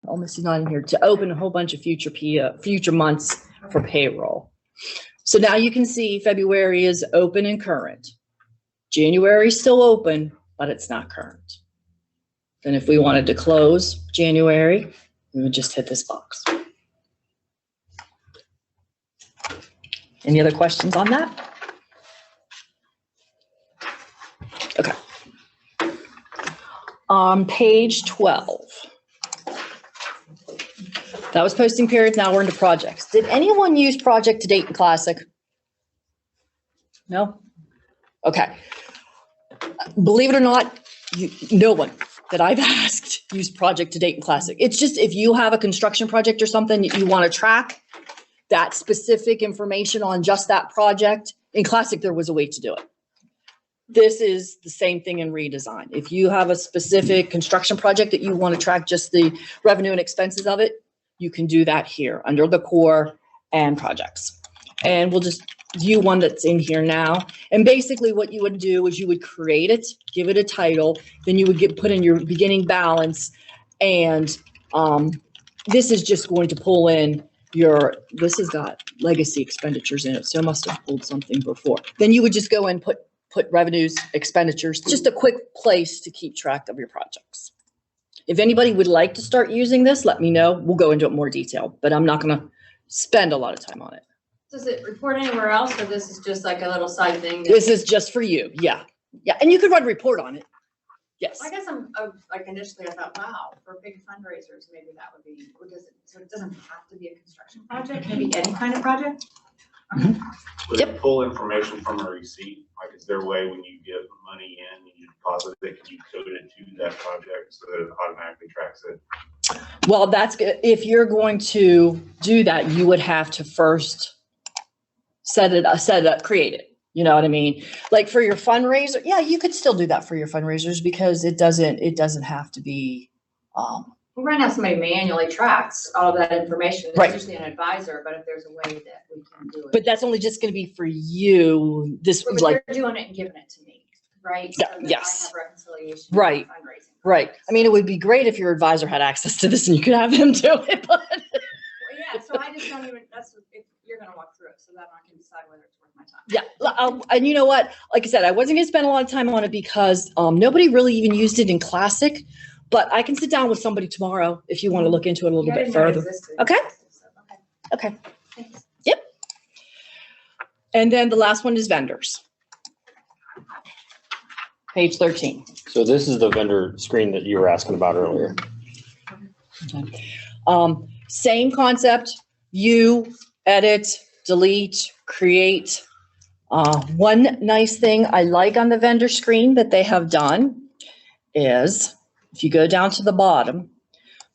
almost not in here, to open a whole bunch of future months for payroll. So now you can see February is open and current. January is still open, but it's not current. Then if we wanted to close January, we would just hit this box. Any other questions on that? Okay. On page 12. That was posting periods. Now we're into projects. Did anyone use project to date in Classic? No? Okay. Believe it or not, no one that I've asked use project to date in Classic. It's just if you have a construction project or something that you want to track that specific information on just that project, in Classic there was a way to do it. This is the same thing in Redesign. If you have a specific construction project that you want to track just the revenue and expenses of it, you can do that here under the core and projects. And we'll just view one that's in here now. And basically what you would do is you would create it, give it a title, then you would put in your beginning balance. And this is just going to pull in this has got legacy expenditures in it. So I must have pulled something before. Then you would just go and put revenues, expenditures, just a quick place to keep track of your projects. If anybody would like to start using this, let me know. We'll go into it more detail, but I'm not going to spend a lot of time on it. Does it report anywhere else, or this is just like a little side thing? This is just for you. Yeah. Yeah. And you could run a report on it. Yes. I guess I'm like initially I thought, wow, for big fundraisers, maybe that would be, so it doesn't have to be a construction project, maybe any kind of project? Mm-hmm. Would it pull information from a receipt? Like, is there a way when you give money in and you deposit it, can you code it to that project so that it automatically tracks it? Well, that's good. If you're going to do that, you would have to first set it up, create it. You know what I mean? Like for your fundraiser, yeah, you could still do that for your fundraisers because it doesn't have to be. Well, right now somebody manually tracks all of that information. It's right. Usually an advisor, but if there's a way that we can do it. But that's only just going to be for you. This was like you're doing it and giving it to me, right? Yeah, So that yes. I have reconciliation. Right. Fundraising. Right. I mean, it would be great if your advisor had access to this and you could have him do it. But Well, yeah. So I just don't even. That's if you're going to walk through it, so that I can decide whether it's worth my time. yeah, and you know what? Like I said, I wasn't going to spend a lot of time on it because nobody really even used it in Classic. But I can sit down with somebody tomorrow if you want to look into it a little bit further. Okay. Okay. Thanks. Yep. And then the last one is vendors. Page 13. So this is the vendor screen that you were asking about earlier. Okay. Same concept, view, edit, delete, create. One nice thing I like on the vendor screen that they have done is if you go down to the bottom,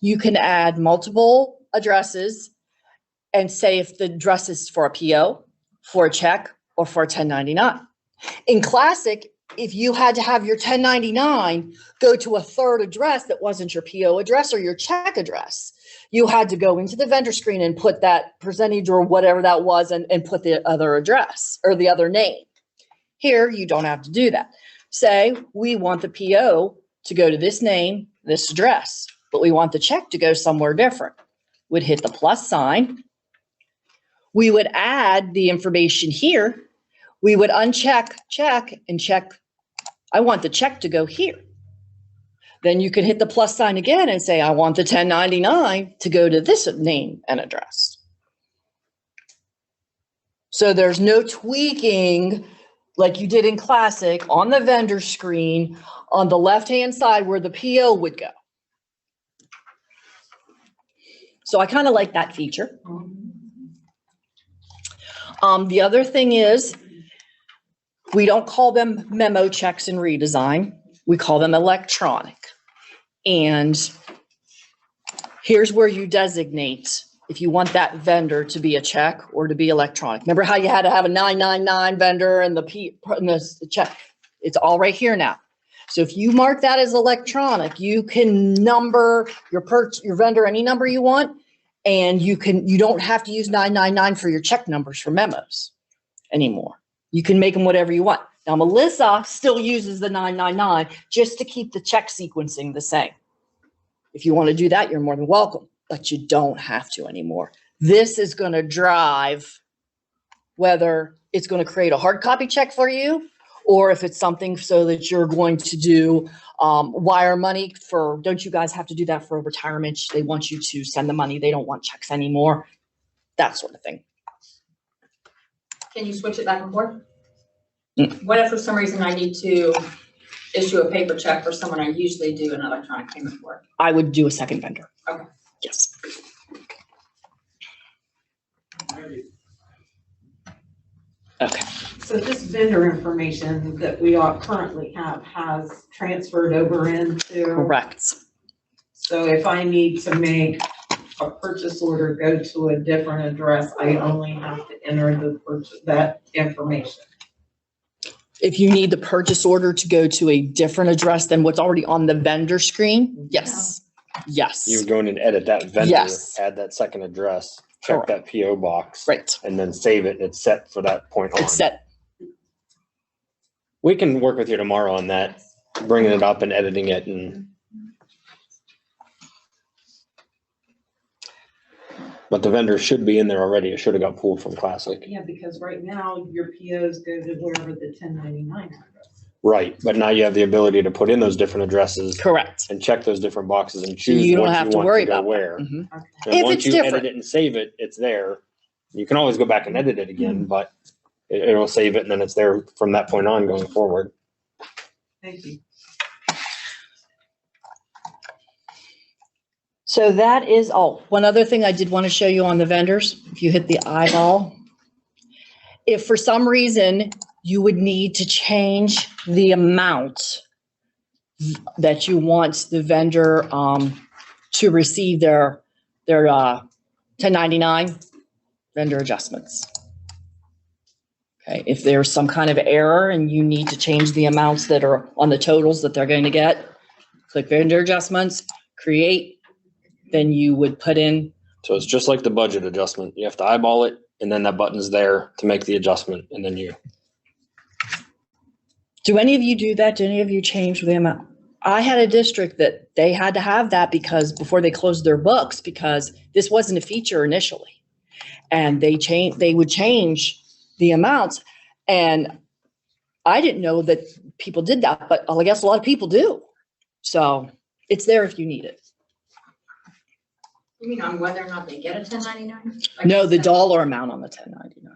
you can add multiple addresses and say if the address is for a PO, for a check, or for a 1099. In Classic, if you had to have your 1099 go to a third address that wasn't your PO address or your check address, you had to go into the vendor screen and put that percentage or whatever that was and put the other address or the other name. Here, you don't have to do that. Say, we want the PO to go to this name, this address, but we want the check to go somewhere different. We'd hit the plus sign. We would add the information here. We would uncheck check and check. I want the check to go here. Then you could hit the plus sign again and say, I want the 1099 to go to this name and address. So there's no tweaking like you did in Classic on the vendor screen on the left-hand side where the PO would go. So I kind of like that feature. The other thing is we don't call them memo checks in Redesign. We call them electronic. And here's where you designate if you want that vendor to be a check or to be electronic. Remember how you had to have a 999 vendor and the check? It's all right here now. So if you mark that as electronic, you can number your vendor any number you want, and you don't have to use 999 for your check numbers for memos anymore. You can make them whatever you want. Now, Melissa still uses the 999 just to keep the check sequencing the same. If you want to do that, you're more than welcome, but you don't have to anymore. This is going to drive whether it's going to create a hard copy check for you, or if it's something so that you're going to do wire money for, don't you guys have to do that for retirement? They want you to send the money. They don't want checks anymore. That sort of thing. Can you switch it back and forth? Mm. What if for some reason I need to issue a paper check for someone I usually do an electronic payment for? I would do a second vendor. Okay. Yes. Okay. So this vendor information that we all currently have has transferred over into. Correct. So if I need to make a purchase order go to a different address, I only have to enter that information. If you need the purchase order to go to a different address than what's already on the vendor screen, yes. Yes. You would go in and edit that vendor, Yes. add that second address, check Correct. that PO box. Right. And then save it. It's set for that point on. It's set. We can work with you tomorrow on that, bringing it up and editing it and. But the vendor should be in there already. It should have got pulled from Classic. Yeah, because right now your POs go to wherever the 1099 address. Right, but now you have the ability to put in those different addresses Correct. and check those different boxes and So choose you don't what have you to want worry to go about where. that. Mhm. Okay. And If once it's you different. edit it and save it, it's there. You can always go back and edit it again, but it'll save it and then it's there from that point on going forward. Thank you. So that is all. One other thing I did want to show you on the vendors, if you hit the eyeball. If for some reason you would need to change the amount that you want the vendor to receive their 1099 vendor adjustments. Okay, if there's some kind of error and you need to change the amounts that are on the totals that they're going to get, click vendor adjustments, create, then you would put in. So it's just like the budget adjustment. You have to eyeball it and then that button's there to make the adjustment and then you. Do any of you do that? Do any of you change the amount? I had a district that they had to have that because before they closed their books, because this wasn't a feature initially. And they would change the amounts. And I didn't know that people did that, but I guess a lot of people do. So it's there if you need it. You mean on whether or not they get a 1099? No, the dollar amount on the 1099.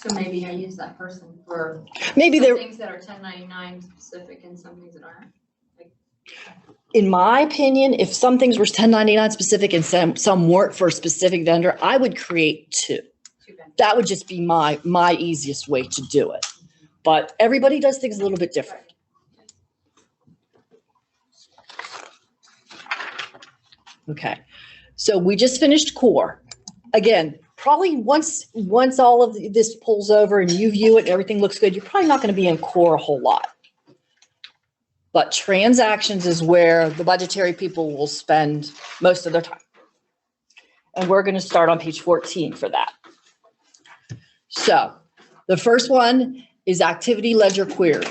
So maybe I use that person for Maybe some they're, things that are 1099 specific and some things that aren't. in my opinion, if some things were 1099 specific and some weren't for a specific vendor, I would create two. That would just be my easiest way to do it. But everybody does things a little bit different. Okay, so we just finished core. Again, probably once all of this pulls over and you view it and everything looks good, you're probably not going to be in core a whole lot. But transactions is where the budgetary people will spend most of their time. And we're going to start on page 14 for that. So the first one is activity ledger query.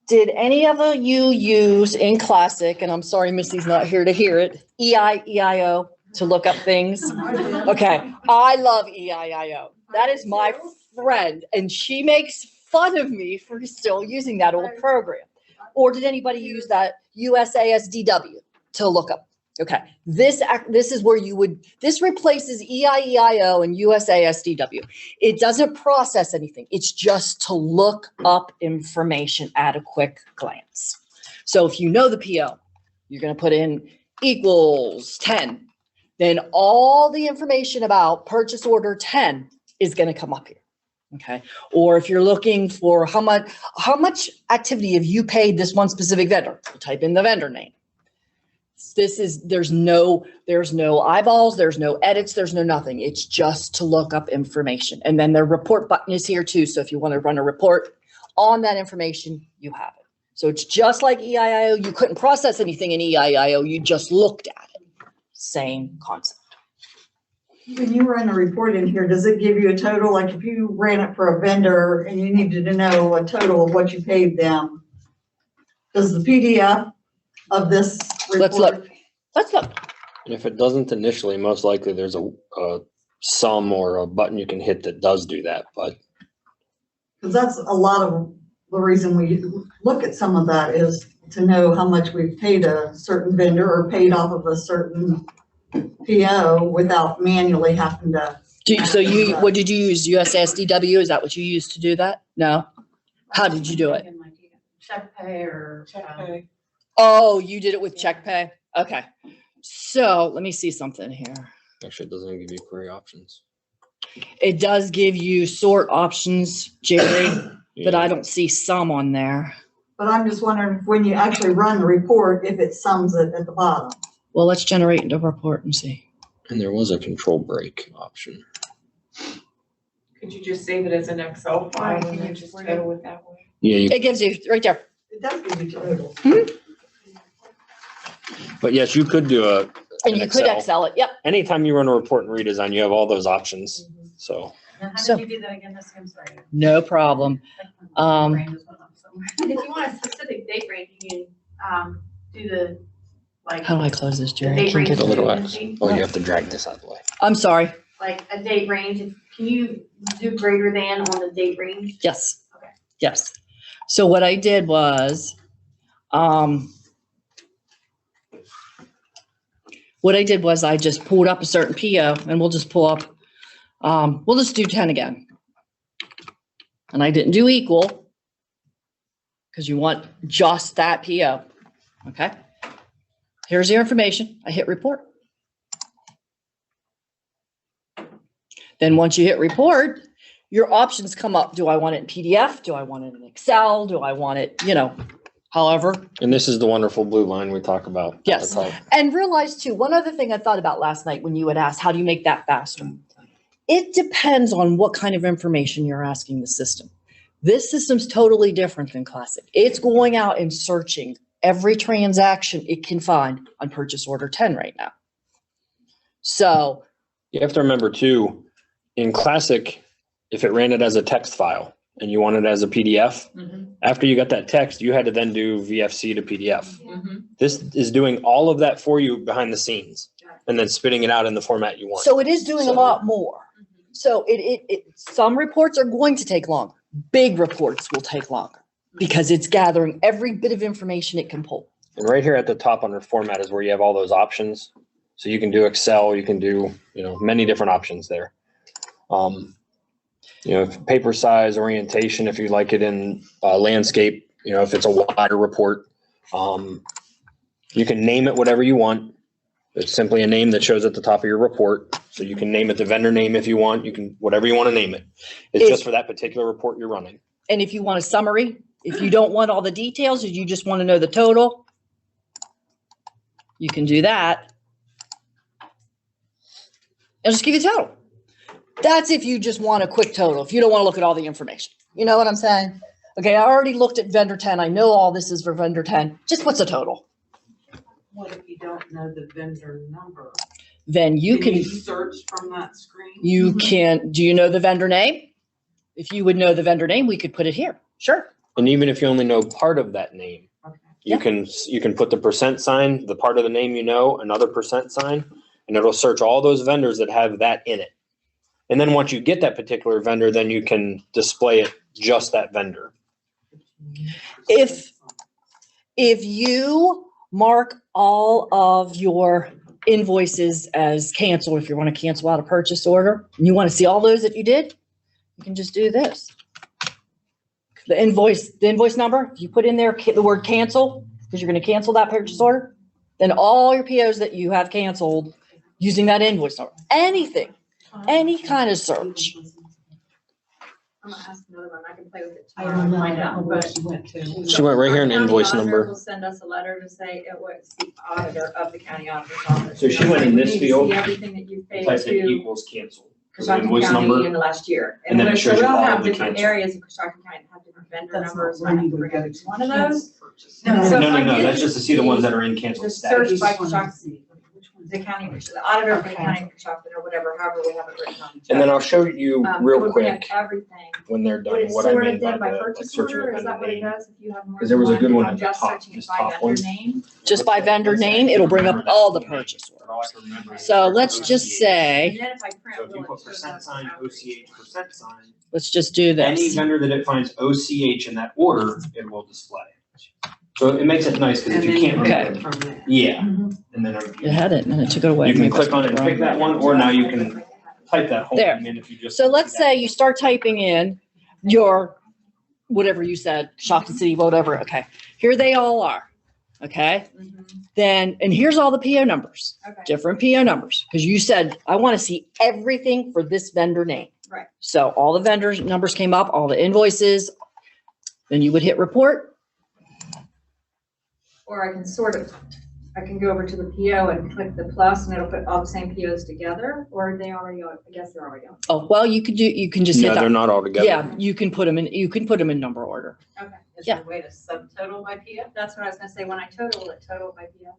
Did any of you use in Classic, and I'm sorry Missy's not here to hear it, EIO to look up things? Okay, I love EIO. That is my friend, and she makes fun of me for still using that old program. Or did anybody use that USASDW to look up? Okay, this is where you would, this replaces EIO and USASDW. It doesn't process anything. It's just to look up information at a quick glance. So if you know the PO, you're going to put in equals 10. Then all the information about purchase order 10 is going to come up here. Okay. Or if you're looking for how much activity have you paid this one specific vendor, you type in the vendor name. There's no eyeballs, there's no edits, there's no nothing. It's just to look up information. And then the report button is here too. So if you want to run a report on that information, you have it. So it's just like EIO. You couldn't process anything in EIO. You just looked at it. Same concept. When you run a report in here, does it give you a total? Like if you ran it for a vendor and you needed to know a total of what you paid them, Does the PDF of this Let's report? look. Let's look. And if it doesn't initially, most likely there's a sum or a button you can hit that does do that, but Because that's a lot of the reason we look at some of that is to know how much we've paid a certain vendor or paid off of a certain PO without manually having to. What did you use? USSDW? Is that what you used to do that? No? How did you do it? Check pay or. Oh, you did it with check pay? Okay. So let me see something here. actually it doesn't give you query options. It does give you sort options, Jerry, but Yeah. I don't see sum on there. But I'm just wondering, when you actually run the report, if it sums it at the bottom. Well, let's generate the report and see. And there was a control break option. Could you just save it as an Excel file and then just total it that way? Yeah, It gives you right there. It does give you totals. but yes, you could do And an you could Excel it. Yep. Anytime you run a report in redesign, you have all those options. So Now, how So- did you do that again? This, I'm sorry. No problem. Um, Brain just went off somewhere. If you want a specific date range, you can, do the, like. How do I close this, the Jerry? I date can't range get the it. little efficiency. X. Oh, you have to drag this out of the way. I'm sorry. Like a date range, can you do greater than on the date range? Yes. Okay. Yes. So what I did was, I just pulled up a certain PO and we'll just pull up, we'll just do 10 again. And I didn't do equal because you want just that PO. Okay. Here's your information. I hit report. Then once you hit report, your options come up. Do I want it in PDF? Do I want it in Excel? Do I want it, however? And this is the wonderful blue line we talk about. all the Yes. time. And realize too, one other thing I thought about last night when you had asked, how do you make that faster? It depends on what kind of information you're asking the system. This system's totally different than Classic. It's going out and searching every transaction it can find on purchase order 10 right now. So, You have to remember too, in Classic, if it ran it as a text file and you want it as a PDF, after you got that text, you had to then do VFC to PDF. This is doing all of that for you behind the scenes and then spitting it out in the format you want. so it is doing a lot more. So some reports are going to take longer. Big reports will take longer because it's gathering every bit of information it can pull. And right here at the top under format is where you have all those options. So you can do Excel, you can do, many different options there. Paper size, orientation, if you like it in landscape, if it's a wider report, you can name it whatever you want. It's simply a name that shows at the top of your report. So you can name it the vendor name if you want, whatever you want to name it. It's just for that particular report you're running. And if you want a summary, if you don't want all the details, or you just want to know the total, you can do that. It'll just give you a total. That's if you just want a quick total, if you don't want to look at all the information. You know what I'm saying? Okay, I already looked at vendor 10. I know all this is for vendor 10. Just what's the total? What if you don't know the vendor number? Then you Can can, you search from that screen? you can, do you know the vendor name? If you would know the vendor name, we could put it here. Sure. And even if you only know part of that name, Okay. you can put the % sign, the part of the name another % sign, and it'll search all those vendors that have that in it. And then once you get that particular vendor, then you can display it just that vendor. If you mark all of your invoices as canceled, if you want to cancel out a purchase order, and you want to see all those that you did, you can just do this. The invoice number, if you put in there the word cancel, because you're going to cancel that purchase order, then all your POs that you have canceled using that invoice number, anything, any kind of search. I'm gonna ask another one. I can play with it I tomorrow don't and know, I find don't know out, where but. she went to. She went right here in Our county invoice auditor number. will send us a letter to say it was the auditor of the county auditor's office. So she went in We this need to field, see everything that you've paid Type in to equals canceled. Coshocton invoice County number, in the last year. and then it so shows you we'll all have of the different cancel. areas of Coshocton County that have different vendor That's not numbers. where I have you to would bring go up to each one of those. purchase. No, so if I No, did that's just to see the ones that are in the canceled search status. by Coshocton. the county, the auditor for the Okay. county constructed or whatever, however we have it written on. the And then check. I'll show you It real would bring up quick everything. when they're Would done, it what I sort mean it by then by the purchase searching order? the Is that what vendor it name. does? If you have more 'Cause there was a than good one, one if at I'm the just top, searching this by top vendor one. name? Just by vendor name, it'll bring up all the purchase orders. So let's just And say, then if I print, So if you will it put show percent up sign, as OCH, percent sign, let's just do Any this. vendor that it finds OCH in that order, it will display. So it makes it nice, because And if you then can't Okay. pick pick it, it from there. yeah, Mhm. and then It had it and then it took it away. you can Maybe I click on it spelled and it pick wrong. that one, or now you can type that whole There. name in if you just. So let's say you start typing in your, whatever you said, Shopton City, whatever, okay. Here they all are, okay? Then, and here's all the PO numbers, Okay. different PO numbers, because you said, I want to see everything for this vendor name. Right. So all the vendors' numbers came up, all the invoices, then you would hit report. Or I can sort of, I can go over to the PO and click the plus and it'll put all the same POs together, or are they already, I guess they're already on. Oh, well, you can just hit No, they're that. not all together. Yeah, you can put them in number order. Okay. Is Yeah. there a way to subtotal by PO? That's what I was gonna say, when I total it, total by PO.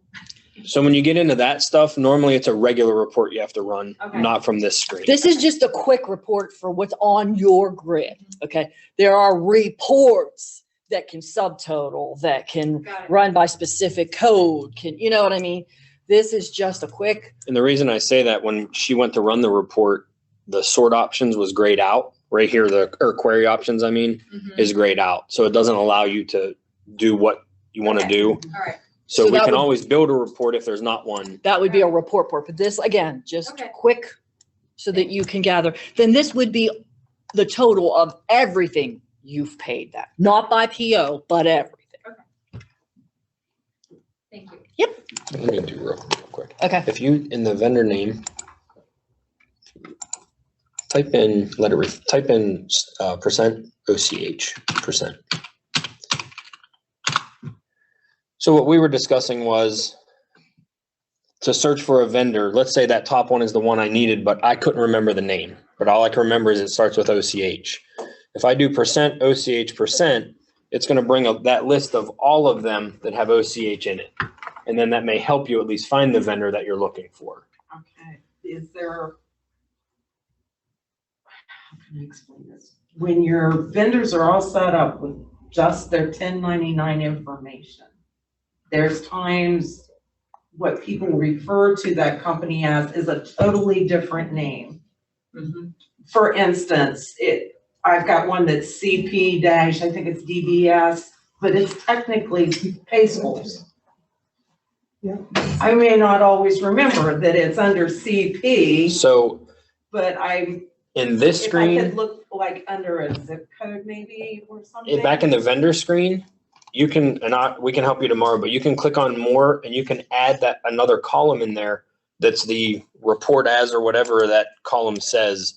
So when you get into that stuff, normally it's a regular report you have to run, Okay. not from this screen. This is just a quick report for what's on your grid, okay? There are reports that can subtotal, that can Got it. run by specific code, you know what I mean? This is just a quick, And the reason I say that, when she went to run the report, the sort options was grayed out. Right here, or query options, I mean, Mhm. is grayed out. So it doesn't allow you to do what you want to Okay. do. All right. So So we that can would- always build a report if there's not one. that would be a report port, but this, again, just Okay. quick so that you can gather. Then this would be the total of everything you've paid that, not by PO, but everything. Thank you. Let me do real quick. Okay. If you, in the vendor name, type in percent OCH percent. So what we were discussing was to search for a vendor. Let's say that top one is the one I needed, but I couldn't remember the name. But all I can remember is it starts with OCH. If I do percent OCH percent, it's going to bring up that list of all of them that have OCH in it. And then that may help you at least find the vendor that you're looking for. Okay, is there, how can I explain this? When your vendors are all set up with just their 1099 information, there's times what people refer to that company as is a totally different name. For instance, I've got one that's CP dash, I think it's DBS, but it's technically pay schools. I may not always remember that it's under CP, So but I, in this if I could screen, look like under a zip code maybe or something. back in the vendor screen, you can, we can help you tomorrow, but you can click on more and you can add that another column in there. That's the report as, or whatever that column says,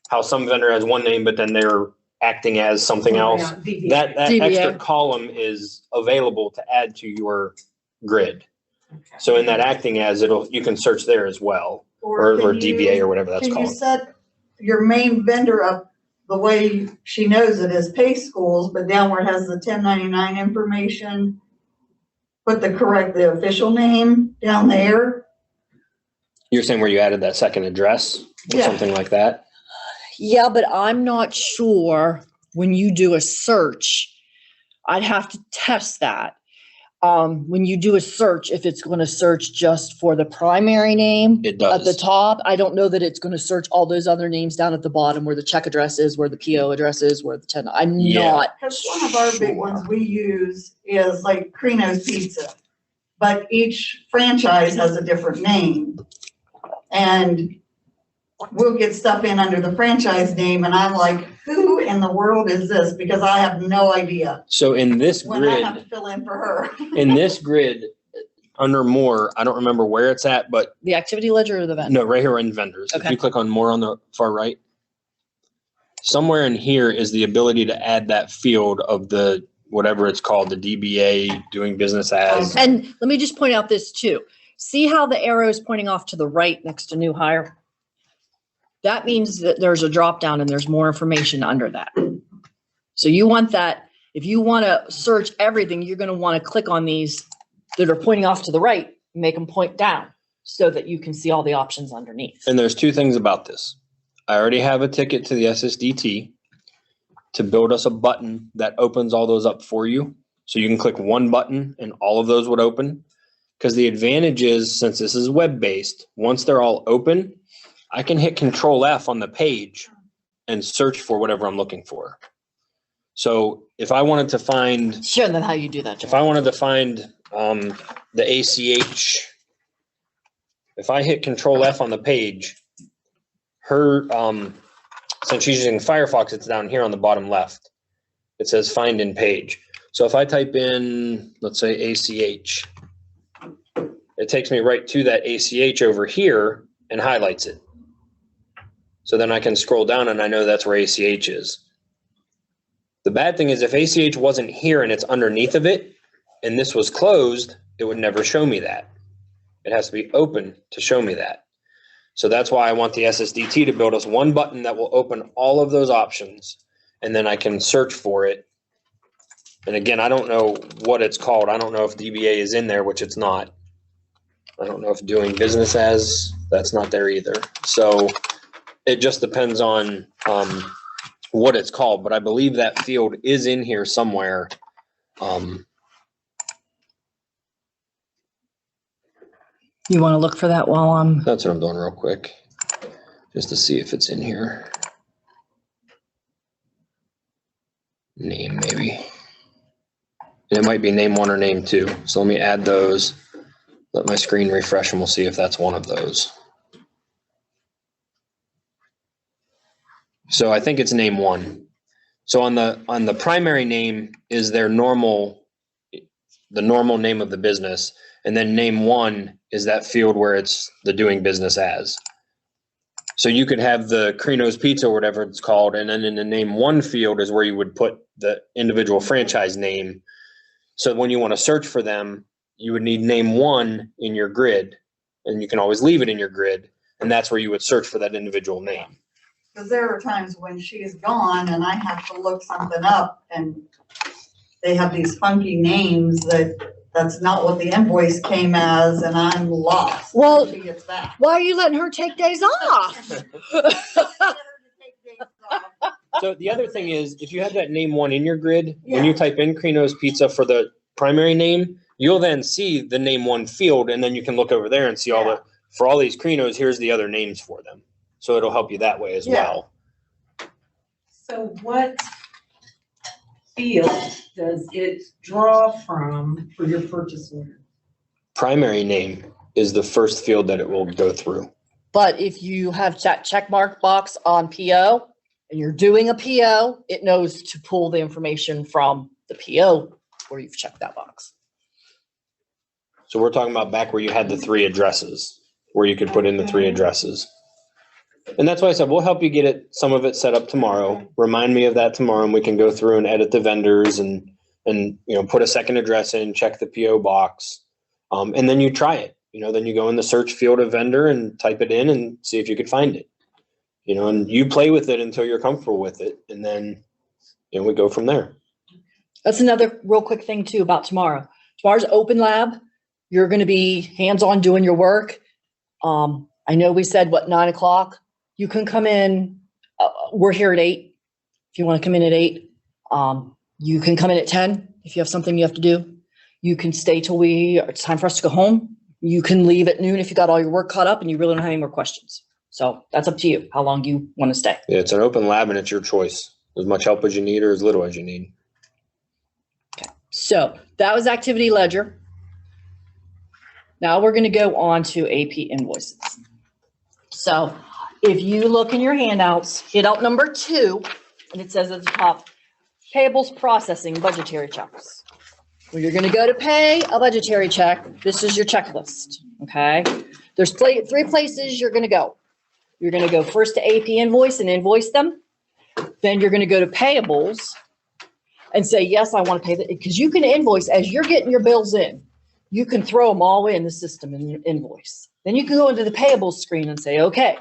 how some vendor has one name, but then they're acting as something else. Yeah, DBA. That DBA. extra column is available to add to your grid. Okay. So in that acting as, you can search there as well, or can DBA you- or whatever that's Can you called. set your main vendor up the way she knows it as Pay Schools, but down where it has the 1099 information, put the official name down there? You're saying where you added that second address or Yeah. something like that? Yeah, but I'm not sure when you do a search, I'd have to test that. When you do a search, if it's going to search just for the primary name It at the does. top, I don't know that it's going to search all those other names down at the bottom where the check address is, where the PO address is, where the 10, I'm Yeah. not. Because one of our big ones we use is like Crino's Pizza, but each franchise has a different name. And we'll get stuff in under the franchise name and I'm like, who in the world is this? Because I have no idea So in this when I have grid, to fill in for her. in this grid, under more, I don't remember where it's at, but The activity ledger or the vendor? no, right here in vendors. If Okay. you click on more on the far right, somewhere in here is the ability to add that field of the, whatever it's called, the DBA, doing business as. And let me just point out this too. See how the arrow is pointing off to the right next to new hire? That means that there's a drop down and there's more information under that. So you want that, if you want to search everything, you're going to want to click on these that are pointing off to the right, and make them point down. so that you can see all the options underneath. And there's two things about this. I already have a ticket to the SSDT to build us a button that opens all those up for you. So you can click one button and all of those would open. Because the advantage is, since this is web-based, once they're all open, I can hit Control F on the page and search for whatever I'm looking for. So if I wanted to find, Show them how you do that, if Jeff. I wanted to find the ACH, if I hit Control F on the page, her, since she's using Firefox, it's down here on the bottom left. It says find in page. So if I type in, let's say ACH, it takes me right to that ACH over here and highlights it. So then I can scroll down and I know that's where ACH is. The bad thing is if ACH wasn't here and it's underneath of it and this was closed, it would never show me that. It has to be open to show me that. So that's why I want the SSDT to build us one button that will open all of those options, and then I can search for it. And again, I don't know what it's called. I don't know if DBA is in there, which it's not. I don't know if doing business as, that's not there either. So it just depends on what it's called, but I believe that field is in here somewhere. You want to look for that while I'm. That's what I'm doing real quick, just to see if it's in here. Name maybe. And it might be name 1 or name 2. So let me add those. Let my screen refresh and we'll see if that's one of those. So I think it's name 1. So on the primary name is their normal, the normal name of the business. And then name 1 is that field where it's the doing business as. So you could have the Crino's Pizza or whatever it's called. And then in the name 1 field is where you would put the individual franchise name. So when you want to search for them, you would need name 1 in your grid, and you can always leave it in your grid. And that's where you would search for that individual name. Because there are times when she's gone and I have to look something up and they have these funky names that's not what the invoice came as, and I'm lost. Well, when she gets back. Why are you letting her take days off? So the other thing is, if you have that name 1 in your grid, when you type in Crino's Pizza for the primary name, you'll then see the name 1 field, and then you can look over there and see all the, for all these Crino's, here's the other names for them. So it'll help you that way as well. So what field does it draw from for your purchase order? Primary name is the first field that it will go through. But if you have that check mark box on PO and you're doing a PO, it knows to pull the information from the PO where you've checked that box. So we're talking about back where you had the 3 addresses, where you could put in the 3 addresses. And that's why I said, we'll help you get it, some of it set up tomorrow. Remind me of that tomorrow, and we can go through and edit the vendors and you know, put a second address in, check the PO box. And then you try it, you know, then you go in the search field of vendor and type it in and see if you could find it, you know, and you play with it until you're comfortable with it. And then, you know, we go from there. That's another real quick thing too about tomorrow. Tomorrow's open lab. You're going to be hands-on doing your work. I know we said, 9 o'clock? You can come in. We're here at 8. If you want to come in at 8, you can come in at 10 if you have something you have to do. You can stay till it's time for us to go home. You can leave at noon if you got all your work caught up and you really don't have any more questions. So that's up to you, how long you want to stay. Yeah, it's an open lab and it's your choice. As much help as you need or as little as you need. Okay, so that was activity ledger. Now we're going to go on to AP invoices. So if you look in your handouts, hit out number 2, and it says at the top, payables processing budgetary checks. When you're going to go to pay a budgetary check, this is your checklist, okay? There's 3 places you're going to go. You're going to go first to AP invoice and invoice them. Then you're going to go to payables and say, yes, I want to pay that, because you can invoice as you're getting your bills in. You can throw them all in the system in your invoice. Then you can go into the payables screen and say, okay,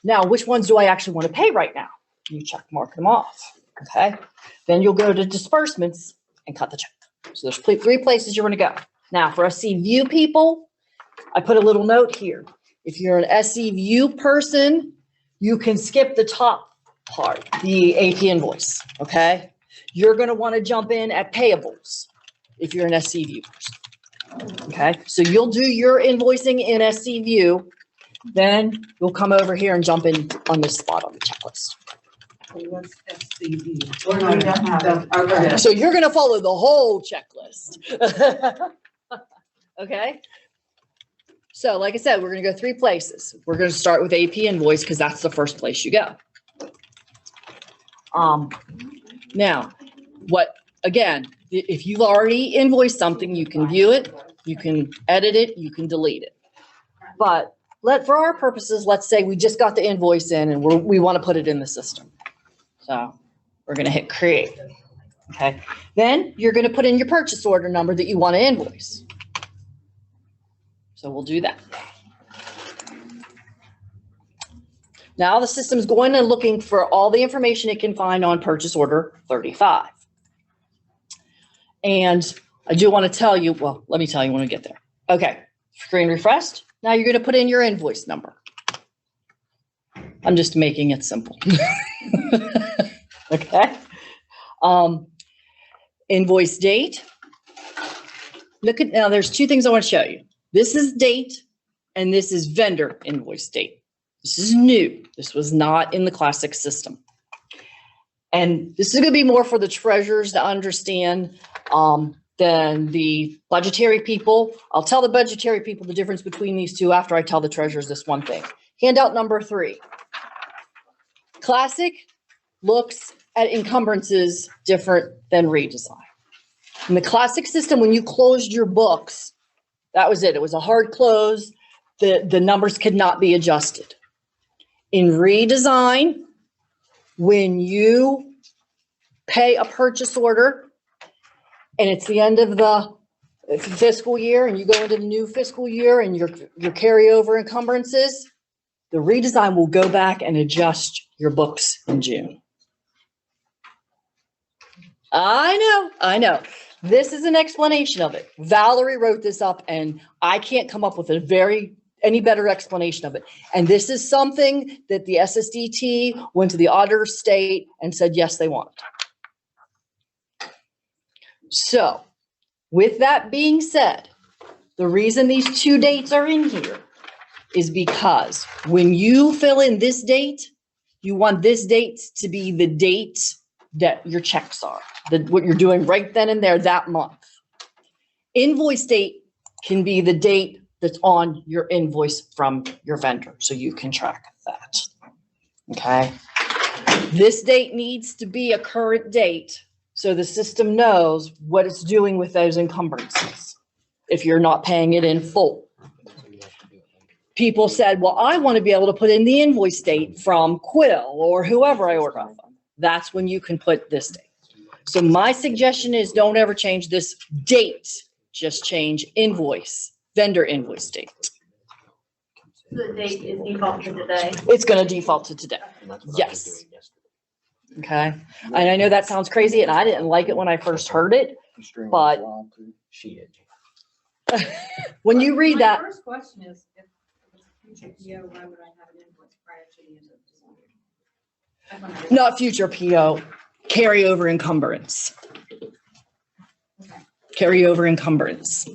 now which ones do I actually want to pay right now? You check mark them off, okay? Then you'll go to disbursements and cut the check. So there's 3 places you want to go. Now for us view people, I put a little note here. If you're an SE view person, you can skip the top part, the AP invoice, okay? You're gonna wanna jump in at payables if you're an SC view person, okay? So you'll do your invoicing in SC view, then you'll come over here and jump in on this spot on the checklist. What's SCV? Or we don't have it. Okay. So you're gonna follow the whole checklist. Okay? So like I said, we're gonna go 3 places. We're gonna start with AP invoice because that's the first place you go. Now, again, if you've already invoiced something, you can view it, you can edit it, you can delete it. But for our purposes, let's say we just got the invoice in and we want to put it in the system. So we're going to hit create. Okay. Then you're going to put in your purchase order number that you want to invoice. So we'll do that. Now the system's going and looking for all the information it can find on purchase order 35. And I do want to tell you, well, let me tell you when we get there. Okay, screen refreshed. Now you're going to put in your invoice number. I'm just making it simple. Okay. Invoice date. Now there's 2 things I want to show you. This is date and this is vendor invoice date. This is new. This was not in the classic system. And this is going to be more for the treasurers to understand than the budgetary people. I'll tell the budgetary people the difference between these two after I tell the treasurers this one thing. Handout number 3. Classic looks at encumbrances different than redesign. In the classic system, when you closed your books, that was it. It was a hard close. The numbers could not be adjusted. In redesign, when you pay a purchase order and it's the end of the fiscal year and you go into the new fiscal year and your carryover encumbrances, the redesign will go back and adjust your books in June. I know. This is an explanation of it. Valerie wrote this up and I can't come up with any better explanation of it. And this is something that the SSDT went to the auditor state and said, yes, they want it. So with that being said, the reason these 2 dates are in here is because when you fill in this date, you want this date to be the date that your checks are, what you're doing right then and there that month. Invoice date can be the date that's on your invoice from your vendor, so you can track that. Okay. This date needs to be a current date so the system knows what it's doing with those encumbrances if you're not paying it in full. People said, well, I want to be able to put in the invoice date from Quill or whoever I order off of. That's when you can put this date. So my suggestion is don't ever change this date, just change invoice. Vendor invoice date. The date is default to today. It's going to default to today. Yes. Okay. And I know that sounds crazy and I didn't like it when I first heard it, but when you read that. My first question is, if it's a future PO, why would I have an invoice prior to the end of December? Not future PO, carryover encumbrance. Okay. Carryover encumbrance.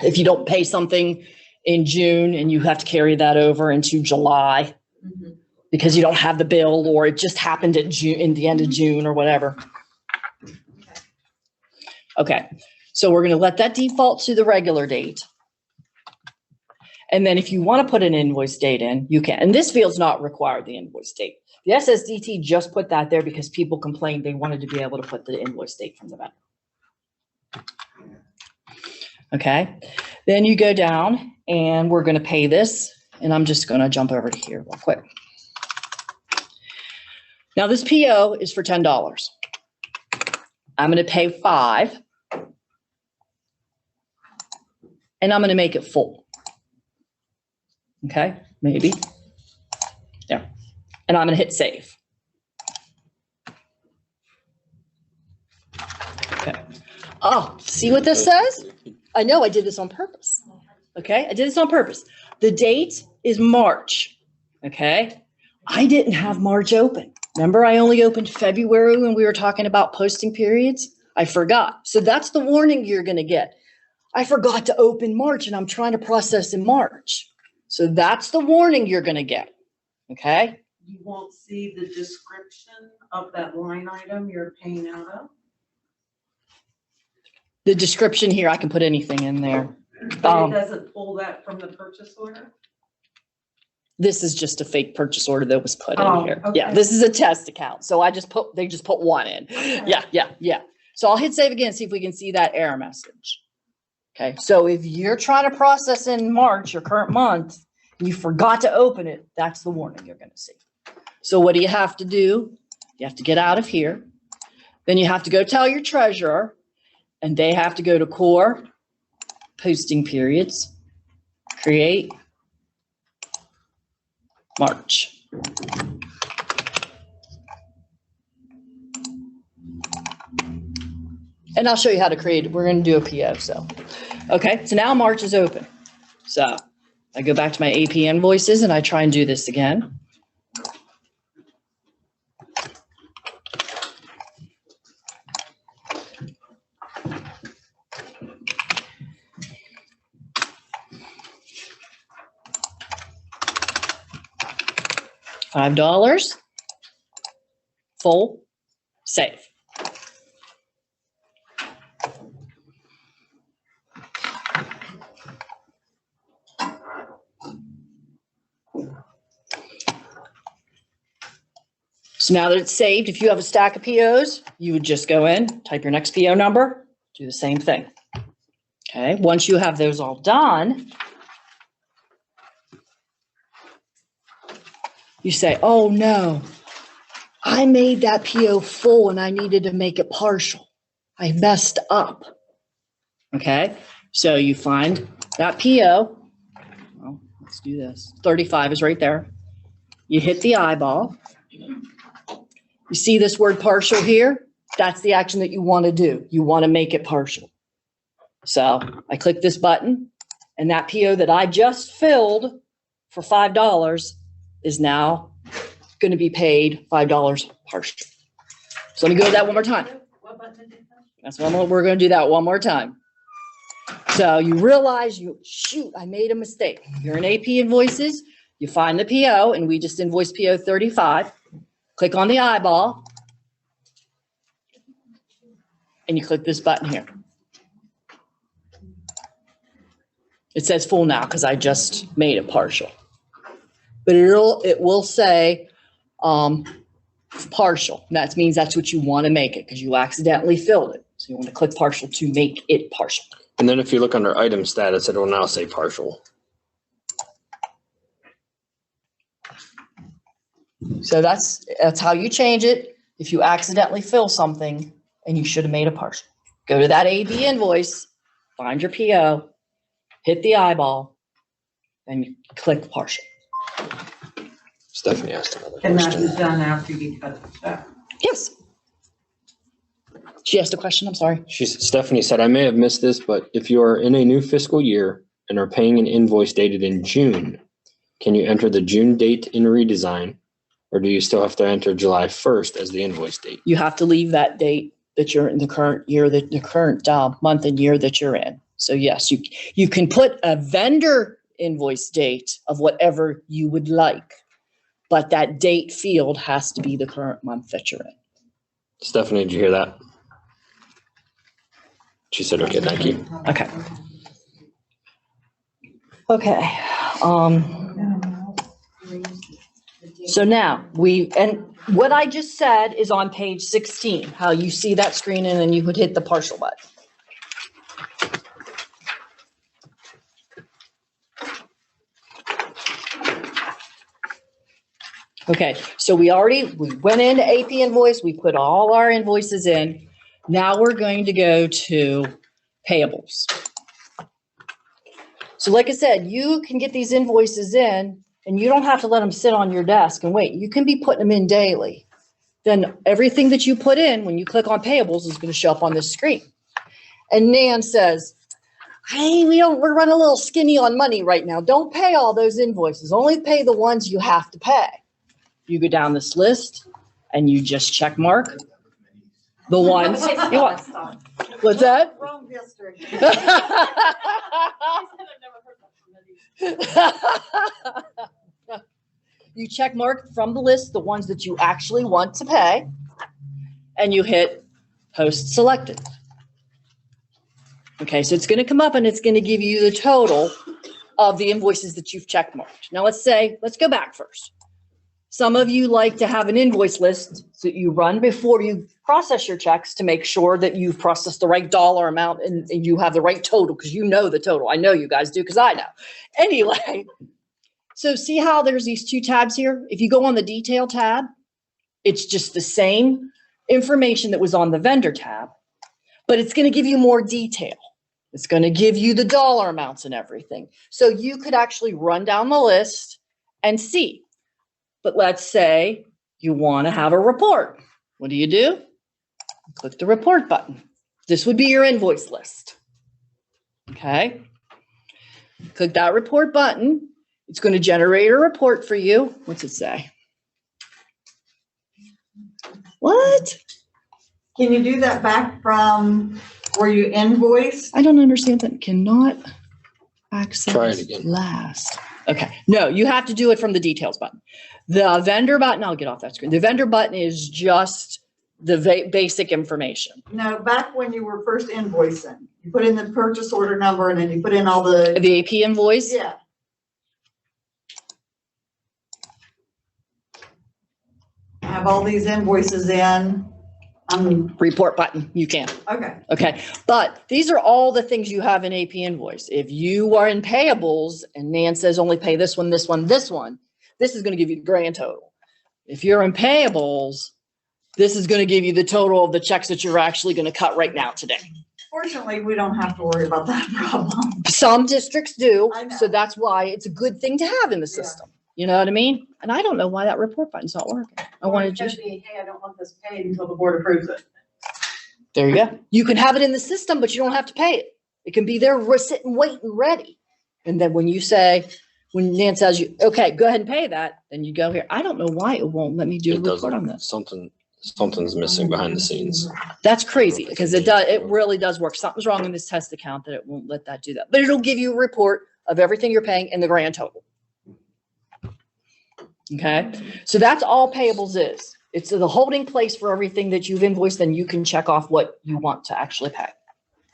If you don't pay something in June and you have to carry that over into July because you don't have the bill or it just happened at June, in the end of June or whatever. Okay, so we're going to let that default to the regular date. And then if you want to put an invoice date in, you can. And this field's not required, the invoice date. The SSDT just put that there because people complained they wanted to be able to put the invoice date from the vendor. Okay, then you go down and we're going to pay this. And I'm just going to jump over to here real quick. Now this PO is for $10. I'm going to pay $5. And I'm going to make it full. Okay, maybe. Yeah. And I'm going to hit save. Okay. Oh, see what this says? I know I did this on purpose. Okay, I did this on purpose. The date is March, okay? I didn't have March open. Remember, I only opened February when we were talking about posting periods? I forgot. So that's the warning you're gonna get. I forgot to open March and I'm trying to process in March. So that's the warning you're gonna get, okay? You won't see the description of that line item you're paying out of. The description here, I can put anything in there. But it doesn't pull that from the purchase order? This is just a fake purchase order that was put Oh, in here. Yeah, okay. this is a test account. So they just put one in. Yeah. So I'll hit save again, see if we can see that error message. Okay, so if you're trying to process in March, your current month, and you forgot to open it, that's the warning you're gonna see. So what do you have to do? You have to get out of here. Then you have to go tell your treasurer, and they have to go to core, posting periods, create, March. And I'll show you how to create it. We're going to do a PO. So, okay. So now March is open. So I go back to my AP invoices and I try and do this again. $5, full, save. So now that it's saved, if you have a stack of POs, you would just go in, type your next PO number, do the same thing. Okay, once you have those all done, you say, oh no, I made that PO full and I needed to make it partial. I messed up. Okay, so you find that PO. Well, let's do this. 35 is right there. You hit the eyeball. You see this word partial here? That's the action that you want to do. You want to make it partial. So I click this button and that PO that I just filled for $5 is now going to be paid $5 partial. So let me go to that one more time. That's one more. We're going to do that one more time. So you realize shoot, I made a mistake. You're in AP invoices. You find the PO and we just invoiced PO 35. Click on the eyeball and you click this button here. It says full now because I just made it partial. But it will say partial. That means that's what you want to make it because you accidentally filled it. So you want to click partial to make it partial. And then if you look under item status, it will now say partial. So that's how you change it. If you accidentally fill something and you should have made a partial, go to that AB invoice, find your PO, hit the eyeball, and you click partial. Stephanie asked another And question. that's done after you cut the check. Yes. She asked a question. I'm sorry. Stephanie said, I may have missed this, but if you are in a new fiscal year and are paying an invoice dated in June, can you enter the June date in Redesign? Or do you still have to enter July 1st as the invoice date? You have to leave that date that you're in the current year, the current month and year that you're in. So yes, you can put a vendor invoice date of whatever you would like, but that date field has to be the current month that you're in. Stephanie, did you hear that? She said, okay, thank you. Okay. Okay. So now and what I just said is on page 16, how you see that screen and then you would hit the partial button. Okay, so we went into AP invoice, we put all our invoices in. Now we're going to go to payables. So like I said, you can get these invoices in and you don't have to let them sit on your desk and wait. You can be putting them in daily. Then everything that you put in, when you click on payables, is going to show up on this screen. And Nan says, hey, we're running a little skinny on money right now. Don't pay all those invoices. Only pay the ones you have to pay. You go down this list and you just check mark the ones you want. What's that? Wrong district. You check mark from the list the ones that you actually want to pay, and you hit post selected. Okay, so it's going to come up and it's going to give you the total of the invoices that you've check marked. Now let's go back first. Some of you like to have an invoice list that you run before you process your checks to make sure that you've processed the right dollar amount and you have the right total, because you know the total. I know you guys do because I know. Anyway, so see how there's these two tabs here? If you go on the detail tab, it's just the same information that was on the vendor tab, but it's going to give you more detail. It's going to give you the dollar amounts and everything. So you could actually run down the list and see. But let's say you want to have a report. What do? Click the report button. This would be your invoice list. Okay. Click that report button. It's going to generate a report for you. What's it say? What? Can you do that back from where you invoice? I don't understand that. Cannot Try it access again. last. Okay. No, you have to do it from the details button. The vendor button, I'll get off that screen. The vendor button is just the basic information. No, back when you were first invoicing, you put in the purchase order number and then you put in all the, The AP invoice. yeah. Have all these invoices in. Report button. You can. Okay. Okay. But these are all the things you have in AP invoice. If you are in payables and Nan says only pay this one, this one, this one, this is going to give you the grand total. If you're in payables, this is going to give you the total of the checks that you're actually going to cut right now today. Fortunately, we don't have to worry about that problem. Some districts do. I know. So that's why it's a good thing to have in the system. You know what I mean? And I don't know why that report button's not working. I wanted to just, Hey, I don't want this paid until the board approves it. there you go. You can have it in the system, but you don't have to pay it. It can be there, sitting, waiting, ready. And then when you say, when Nan tells you, okay, go ahead and pay that, then you go here. I don't know why it won't let me do a It report on doesn't, this. something's missing behind the scenes. That's crazy because it really does work. Something's wrong in this test account that it won't let that do that. But it'll give you a report of everything you're paying and the grand total. Okay, so that's all payables is. It's the holding place for everything that you've invoiced, then you can check off what you want to actually pay.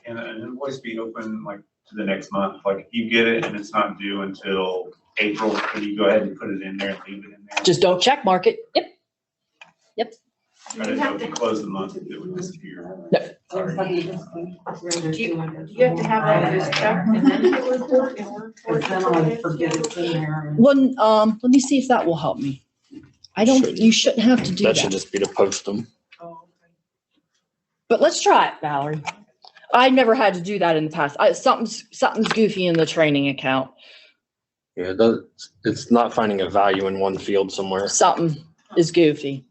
Can an invoice be open like to the next month? Like if you get it and it's not due until April, can you go ahead and put it in there and leave it in there? Just don't check mark it. Yep. I didn't know if you close the month, it would disappear. You have to have all this checked and then get a report in order for it Because to then be I'll forget it's in there. One, let me see if that will help me. You shouldn't have to do That should that. just be to post them. But let's try it, Valerie. I never had to do that in the past. Something's goofy in the training account. Yeah, it's not finding a value in one field somewhere. Something is goofy.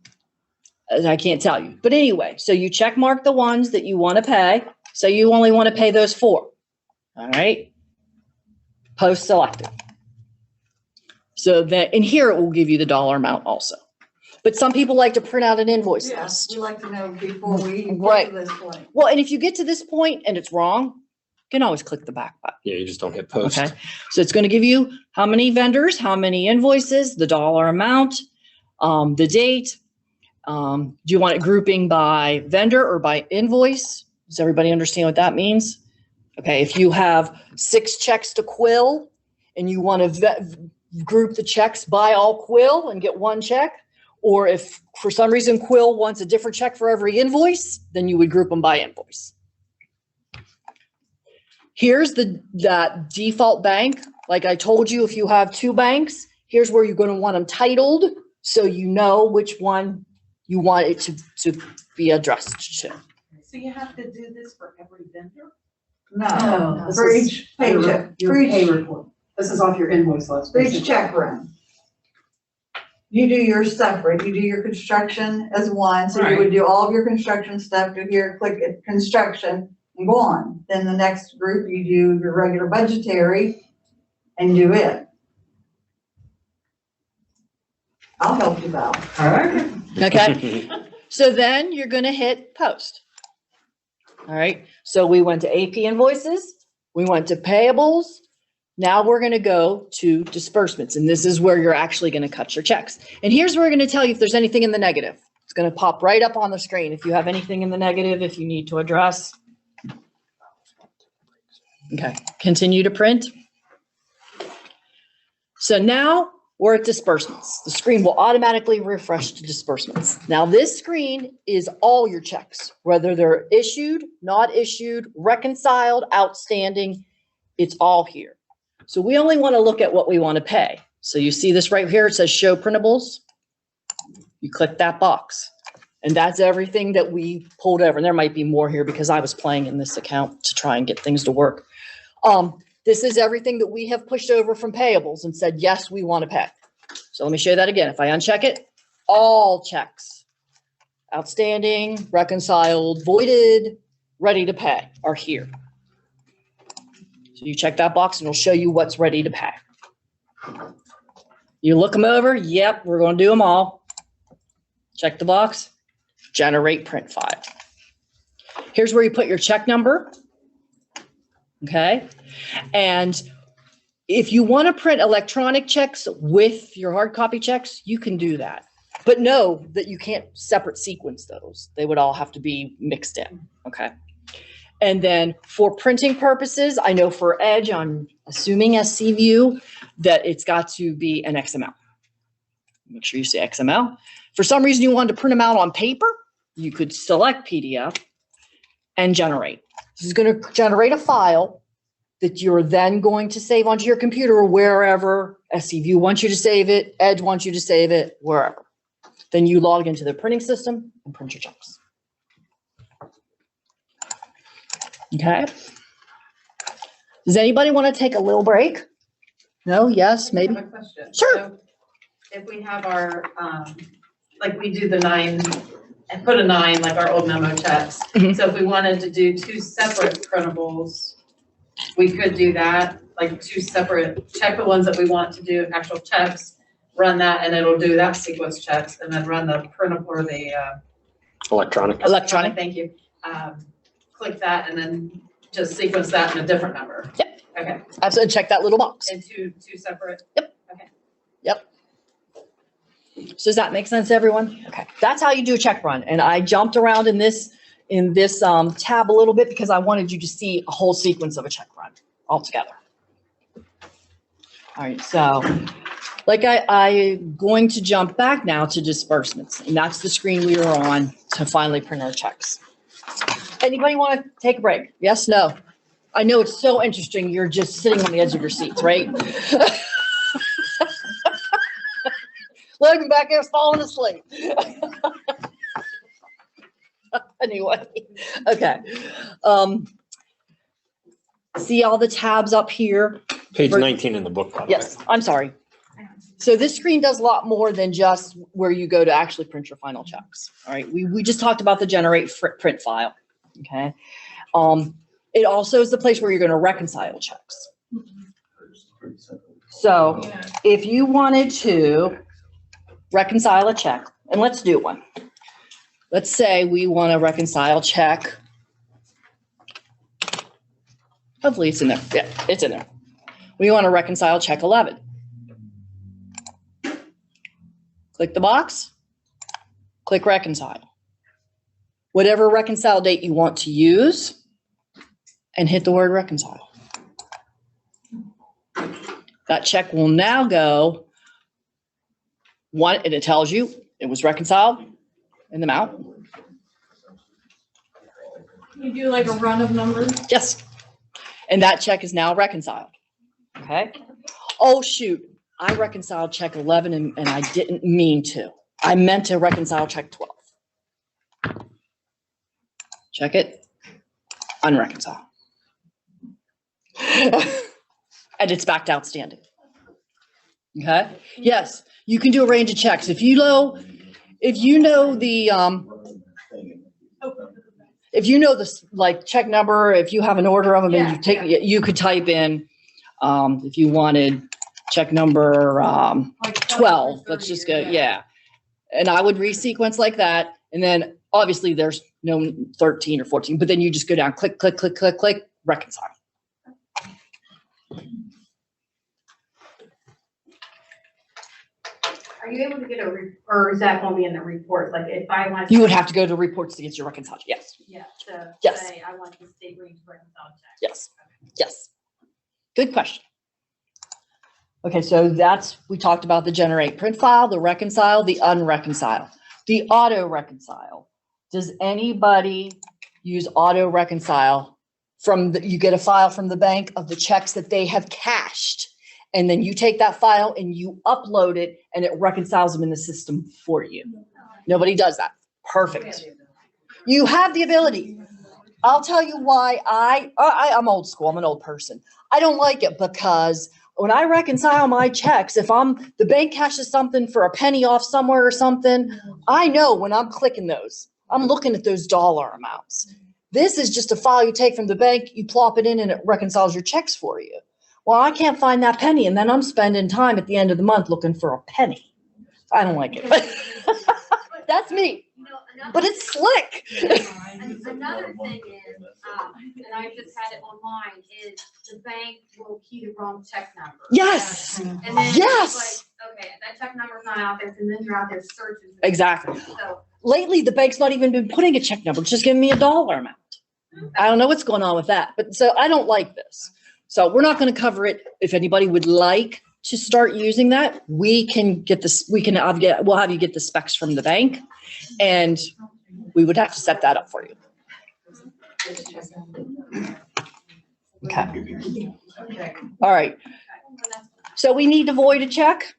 I can't tell you. But anyway, so you check mark the ones that you want to pay. So you only want to pay those 4. All right. Post selected. So that in here, it will give you the dollar amount also. But some people like to print out an invoice Yes, list. we like to know before we get Right. to this point. Well, and if you get to this point and it's wrong, you can always click the back button. Yeah, you just don't hit post. Okay. So it's going to give you how many vendors, how many invoices, the dollar amount, the date. Do you want it grouping by vendor or by invoice? Does everybody understand what that means? Okay, if you have 6 checks to Quill and you want to group the checks by all Quill and get 1 check, or if for some reason Quill wants a different check for every invoice, then you would group them by invoice. Here's that default bank. Like I told you, if you have 2 banks, here's where you're going to want them titled so you know which one you want it to be addressed to. So you have to do this for every vendor? No, this for is each paycheck, Your for pay each, report. This is off your invoice list. for each check run. You do yours separate, you do your construction as one, so you would do all of your construction stuff to here, click at construction, and go on. Then the next group, you do your regular budgetary and do it. I'll help you, Val. Alright. Okay, so then you're gonna hit post. All right, so we went to AP invoices, we went to payables. Now we're gonna go to disbursements, and this is where you're actually gonna cut your checks. And here's where we're gonna tell you if there's anything in the negative. It's gonna pop right up on the screen if you have anything in the negative, if you need to address. Okay, continue to print. So now we're at disbursements. The screen will automatically refresh to disbursements. Now this screen is all your checks, whether they're issued, not issued, reconciled, outstanding, it's all here. So we only want to look at what we want to pay. So you see this right here, it says show printables. You click that box and that's everything that we pulled over. And there might be more here because I was playing in this account to try and get things to work. This is everything that we have pushed over from payables and said, yes, we want to pay. So let me show you that again. If I uncheck it, all checks, outstanding, reconciled, voided, ready to pay are here. So you check that box and it'll show you what's ready to pay. You look them over. Yep, we're going to do them all. Check the box, generate print file. Here's where you put your check number. Okay. And if you want to print electronic checks with your hard copy checks, you can do that. But know that you can't separate sequence those. They would all have to be mixed in. Okay. And then for printing purposes, I know for Edge, I'm assuming SC view that it's got to be an XML. Make sure you say XML. For some reason you wanted to print them out on paper, you could select PDF and generate. This is going to generate a file that you're then going to save onto your computer or wherever. SC view wants you to save it, Edge wants you to save it, wherever. Then you log into the printing system and print your checks. Okay. Does anybody want to take a little break? No? Yes? Maybe? I have a question. Sure. So if we have our, like we do the 9, and put a 9, like our old memo checks. Mhm. So if we wanted to do 2 separate printables, we could do that, like 2 separate, check the ones that we want to do actual checks, run that, and it'll do that sequence checks, and then run the printable or the Electronic. Electronic. Thank you. Click that and then just sequence that in a different number. Yep. Okay, Absolutely. Check that little box. and two separate. So does that make sense to everyone? Okay. That's how you do a check run. And I jumped around in this tab a little bit because I wanted you to see a whole sequence of a check run altogether. All right. So like I'm going to jump back now to disbursements, and that's the screen we were on to finally print our checks. Anybody want to take a break? Yes, no? I know it's so interesting. You're just sitting on the edge of your seats, right? Logan back there is falling asleep. Anyway, okay. See all the tabs up here? Page 19 in the book. by the way. Yes, I'm sorry. So this screen does a lot more than just where you go to actually print your final checks. All right, we just talked about the generate print file. Okay. It also is the place where you're going to reconcile checks. So if you wanted to reconcile a check, and let's do one. Let's say we want to reconcile check. Hopefully it's in there. Yeah, it's in there. We want to reconcile check 11. Click the box, click reconcile. Whatever reconcile date you want to use, and hit the word reconcile. That check will now go and it tells you it was reconciled in the amount. You do like a run of numbers? Yes. And that check is now reconciled. Okay. Oh, shoot. I reconciled check 11 and I didn't mean to. I meant to reconcile check 12. Check it. Unreconcile. And it's back to outstanding. Okay. Yes. You can do a range of checks. If you know the, if you know this, like check number, if you have an order of them and Yeah, you take, you could type in, if you wanted check number, Like 12, 30 let's just or- go, yeah. And I would resequence like that. And then obviously there's no 13 or 14, but then you just go down, click, click, click, click, click, reconcile. Are you able to get or is that gonna be in the report? Like if I want. You would have to go to reports to get your reconcile. Yes, Yeah, to Yes. say I want the state range reconciled check. yes, yes. Good question. Okay, so we talked about the generate print file, the reconcile, the unreconcile, the auto reconcile. Does anybody use auto reconcile you get a file from the bank of the checks that they have cashed? And then you take that file and you upload it and it reconciles them in the system for you. Nobody does that. Perfect. You have the ability. I'll tell you why I'm old school. I'm an old person. I don't like it because when I reconcile my checks, if the bank cashes something for a penny off somewhere or something, I know when I'm clicking those, I'm looking at those dollar amounts. This is just a file you take from the bank, you plop it in and it reconciles your checks for you. Well, I can't find that penny and then I'm spending time at the end of the month looking for a penny. I don't like it. That's me, You know, another but it's slick. Another thing is, and I just had it online, is the bank will key the wrong check number. Yes, And then it's yes. like, okay, that check number's not out there, and then you're out there searching. Exactly. So, Lately, the bank's not even been putting a check number, it's just giving me a dollar amount. I don't know what's going on with that, but so I don't like this. So we're not going to cover it. If anybody would like to start using that, we can get this, we'll have you get the specs from the bank and we would have to set that up for you. Okay. All right. So we need to void a check.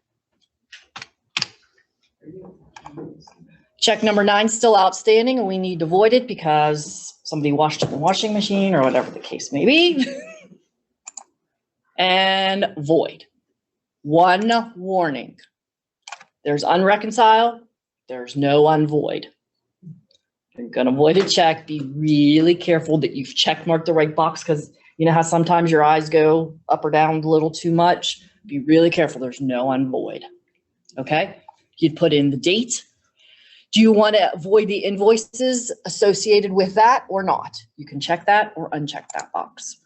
Check number 9 is still outstanding and we need to void it because somebody washed it in the washing machine or whatever the case may be. And void. One warning. There's unreconciled, there's no unvoid. If you're gonna void a check, be really careful that you've check marked the right box because you know how sometimes your eyes go up or down a little too much? Be really careful, there's no unvoid. Okay? You'd put in the date. Do you want to void the invoices associated with that or not? You can check that or uncheck that box.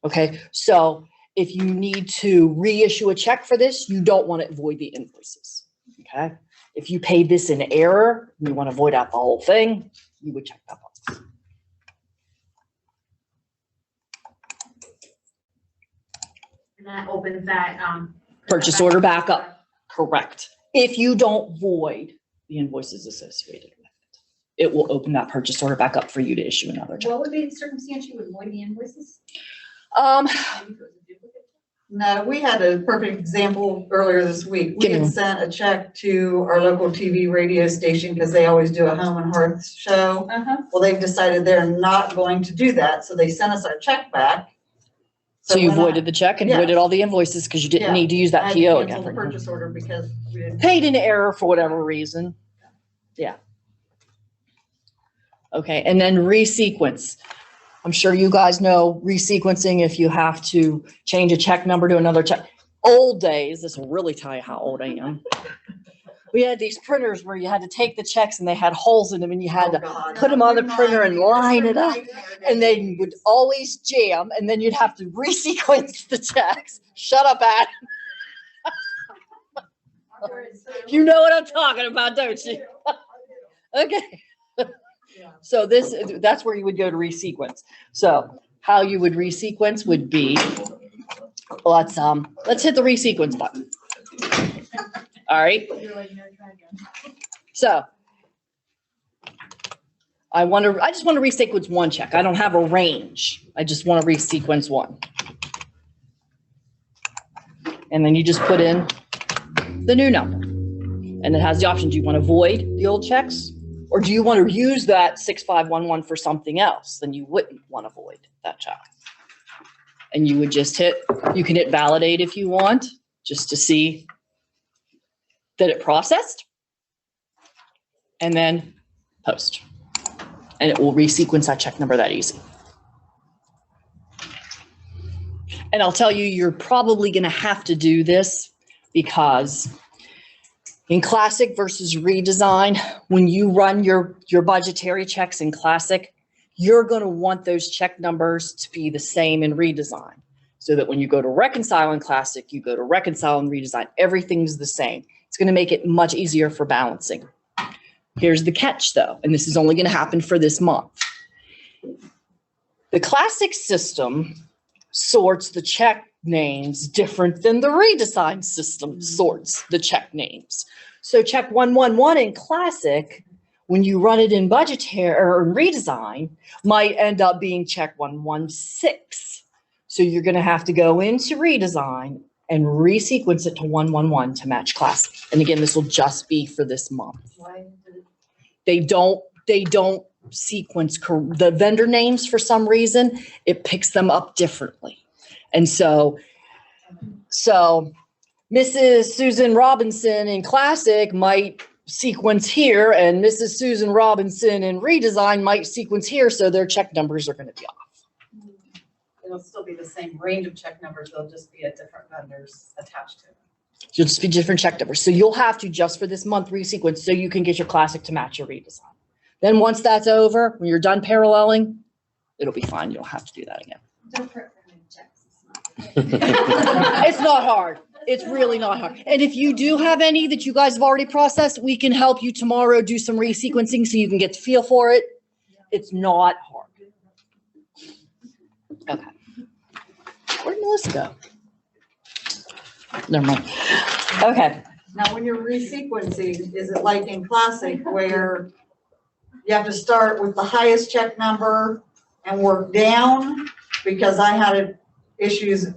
Okay, so if you need to reissue a check for this, you don't want to void the invoices. Okay, if you paid this in error, and you want to void out the whole thing, you would check that box. and that opens that, Purchase order back up. Correct. If you don't void the invoices associated with it, it will open that purchase order back up for you to issue another check. What would be the circumstance you would void the invoices? Maybe if it was a duplicate. No, we had a perfect example earlier this week. We Give me had one. sent a check to our local TV radio station because they always do a home and hearth show. Uh-huh. Well, they've decided they're not going to do that, so they sent us our check back. So you when I- voided the check and Yeah. voided all the invoices because you didn't Yeah. need to use I that had to PO cancel the again. purchase order because we didn't. Paid in error for whatever reason. Yeah. Okay, and then resequence. I'm sure you guys know resequencing if you have to change a check number to another check. Old days, this will really tell you how old I am. We had these printers where you had to take the checks and they had holes in them and you had to put them on the printer and line it up. And they would always jam and then you'd have to resequence the checks. Shut up, Ad. You know what I'm talking about, don't you? Okay. So that's where you would go to resequence. So how you would resequence would be, let's hit the resequence button. All right. So I just want to resequence one check. I don't have a range. I just want to resequence one. And then you just put in the new number. And it has the option, do you want to void the old checks? Or do you want to use that 6511 for something else? Then you wouldn't want to void that check. And you would just you can hit validate if you want, just to see that it processed. And then post. and it will resequence that check number that easy. And I'll tell you, you're probably going to have to do this because in Classic versus Redesign, when you run your budgetary checks in Classic, you're going to want those check numbers to be the same in Redesign. So that when you go to reconcile in Classic, you go to reconcile in Redesign, everything's the same. It's going to make it much easier for balancing. Here's the catch though, and this is only going to happen for this month. The Classic system sorts the check names different than the Redesign system sorts the check names. So check 111 in Classic, when you run it in Budgetary or in Redesign, might end up being check 116. So you're going to have to go into Redesign and resequence it to 111 to match Classic. And again, this will just be for this month. They don't sequence the vendor names for some reason. It picks them up differently. And so Mrs. Susan Robinson in Classic might sequence here, and Mrs. Susan Robinson in Redesign might sequence here, so their check numbers are going to be off. It'll still be the same range of check numbers, they'll just be at different vendors attached to it. You'll just be different check numbers. So you'll have to, just for this month, resequence so you can get your Classic to match your Redesign. Then once that's over, when you're done paralleling, it'll be fine. You don't have to do that again. Don't print for new checks. It's not hard. It's really not hard. And if you do have any that you guys have already processed, we can help you tomorrow do some resequencing so you can get the feel for it. It's not hard. Okay. Where'd Melissa go? Never mind. Okay. Now, when you're resequencing, is it like in Classic where you have to start with the highest check number and work down? Because I had issues a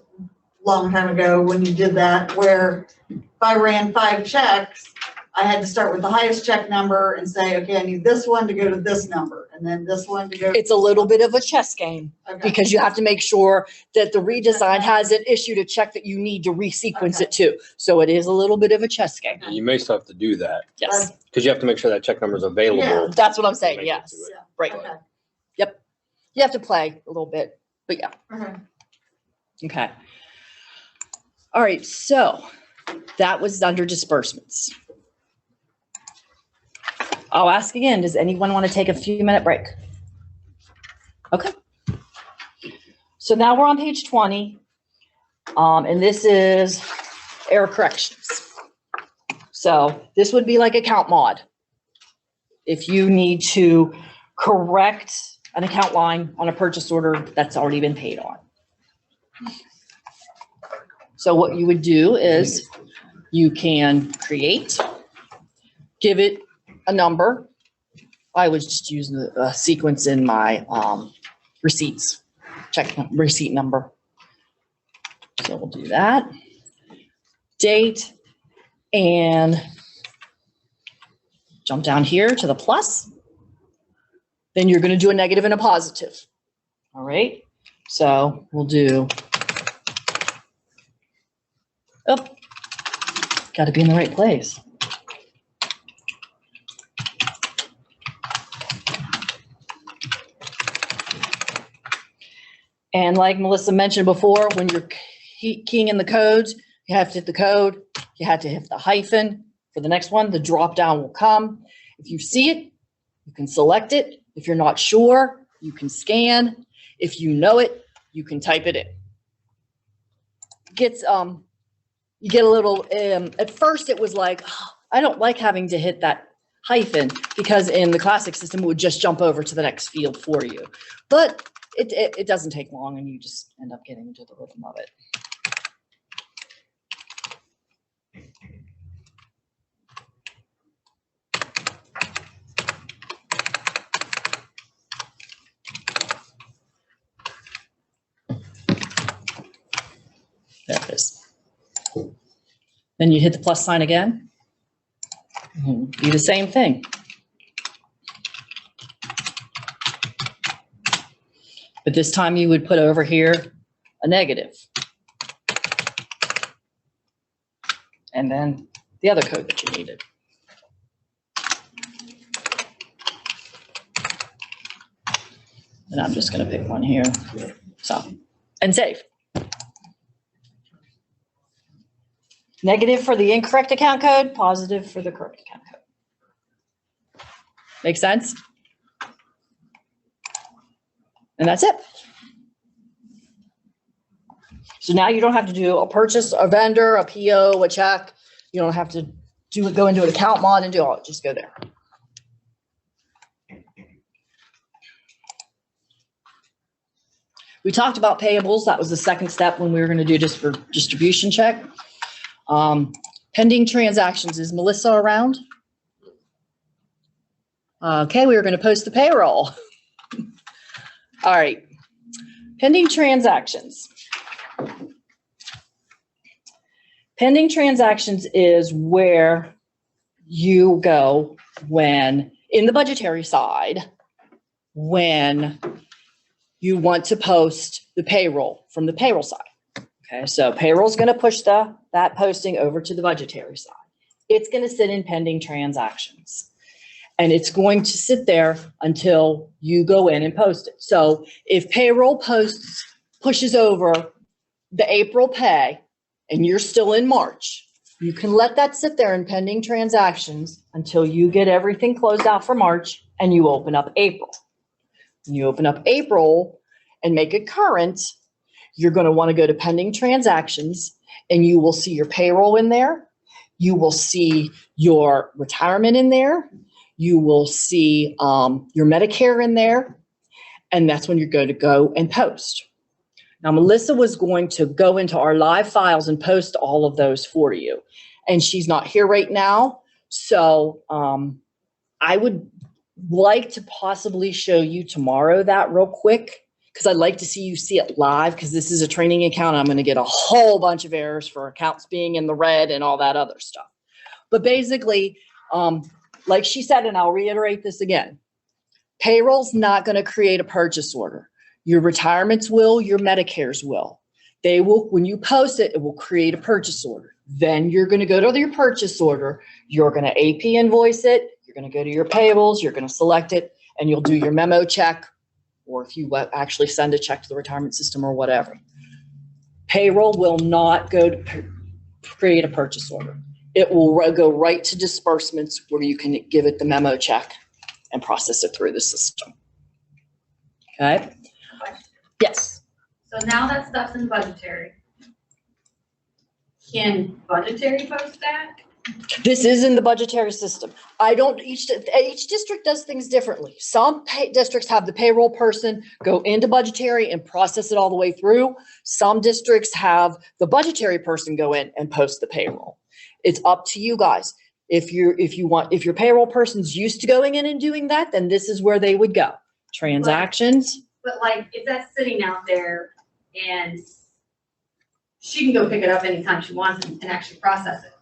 long time ago when you did that, where if I ran 5 checks, I had to start with the highest check number and say, okay, I need this one to go to this number, and then this one to go. It's a little bit of a chess game Okay. because you have to make sure that the Redesign hasn't issued a check that you need to resequence it to. So it is a little bit of a chess game. You may still have to do that Yes, because you have to make sure that check number is available. Yeah. that's what I'm saying. Make it Yes, to it. right. Okay. Yep. You have to play a little bit, but yeah. Okay. Okay. All right. So that was under disbursements. I'll ask again, does anyone want to take a few-minute break? Okay. So now we're on page 20, and this is error corrections. So this would be like account mod. If you need to correct an account line on a purchase order that's already been paid on. So what you would do is you can create, give it a number. I was just using a sequence in my receipts, check receipt number. So we'll do that. Date, and jump down here to the plus. Then you're going to do a negative and a positive. All right. So we'll do, oh, got to be in the right place. And like Melissa mentioned before, when you're keying in the codes, you have to hit the code, you have to hit the hyphen. For the next one, the drop down will come. If you see it, you can select it. If you're not sure, you can scan. If you know it, you can type it in. Gets you get a little at first it was like, oh, I don't like having to hit that hyphen because in the Classic system it would just jump over to the next field for you. But it doesn't take long and you just end up getting into the rhythm of it. There it is. Then you hit the plus sign again. Do the same thing. But this time you would put over here a negative. And then the other code that you needed. And I'm just gonna pick one here. So, and save. Negative for the incorrect account code, positive for the correct account code. Make sense? And that's it. So now you don't have to do a purchase, a vendor, a PO, a check. You don't have to go into an account mod and do all, just go there. We talked about payables. That was the second step when we were going to do just for distribution check. Pending transactions. Is Melissa around? Okay, we were going to post the payroll. All right. Pending transactions. Pending transactions is where you go when, in the budgetary side, when you want to post the payroll from the payroll side. Okay, so payroll's going to push that posting over to the budgetary side. It's going to sit in pending transactions. And it's going to sit there until you go in and post it. So if payroll pushes over the April pay and you're still in March, you can let that sit there in pending transactions until you get everything closed out for March and you open up April. When you open up April and make it current, you're going to want to go to pending transactions and you will see your payroll in there. You will see your retirement in there. You will see your Medicare in there. And that's when you're going to go and post. Now, Melissa was going to go into our live files and post all of those for you. And she's not here right now. So I would like to possibly show you tomorrow that real quick, because I'd like to see it live, because this is a training account. I'm going to get a whole bunch of errors for accounts being in the red and all that other stuff. But basically, like she said, and I'll reiterate this again, payroll's not going to create a purchase order. Your retirements will, your Medicares will. They will, when you post it, it will create a purchase order. Then you're going to go to your purchase order. You're going to AP invoice it. You're going to go to your payables. You're going to select it, and you'll do your memo check, or if you actually send a check to the retirement system or whatever. Payroll will not go to create a purchase order. It will go right to disbursements where you can give it the memo check and process it through the system. Okay? Yes. So now that stuff's in budgetary. Can budgetary post that? This is in the budgetary system. Each district does things differently. Some districts have the payroll person go into budgetary and process it all the way through. Some districts have the budgetary person go in and post the payroll. It's up to you guys. If your payroll person's used to going in and doing that, then this is where they would go. Transactions. But like, if that's sitting out there and she can go pick it up anytime she wants and actually process it.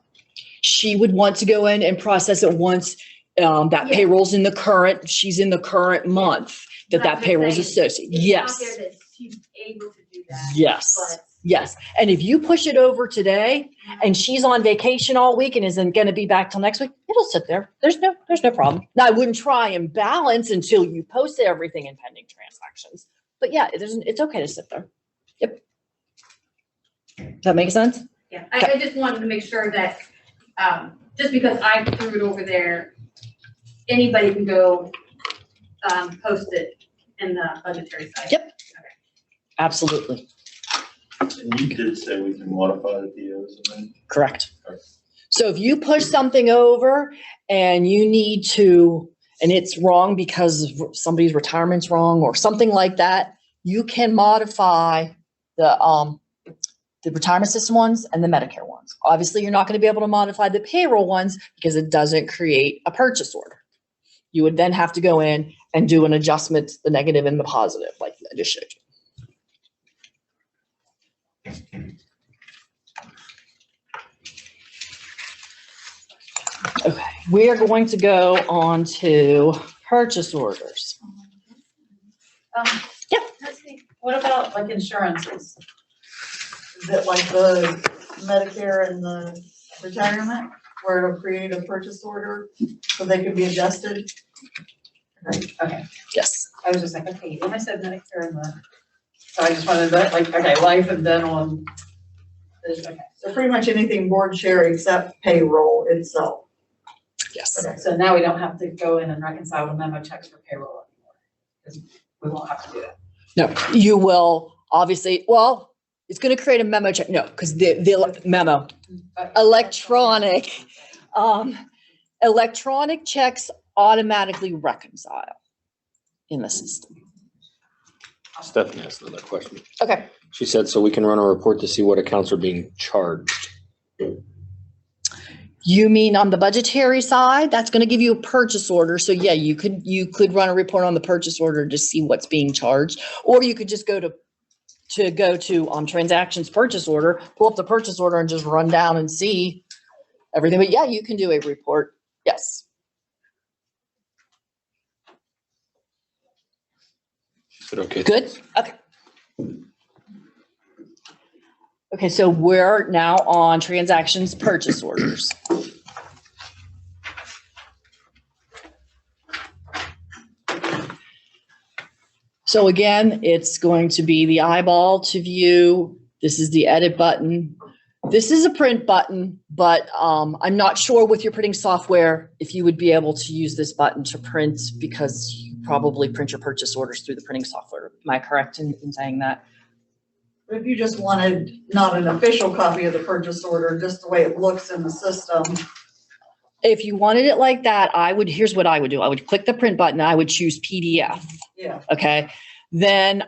She would want to go in and process it once that payroll's in the current, she's in the current month that payroll's associated. Yes. Out there that she's able to do that. Yes. Yes. And if you push it over today and she's on vacation all week and isn't going to be back till next week, it'll sit there. There's no problem. Now, I wouldn't try and balance until you post everything in pending transactions. But yeah, it's okay to sit there. Yep. Does that make sense? Yeah. I just wanted to make sure that just because I threw it over there, anybody can go post it in the budgetary side. Yep. Okay. Absolutely. And you did say we can modify the POs and then? Correct. So if you push something over and you need to, and it's wrong because somebody's retirement's wrong or something like that, you can modify the retirement system ones and the Medicare ones. Obviously, you're not going to be able to modify the payroll ones because it doesn't create a purchase order. You would then have to go in and do an adjustment, the negative and the positive, like I just showed you. Okay, we are going to go on to purchase orders. Yeah. Let's see. What about like insurances? Is it like the Medicare and the retirement where it'll create a purchase order so they can be adjusted? Okay, Yes. I was just like, okay, when I said Medicare and so I just wanted that, like, okay, life and dental and, okay. So pretty much anything board share except payroll itself. Yes. Okay, so now we don't have to go in and reconcile the memo checks for payroll anymore, because we won't have to do that. No, you will obviously, well, it's going to create a memo check. No, because the memo, electronic, electronic checks automatically reconcile in the system. Stephanie asked another question. Okay. She said, so we can run a report to see what accounts are being charged. You mean on the budgetary side? That's going to give you a purchase order. So yeah, you could run a report on the purchase order to see what's being charged, or you could just go to transactions purchase order, pull up the purchase order and just run down and see everything. But yeah, you can do a report. Yes. Is it okay? Good. Okay. Okay, so we're now on transactions purchase orders. So again, it's going to be the eyeball to view. This is the edit button. This is a print button, but I'm not sure with your printing software if you would be able to use this button to print, because you probably print your purchase orders through the printing software. Am I correct in saying that? If you just wanted not an official copy of the purchase order, just the way it looks in the system. If you wanted it like that, here's what I would do. I would click the print button. I would choose PDF. Yeah. Okay. Then,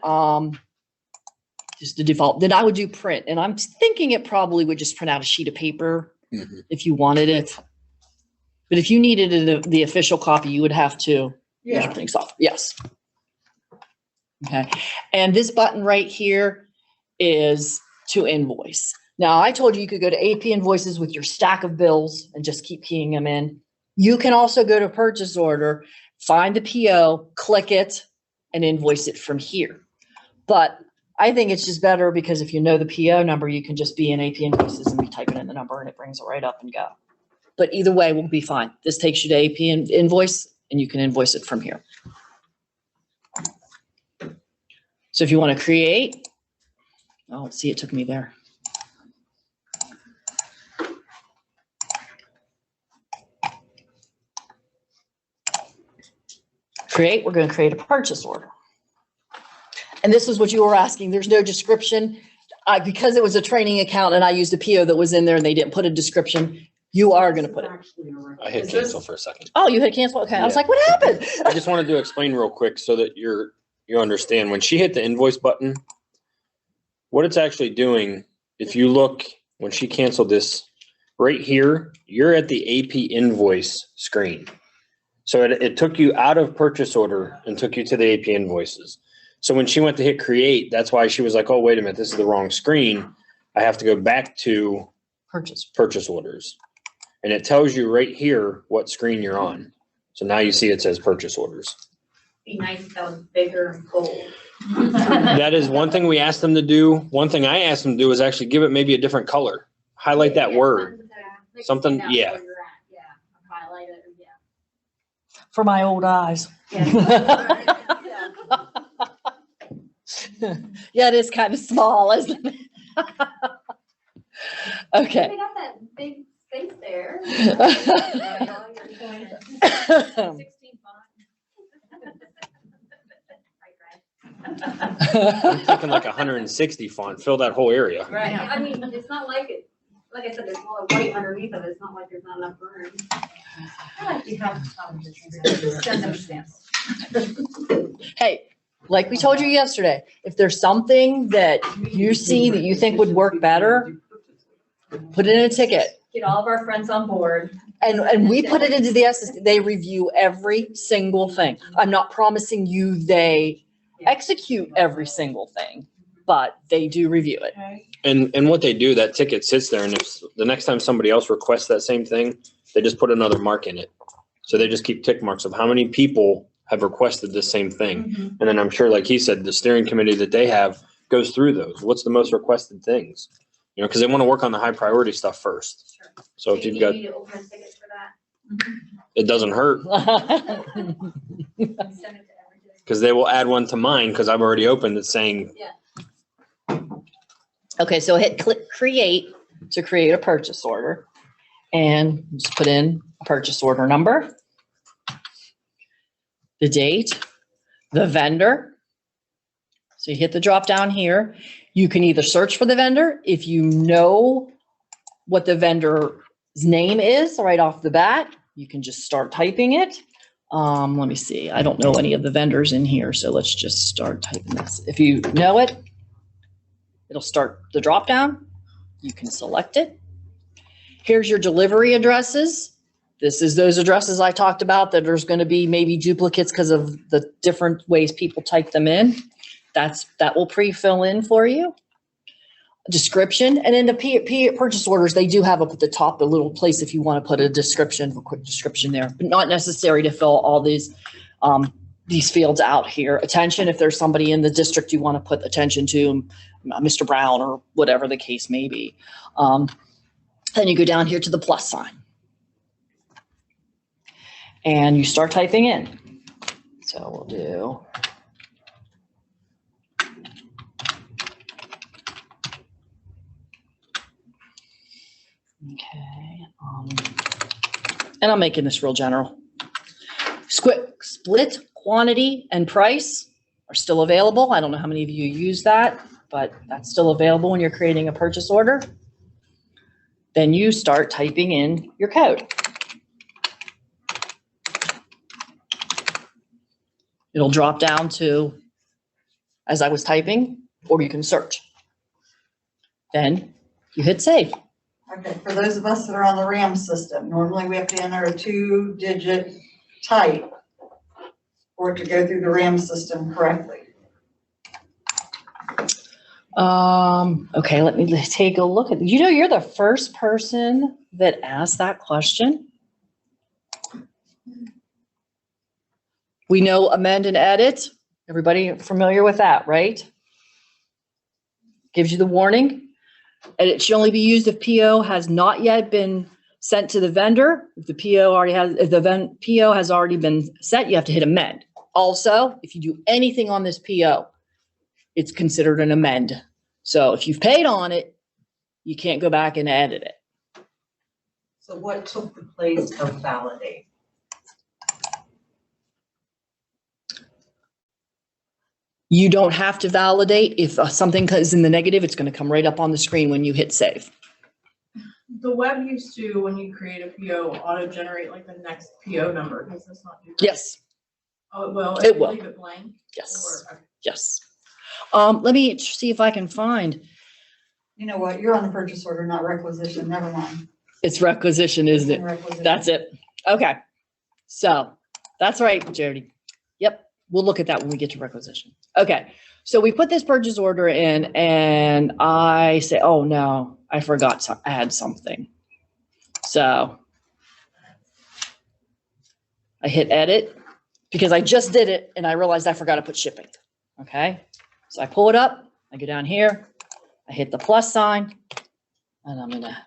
just the default, then I would do print, and I'm thinking it probably would just print out a sheet of paper if you wanted it. But if you needed the official copy, you would have to use your printing software. Yes. Okay. And this button right here is to invoice. Now, I told you you could go to AP invoices with your stack of bills and just keep keying them in. You can also go to purchase order, find the PO, click it, and invoice it from here. But I think it's just better because if you know the PO number, you can just be in AP invoices and be typing in the number and it brings it right up and go. But either way will be fine. This takes you to AP invoice and you can invoice it from here. So if you want to create, oh, see, it took me there. Create, we're going to create a purchase order. And this is what you were asking. There's no description. Because it was a training account and I used a PO that was in there and they didn't put a description, you are going to put it. I hit cancel for a second. Oh, you hit cancel? Okay. I was Yeah. like, what happened? I just wanted to explain real quick so that you understand. When she hit the invoice button, what it's actually doing, if you look, when she canceled this, right here, you're at the AP invoice screen. So it took you out of purchase order and took you to the AP invoices. So when she went to hit create, that's why she was like, oh, wait a minute, this is the wrong screen. I have to go back to purchase orders. And it tells you right here what screen you're on. So now you see it says purchase orders. Be nice if that was bigger and bold. That is one thing we asked them to do. One thing I asked them to do is actually give it maybe a different color. Highlight that word. Something, yeah. Yeah, highlight it, yeah. For my old eyes. Yeah. Yeah, it is kind of small, isn't it? Okay. They got that big space there. 16 font. I'm thinking like 160 font, fill that whole area. Right, I mean, it's not like it, like I said, there's a lot of white underneath of it, it's not like there's not enough room. I like you have send them stamps. Hey, like we told you yesterday, if there's something that you see that you think would work better, put it in a ticket. Get all of our friends on board. And we put it into the SSD. They review every single thing. I'm not promising you they execute every single thing, but they do review it. And what they do, that ticket sits there, and if the next time somebody else requests that same thing, they just put another mark in it. So they just keep tick marks of how many people have requested the same thing. And then I'm sure, like he said, the steering committee that they have goes through those. What's the most requested things? You know, because they want to work on the high priority stuff first. Sure. So if you've got, You need to open a ticket for that? It doesn't hurt Send it to everybody. because they will add one to mine because I've already opened it saying, Okay, so hit click create to create a purchase order and just put in a purchase order number, the date, the vendor. So you hit the drop down here. You can either search for the vendor if you know what the vendor's name is right off the bat. You can just start typing it. Let me see. I don't know any of the vendors in here, so let's just start typing this. If you know it, it'll start the drop down. You can select it. Here's your delivery addresses. This is those addresses I talked about that there's going to be maybe duplicates because of the different ways people type them in. That will pre-fill in for you. Description, and in the purchase orders, they do have up at the top, the little place if you want to put a description, a quick description there, but not necessary to fill all these fields out here. Attention, if there's somebody in the district you want to put attention to, Mr. Brown or whatever the case may be. Then you go down here to the plus sign. And you start typing in. So we'll do. Okay. And I'm making this real general. Split quantity and price are still available. I don't know how many of you use that, but that's still available when you're creating a purchase order. Then you start typing in your code. It'll drop down to, as I was typing, or you can search. Then you hit save. Okay, for those of us that are on the RAM system, normally we have to enter a 2-digit type for it to go through the RAM system correctly. Okay, let me take a look at, you know, you're the first person that asked that question. We know amend and edit. Everybody familiar with that, right? Gives you the warning. And it should only be used if PO has not yet been sent to the vendor. If the PO already has, if the PO has already been sent, you have to hit amend. Also, if you do anything on this PO, it's considered an amend. So if you've paid on it, you can't go back and edit it. So what took the place of validate? You don't have to validate. If something is in the negative, it's going to come right up on the screen when you hit save. The web used to, when you create a PO, auto-generate like the next PO number. Does this not do that? Yes. Oh, it will? It If you will. leave it blank? Yes. Or- Yes. Let me see if I can find. You know what, you're on the purchase order, not requisition, never mind. It's requisition, isn't it? Requisition. That's it. Okay. So that's right, Jody. Yep. We'll look at that when we get to requisition. Okay. So we put this purchase order in and I say, oh no, I forgot to add something. So I hit edit because I just did it and I realized I forgot to put shipping. Okay. So I pull it up, I go down here, I hit the plus sign and I'm gonna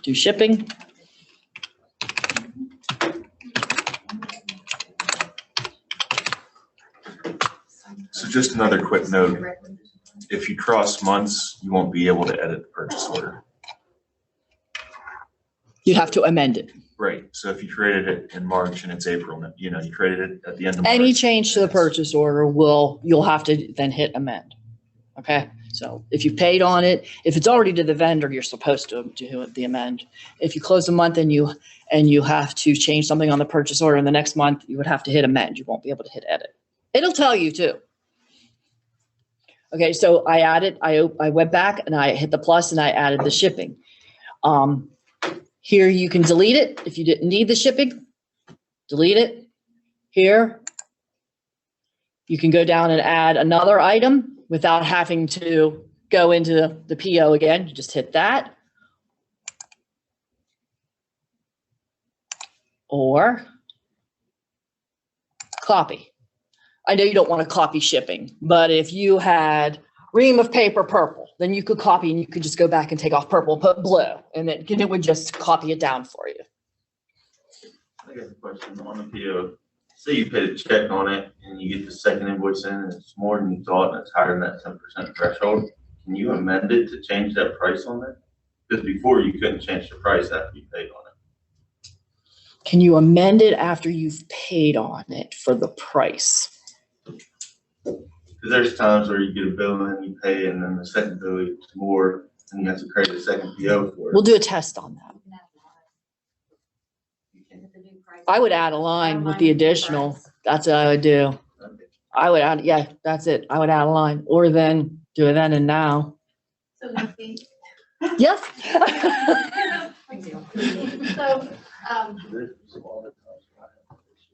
do shipping. So just another quick note, if you cross months, you won't be able to edit the purchase order. You'd have to amend it. Right, so if you created it in March and it's April, you know, you created it at the end of March. Any change to the purchase order you'll have to then hit amend. Okay, so if you paid on it, if it's already to the vendor, you're supposed to do the amend. If you close a month and you have to change something on the purchase order in the next month, you would have to hit amend. You won't be able to hit edit. It'll tell you too. Okay, so I added, I went back and I hit the plus and I added the shipping. Here you can delete it if you didn't need the shipping. Delete it. Here, you can go down and add another item without having to go into the PO again. You just hit that. Or copy. I know you don't want to copy shipping, but if you had ream of paper purple. Then you could copy and you could just go back and take off purple, put blue, and then it would just copy it down for you. I got a question on the PO. Say you paid a check on it and you get the second invoice in and it's more than you thought and it's higher than that 10% threshold. Can you amend it to change that price on there? Because before you couldn't change the price after you paid on it. Can you amend it after you've paid on it for the price? Because there's times where you get a bill and you pay and then the second bill is more and you have to create a second PO for it. We'll do a test on that. I would add a line with the additional. That's what I would do. I would add, yeah, that's it. I would add a line or then do it then and now. So Nancy, Yes.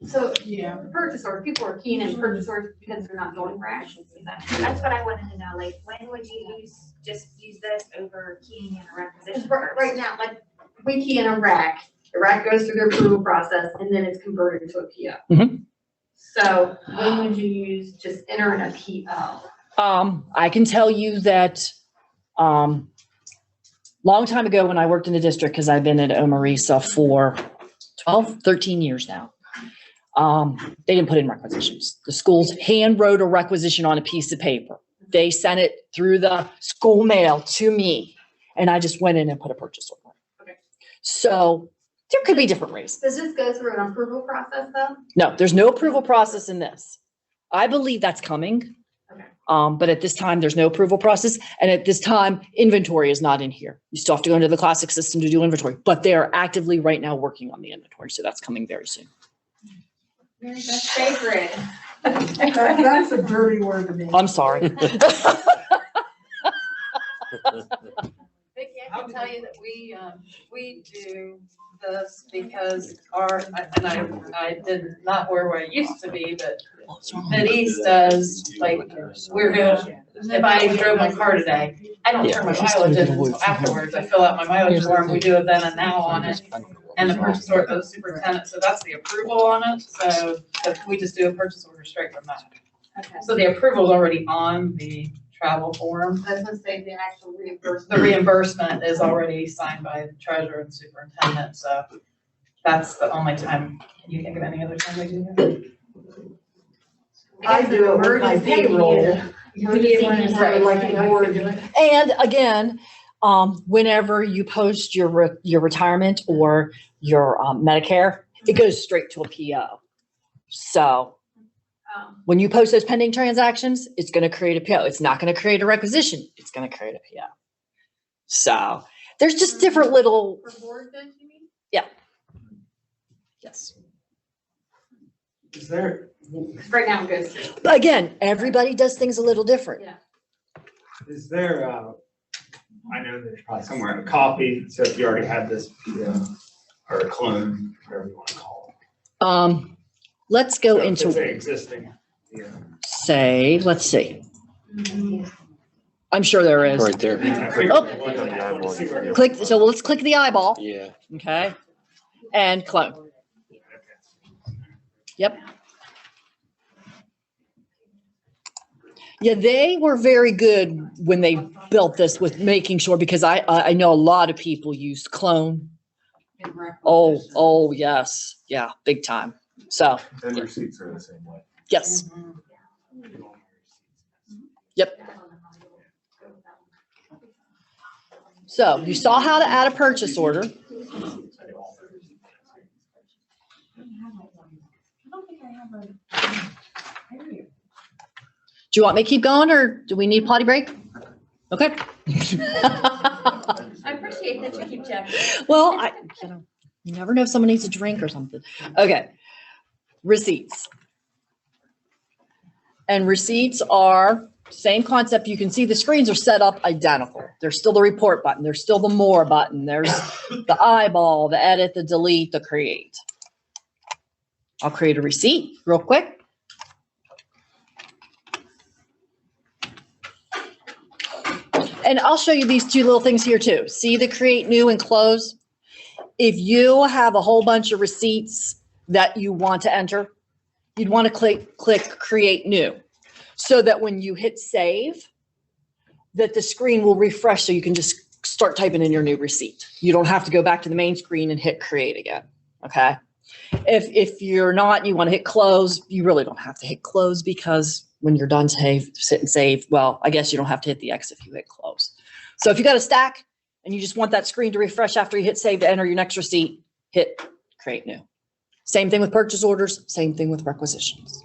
so Yeah. purchase order, people are keen in purchase orders because they're not going rash. That's what I wanted to know, like, when would you just use this over keying in a requisition? Right now, like, we key in a rack, the rack goes through the approval process and then it's converted into a PO. Mhm. So when would you use just enter in a PO? I can tell you that, long time ago when I worked in the district, because I've been at OME-RESA for 12, 13 years now. They didn't put in requisitions. The schools hand wrote a requisition on a piece of paper. They sent it through the school mail to me, and I just went in and put a purchase order. Okay. So there could be different reasons. Does this go through an approval process though? No, there's no approval process in this. I believe that's coming. Okay. But at this time, there's no approval process. And at this time, inventory is not in here. You still have to go into the classic system to do inventory, but they are actively right now working on the inventory. So that's coming very soon. Very best favorite. That's a dirty word to me. I'm sorry. Vicki, I can tell you that we do this because I did not where I used to be, but Mid-East does, like, we're gonna, if I drove my car today, I don't turn my mileage in until afterwards. I fill out my mileage form, we do a then and now on it. And the purchase order goes to the superintendent, so that's the approval on it, so we just do a purchase order straight from that. Okay. So the approval is already on the travel form. I was gonna say the actual reimbursement. The reimbursement is already signed by the treasurer and superintendent, so that's the only time. Can you think of any other time we do that? I do it with my payroll. And again, whenever you post your retirement or your Medicare, it goes straight to a PO. So when you post those pending transactions, it's going to create a PO. It's not going to create a requisition. It's going to create a PO. So there's just different little. For board bids, you mean? Yeah. Yes. Is there, Right now it goes. Again, everybody does things a little different. Yeah. is there, I know there's probably somewhere a copy, so if you already have this, or a clone, whatever you want to call it. Let's go So if into, it's an existing, say, let's see. I'm sure there is. Right there. Oh. Click, so let's click the eyeball, Yeah. okay? And clone. Yep. Yeah, they were very good when they built this with making sure, because I know a lot of people use clone. Oh, yes. Yeah, big time. So, And receipts are the same way. yes. Yep. So you saw how to add a purchase order. I don't think I have a. Do you want me to keep going or do we need potty break? Okay. I appreciate that you keep checking. Well, you never know if someone needs a drink or something. Okay. Receipts. And receipts are same concept. You can see the screens are set up identical. There's still the report button. There's still the more button. There's the eyeball, the edit, the delete, the create. I'll create a receipt real quick. And I'll show you these two little things here too. See the create new and close? If you have a whole bunch of receipts that you want to enter, you'd want to click create new, so that when you hit save, that the screen will refresh so you can just start typing in your new receipt. You don't have to go back to the main screen and hit create again, okay? If you're not, you want to hit close, you really don't have to hit close because when you're done, sit and save. Well, I guess you don't have to hit the X if you hit close. So if you got a stack and you just want that screen to refresh after you hit save to enter your next receipt, hit create new. Same thing with purchase orders, same thing with requisitions.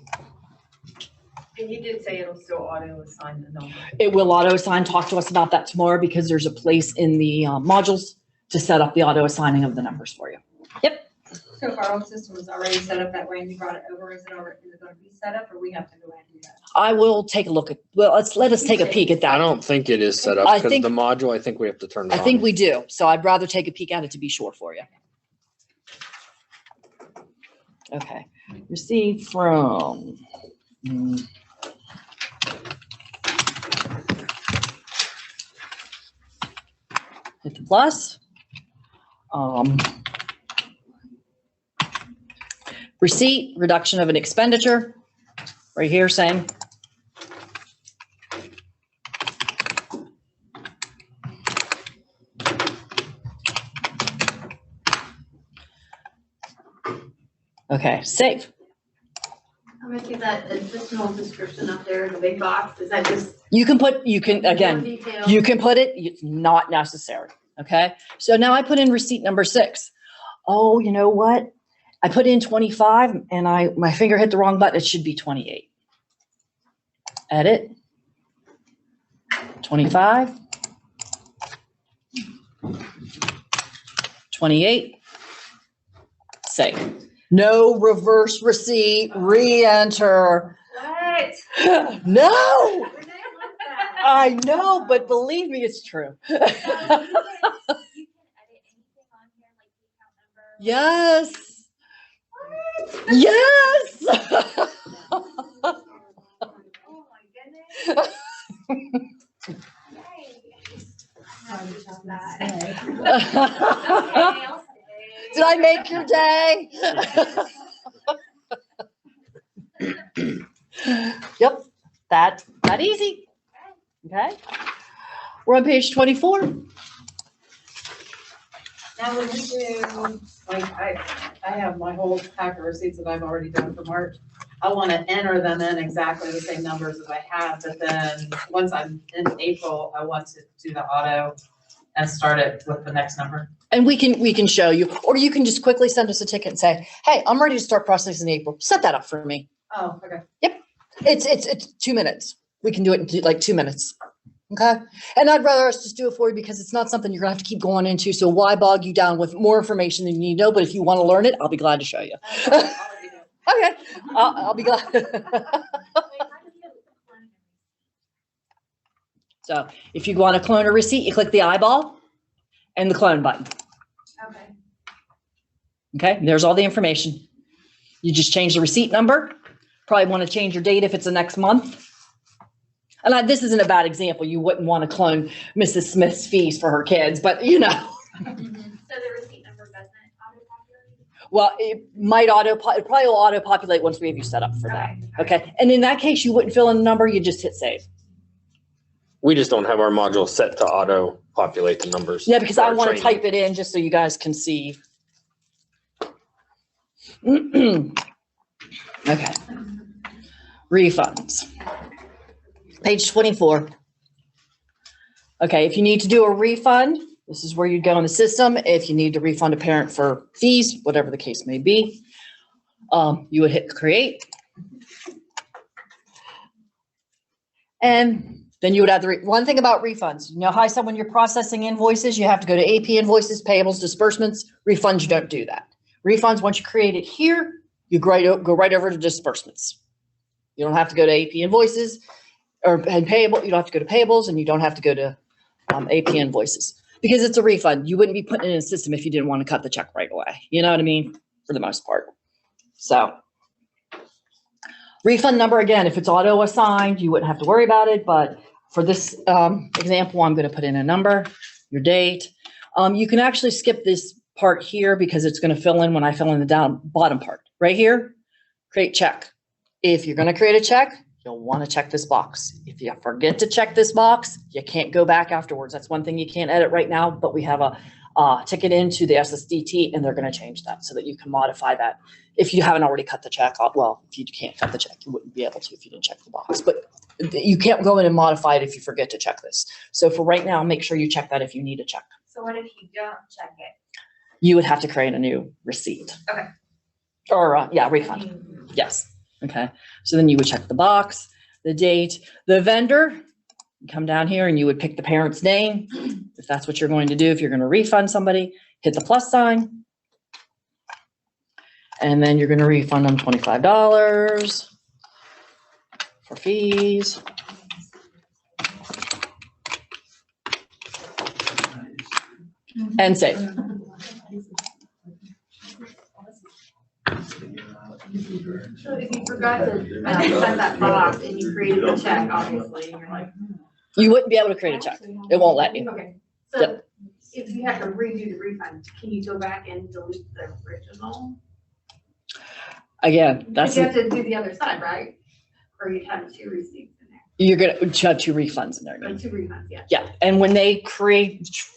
And you did say it'll still auto assign the number. It will auto assign. Talk to us about that tomorrow because there's a place in the modules to set up the auto assigning of the numbers for you. Yep. So if our old system is already set up that way and you brought it over, is it going to be set up or we have to go and do that? I will take a look at, well, let us take a peek at that. I don't think it is set up I because think- the module, I think we have to turn it I on. think we do. So I'd rather take a peek at it to be sure for you. Okay. Received from. Hit the plus. Receipt, reduction of an expenditure. Right here, same. Okay, save. I'm gonna see that additional description up there, the big box, is that just? You can again, more detail? you can put it, it's not necessary, okay? So now I put in receipt number 6. Oh, you know what? I put in 25 and my finger hit the wrong button. It should be 28. Edit. 25. 28. Save. No reverse receipt, re-enter. What? No, Renee wants that. I know, but believe me, it's true. You can edit anything on here, like the account number. Yes. Yes. Oh my goodness. Did I make your day? Yep, that easy. Okay. We're on page 24. Now, when we do, like, I have my whole pack of receipts that I've already done for March. I want to enter them in exactly the same numbers that I have, but then once I'm in April, I want to do the auto and start it with the next number. And we can show you, or you can just quickly send us a ticket and say, hey, I'm ready to start processing in April. Set that up for me. Oh, okay. Yep. It's 2 minutes. We can do it in like 2 minutes. Okay. And I'd rather us just do it for you because it's not something you're gonna have to keep going into. So why bog you down with more information than you need to know? But if you want to learn it, I'll be glad to show you. Okay. I'll be glad. So if you want to clone a receipt, you click the eyeball and the clone button. Okay. Okay, there's all the information. You just change the receipt number. Probably want to change your date if it's the next month. And this isn't a bad example. You wouldn't want to clone Mrs. Smith's fees for her kids, but you know. So the receipt number doesn't auto-populate? Well, it probably will auto-populate once we have you set up for that. Okay, and in that case, you wouldn't fill in the number, you just hit save. We just don't have our module set to auto populate the numbers. Yeah, because for I our want to training. type it in just so you guys can see. Okay. Refunds. Page 24. Okay, if you need to do a refund, this is where you'd go in the system. If you need to refund a parent for fees, whatever the case may be, you would hit create. And then you would have the one thing about refunds. You know how I said when you're processing invoices, you have to go to AP invoices, payables, disbursements. Refunds, you don't do that. Refunds, once you create it here, you go right over to disbursements. You don't have to go to AP invoices and payable. You don't have to go to payables, and you don't have to go to AP invoices because it's a refund. You wouldn't be putting it in a system if you didn't want to cut the check right away. You know what I mean? For the most part. So refund number, again, if it's auto assigned, you wouldn't have to worry about it. But for this example, I'm going to put in a number, your date. You can actually skip this part here because it's going to fill in when I fill in the bottom part. Right here, create check. If you're going to create a check, you'll want to check this box. If you forget to check this box, you can't go back afterwards. That's one thing you can't edit right now, but we have a ticket into the SSDT and they're going to change that so that you can modify that. If you haven't already cut the check off, well, if you can't cut the check, you wouldn't be able to if you didn't check the box, but you can't go in and modify it if you forget to check this. So for right now, make sure you check that if you need to check. So what if you don't check it? You would have to create a new receipt. Okay. Or, yeah, refund. Yes. Okay. So then you would check the box, the date, the vendor, come down here and you would pick the parent's name. If that's what you're going to do, if you're going to refund somebody, hit the plus sign. And then you're going to refund them $25 for fees. And save. So if you forgot to check that box and you created a check, obviously, and you're like. You wouldn't be able to create a check. It won't let you. Okay, so if you have to redo the refund, can you go back and delete the original? Again, Because you have to do the other side, right? Or you have 2 receipts in there, you're going to have 2 refunds in there. or 2 refunds, yeah. Yeah, and when they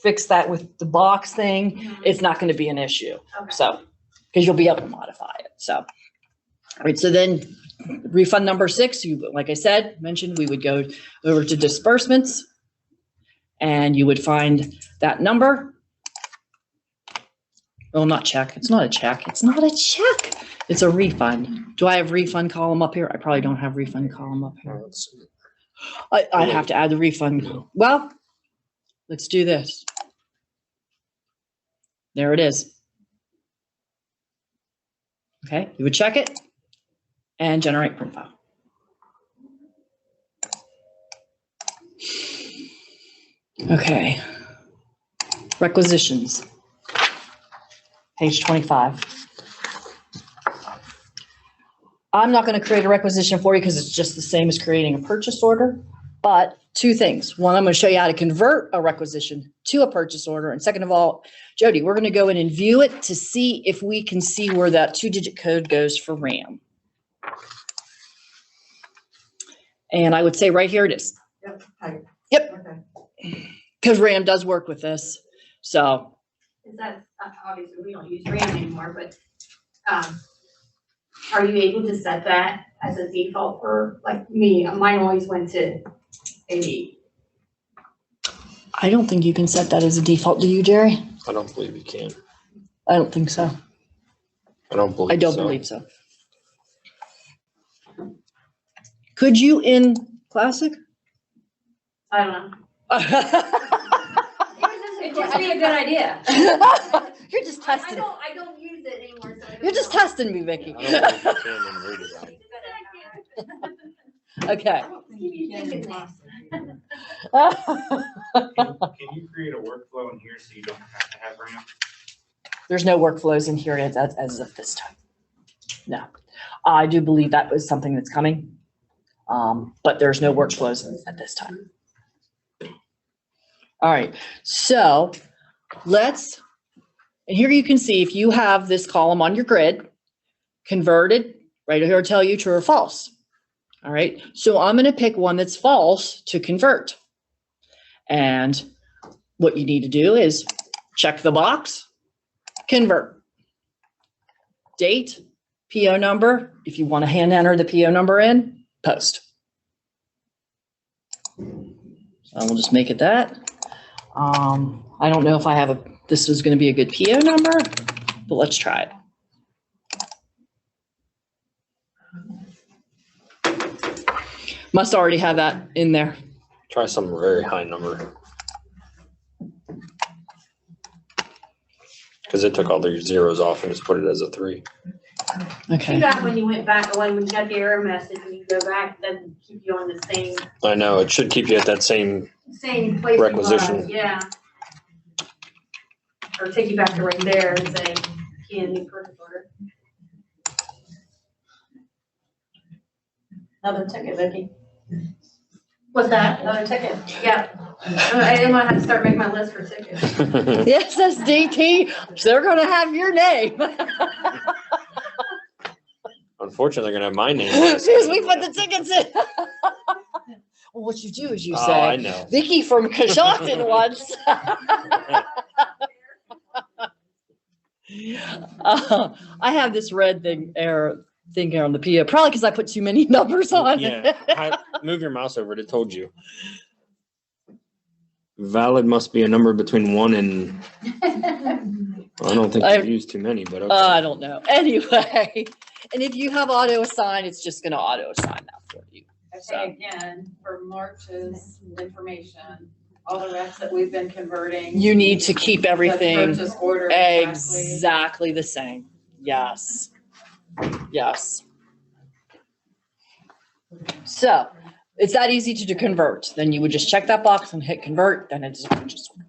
fix that with the box thing, it's not going to be an issue. Okay. So, because you'll be able to modify it. So, all right. So then refund number 6, like I mentioned, we would go over to disbursements and you would find that number. Well, not check. It's not a check. It's not a check. It's a refund. Do I have refund column up here? I probably don't have refund column up here. I have to add the refund. Well, let's do this. There it is. Okay, you would check it and generate print file. Okay, requisitions, page 25. I'm not going to create a requisition for you because it's just the same as creating a purchase order, but 2 things. One, I'm going to show you how to convert a requisition to a purchase order. And second of all, Jody, we're going to go in and view it to see if we can see where that 2-digit code goes for RAM. And I would say right here it is. Yep. Hi. Yep. Okay. Because RAM does work with this. So. Is that, obviously, we don't use RAM anymore, but, are you able to set that as a default for, like me, mine always went to 80. I don't think you can set that as a default. Do you, Jerry? I don't believe you can. I don't think so. I don't believe so. I don't believe so. Could you in Classic? I don't know. It'd just be a good idea. You're just testing. I don't use it anymore. So You're just testing me, Vicky. I don't think you can in Redesign. Okay. Can you create a workflow in here so you don't have to have RAM? There's no workflows in here as of this time. No. I do believe that was something that's coming, but there's no workflows at this time. All right, so and here you can see if you have this column on your grid, converted, right here will tell you true or false. All right, so I'm going to pick one that's false to convert. And what you need to do is check the box, convert. Date, PO number, if you want to hand enter the PO number in, post. So we'll just make it that. I don't know if this is going to be a good PO number, but let's try it. Must already have that in there. Try some very high number. Because it took all their zeros off and just put it as a 3. Okay. You got when you went back, when you got the error message, and you go back, then keep you on the same. I know, it should keep you at that same Place. requisition. Yeah. Or take you back to right there and say, key in new purchase order. Another ticket, Vicky. What's that? Another ticket. Yeah. I might have to start making my list for tickets. Yes, SDT, they're going to have your name. Unfortunately, they're gonna have my name. on it. As soon as we put the tickets in. Well, what you do is you Oh, I say, know. Vicky from Coshocton once. I have this red thing here on the PO, probably because I put too many numbers on. Yeah, move your mouse over it. It told you. Valid must be a number between 1 and, I don't think I've used too many, but okay. I don't know. Anyway, and if you have auto assign, it's just gonna auto assign that for you. Okay, again, for March's information, all the recs that we've been converting. You need to keep everything the purchase order exactly the same. Yes. Yes. So it's that easy to convert. Then you would just check that box and hit convert, then it's a purchase order.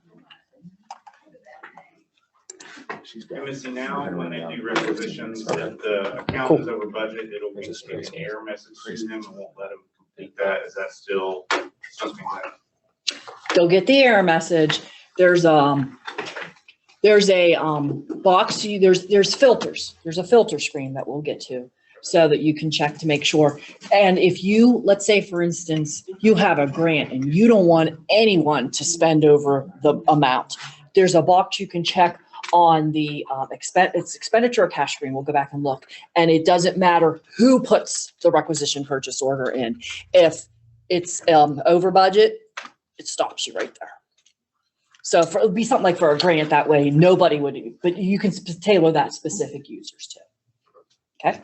And Missy, now when they do requisitions, if the account is over budget, it'll be an error message to them and won't let them complete that. Is that still something that? They'll get the error message. There's a box, there's filters. There's a filter screen that we'll get to so that you can check to make sure. And if you, let's say for instance, you have a grant and you don't want anyone to spend over the amount, there's a box you can check on the expenditure or cash screen. We'll go back and look. And it doesn't matter who puts the requisition purchase order in. If it's over budget, it stops you right there. So it would be something like for a grant, that way nobody would, but you can tailor that specific users too. Okay.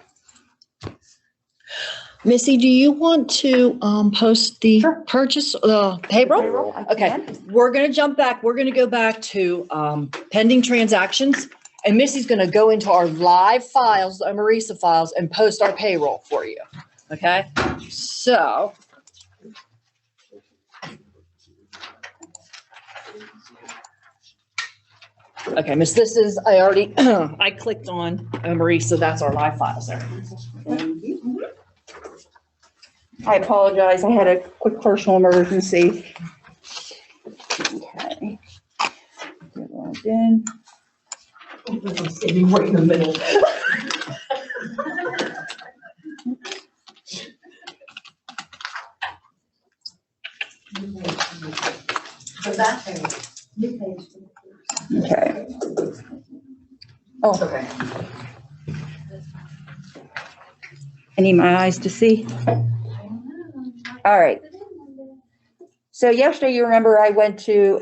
Missy, do you want to post the purchase payroll? Okay, we're gonna jump back. We're gonna go back to pending transactions, and Missy's gonna go into our live files, our OME-RESA files, and post our payroll for you. Okay, so. Okay, Miss, this is, I already, I clicked on OME-RESA, that's our live files there. I apologize, I had a quick personal emergency. Okay. Get logged in. I'm sitting right in the middle. Okay. Oh, okay. I need my eyes to see. All right. So yesterday, you remember I went to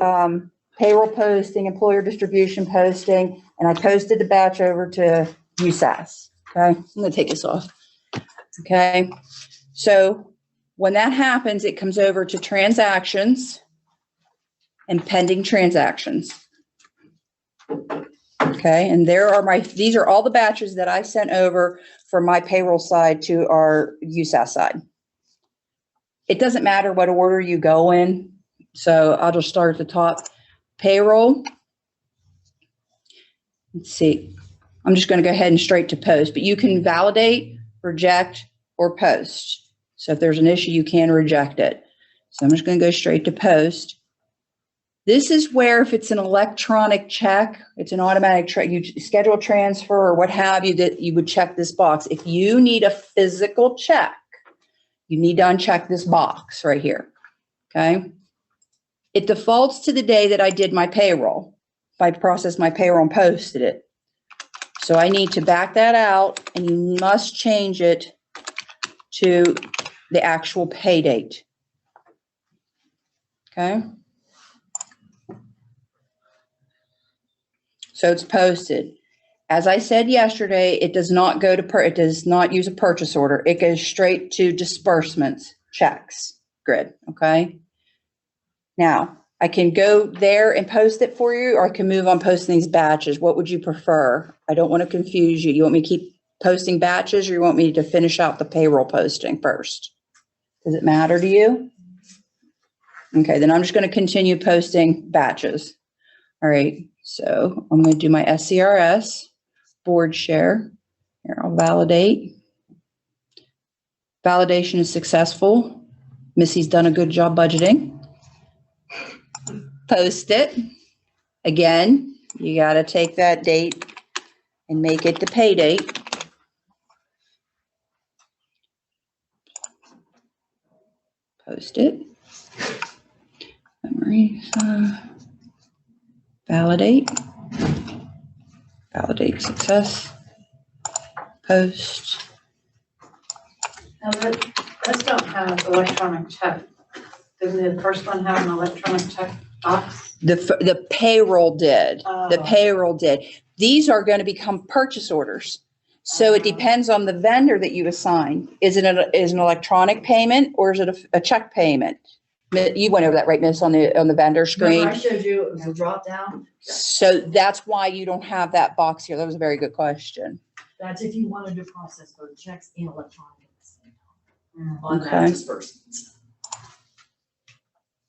payroll posting, employer distribution posting, and I posted the batch over to USAS. Okay. I'm gonna take this off. Okay. So when that happens, it comes over to transactions and pending transactions. Okay, and these are all the batches that I sent over from my payroll side to our USAS side. It doesn't matter what order you go in. So I'll just start at the top. Payroll. Let's see. I'm just going to go ahead and straight to post, but you can validate, reject, or post. So if there's an issue, you can reject it. So I'm just going to go straight to post. This is where if it's an electronic check, it's an automatic check, you schedule transfer or what have you, that you would check this box. If you need a physical check, you need to uncheck this box right here, okay? It defaults to the day that I did my payroll. If I processed my payroll and posted it. So I need to back that out and you must change it to the actual pay date, okay? So it's posted. As I said yesterday, it does not go to, it does not use a purchase order. It goes straight to disbursements, checks, grid, okay? Now, I can go there and post it for you, or I can move on posting these batches. What would you prefer? I don't want to confuse you. You want me to keep posting batches, or you want me to finish out the payroll posting first? Does it matter to you? Okay, then I'm just going to continue posting batches. All right. So I'm going to do my SCRS board share. Here, I'll validate. Validation is successful. Missy's done a good job budgeting. Post it. Again, you got to take that date and make it the pay date. Post it. OME-RESA. Validate. Validate success. Post. Now, let's don't have electronic check. Didn't the first one have an electronic check box? The payroll did. The Oh. payroll did. These are going to become purchase orders. So it depends on the vendor that you assign. Is it an electronic payment or is it a check payment? You went over that, right, Miss, on the vendor screen? Remember I showed you, it was a drop down. So that's why you don't have that box here. That was a very good question. That's if you wanted to process both checks and electronic on that Okay. disbursements.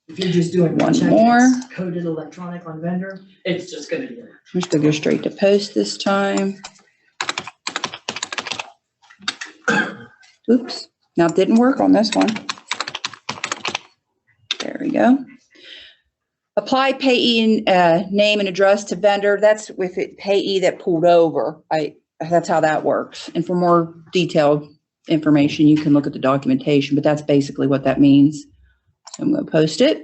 If you're just doing One one check more. that's coded electronic on vendor, it's just gonna be there. I'm just going to go straight to post this time. Oops. Now it didn't work on this one. There we go. Apply payee name and address to vendor. That's with it payee that pulled over. That's how that works. And for more detailed information, you can look at the documentation, but that's basically what that means. So I'm going to post it.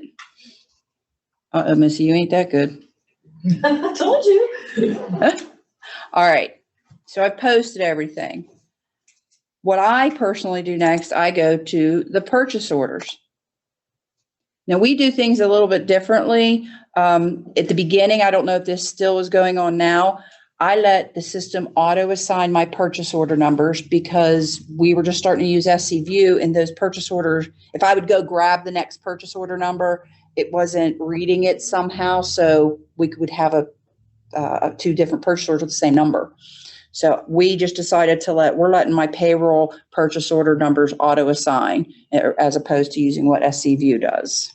Uh-oh, Missy, you ain't that good. I told you. All right. So I posted everything. What I personally do next, I go to the purchase orders. Now we do things a little bit differently. At the beginning, I don't know if this still is going on now. I let the system auto assign my purchase order numbers because we were just starting to use SC View, and those purchase orders, if I would go grab the next purchase order number, it wasn't reading it somehow. So we would have two different purchase orders with the same number. So we just decided we're letting my payroll purchase order numbers auto assign as opposed to using what SC View does.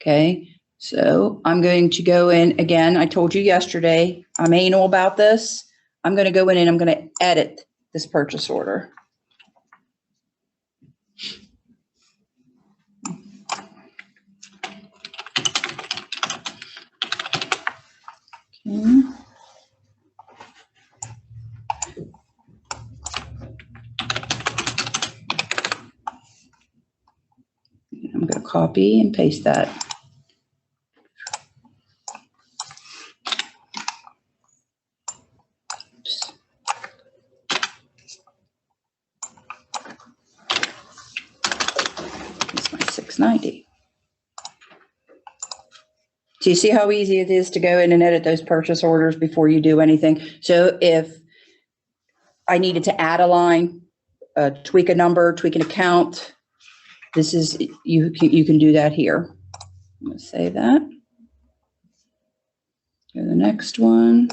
Okay, so I'm going to go in again. I told you yesterday, I'm anal about this. I'm going to go in and I'm going to edit this purchase order. Okay. I'm going to copy and paste that. Oops. It's my 690. So you see how easy it is to go in and edit those purchase orders before you do anything. So if I needed to add a line, tweak a number, tweak an account, this is, you can do that here. I'm going to save that. Go to the next one.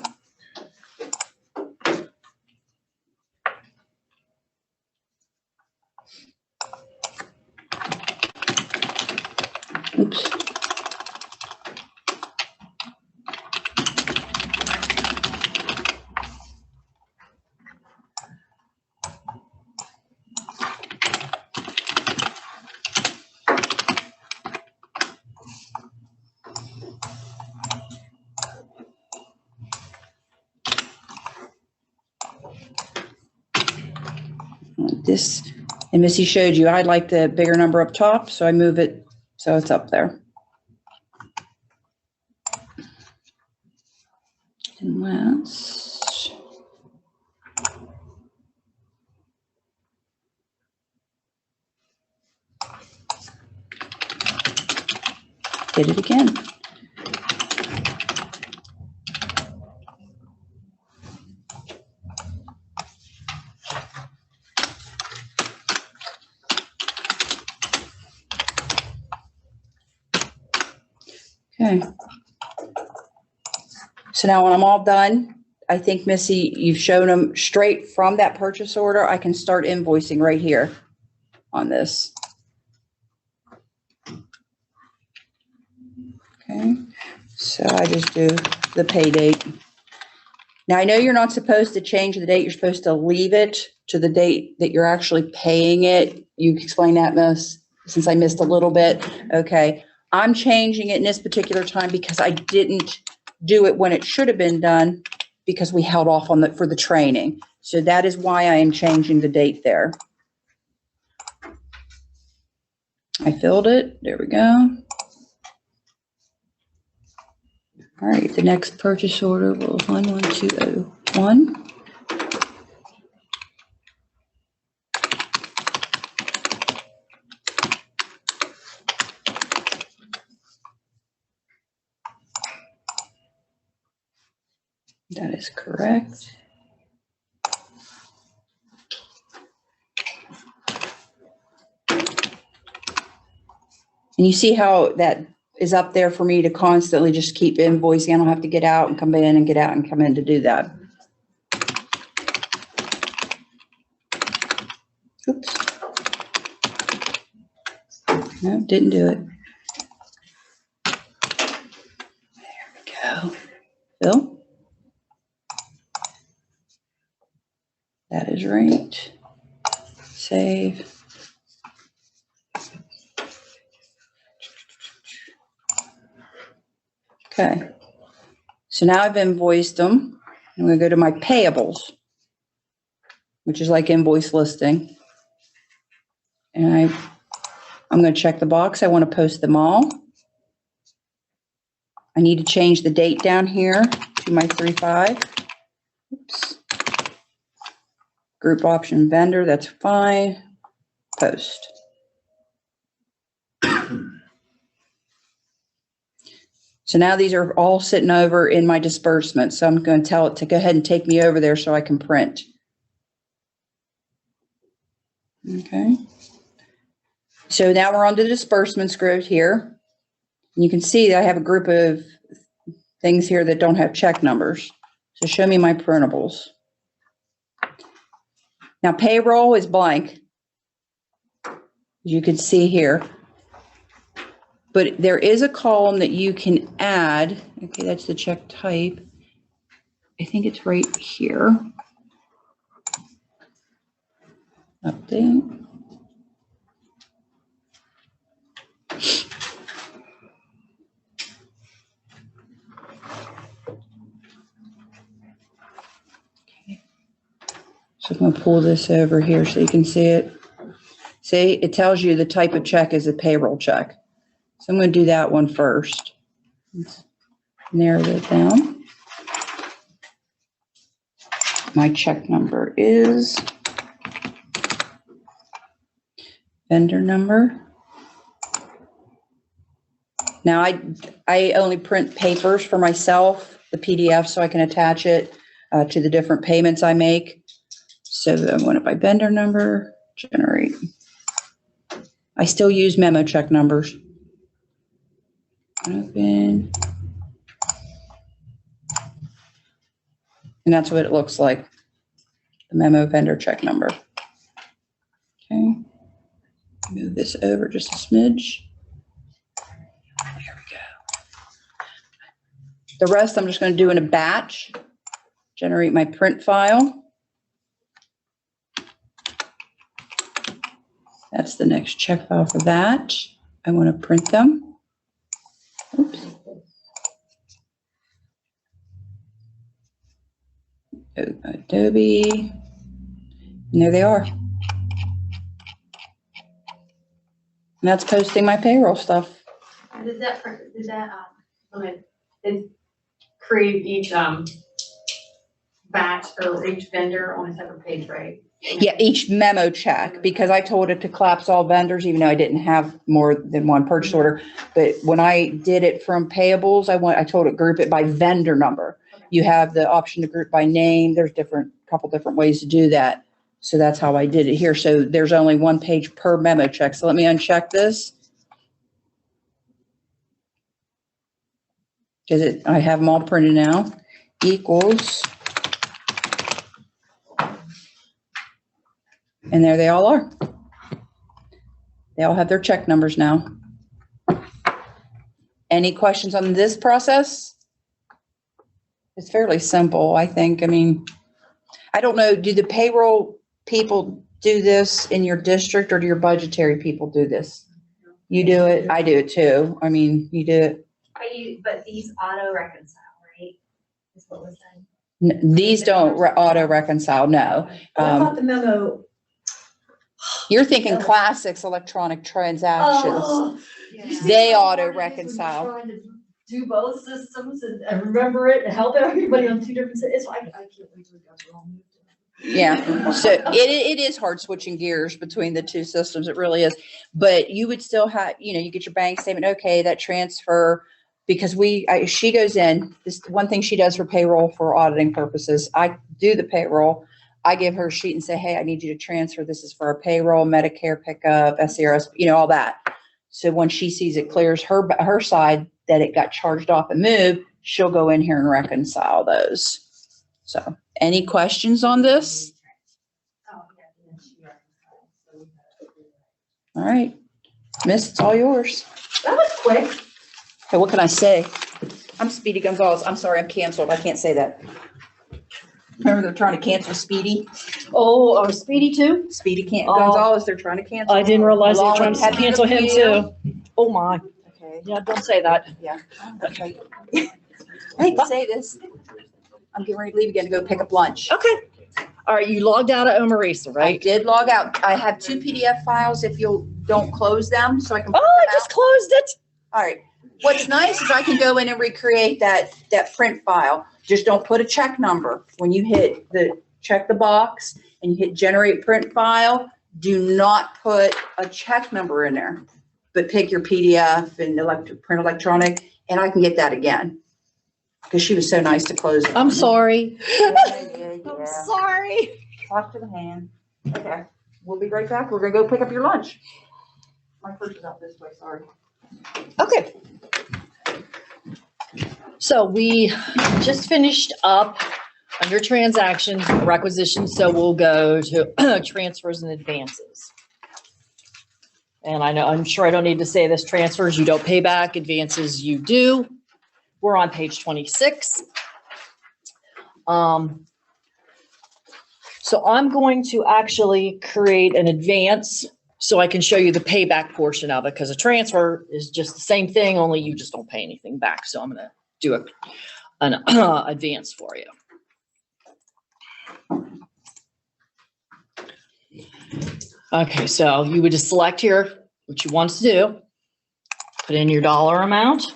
Oops. This, and Missy showed you, I like the bigger number up top, so I move it so it's up there. And last. Did it again. Okay. So now when I'm all done, I think, Missy, you've shown them straight from that purchase order. I can start invoicing right here on this. Okay. So I just do the pay date. Now I know you're not supposed to change the date. You're supposed to leave it to the date that you're actually paying it. You explain that, Miss, since I missed a little bit. Okay. I'm changing it in this particular time because I didn't do it when it should have been done because we held off on for the training. So that is why I am changing the date there. I filled it. There we go. All right, the next purchase order will 11201. That is correct. And you see how that is up there for me to constantly just keep invoicing. I don't have to get out and come in and get out and come in to do that. Oops. No, didn't do it. There we go. Bill? That is right. Save. Okay. So now I've invoiced them. I'm going to go to my payables, which is like invoice listing. And I'm going to check the box. I want to post them all. I need to change the date down here to my 3/5. Oops. Group option vendor, that's fine. Post. So now these are all sitting over in my disbursement. So I'm going to tell it to go ahead and take me over there so I can print. Okay. So now we're on the disbursements grid here. And you can see that I have a group of things here that don't have check numbers. So show me my printables. Now payroll is blank, as you can see here. But there is a column that you can add. Okay, that's the check type. I think it's right here. Update. Okay. So I'm going to pull this over here so you can see it. See, it tells you the type of check is a payroll check. So I'm going to do that one first. Let's narrow it down. My check number is vendor number. Now I only print papers for myself, the PDF, so I can attach it to the different payments I make. So I'm going to buy vendor number, generate. I still use memo check numbers. Open. And that's what it looks like. The memo vendor check number. Okay. Move this over just a smidge. There we go. The rest I'm just going to do in a batch. Generate my print file. That's the next check file for that. I want to print them. Oops. Adobe. And there they are. And that's posting my payroll stuff. Did that create each batch or each vendor on a separate page, right? Yeah, each memo check, because I told it to collapse all vendors, even though I didn't have more than one purchase order. But when I did it from payables, I told it group it by vendor number. You have the option to group by name. There's couple different ways to do that. So that's how I did it here. So there's only one page per memo check. So let me uncheck this. Because I have them all printed now. Equals. And there they all are. They all have their check numbers now. Any questions on this process? It's fairly simple, I think. I mean, I don't know, do the payroll people do this in your district, or do your budgetary people do this? You do it, I do it too. I mean, you do it. But these auto reconcile, right? Is what was said. These don't auto reconcile, no. I thought the memo, You're thinking classics, electronic transactions. Oh, They auto reconcile. Trying to do both systems and remember it and help everybody on two different systems. I can't wait till we got it all moved. Yeah, so it is hard switching gears between the two systems. It really is. But you would still have, you get your bank statement. Okay, that transfer, because she goes in, this one thing she does for payroll for auditing purposes. I do the payroll. I give her a sheet and say, hey, I need you to transfer. This is for our payroll, Medicare pickup, SCRS, all that. So when she sees it clears her side that it got charged off and moved, she'll go in here and reconcile those. So any questions on this? All right, Miss, it's all yours. That was quick. Hey, what can I say? I'm Speedy Gonzalez. I'm sorry, I'm canceled. I can't say that. Remember they're trying to cancel Speedy? Oh, Speedy too? Speedy Oh. Gonzalez, they're trying to cancel. I didn't realize they were Along trying with to Happy cancel him New too. Oh my. Okay. Yeah, don't say that. Yeah. Okay. I hate to say this. I'm getting ready to leave again to go pick up lunch. Okay. All right, you logged out of OME-RESA, I right? did log out. I have 2 PDF files if you don't close them, so I can. Oh, print I them just out. closed it. All right. What's nice is I can go in and recreate that print file. Just don't put a check number. When you check the box and you hit generate print file, do not put a check number in there, but pick your PDF and print electronic, and I can get that again. Because she was so nice to close it. I'm sorry. I'm I'm sorry. Talk to the hand. Okay. We'll be right back. We're gonna go pick up your lunch. My purse is out this way, sorry. Okay. So we just finished up under transactions, requisitions, so we'll go to transfers and advances. And I'm sure I don't need to say this, transfers you don't pay back, advances you do. We're on page 26. So I'm going to actually create an advance so I can show you the payback portion of it, because a transfer is just the same thing, only you just don't pay anything back. So I'm going to do an advance for you. Okay, so you would just select here what you want to do, put in your dollar amount,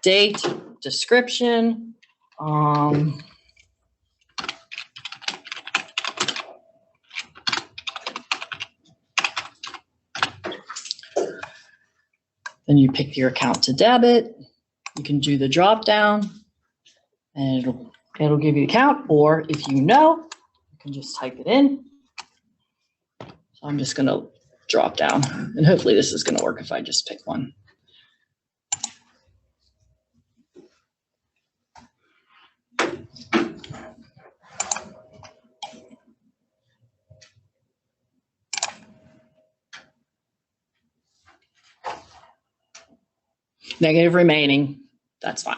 date, description, then you pick your account to debit. You can do the drop down and it'll give you the account, or if you can just type it in. So I'm just gonna drop down, and hopefully this is gonna work if I just pick one. Negative remaining, that's fine.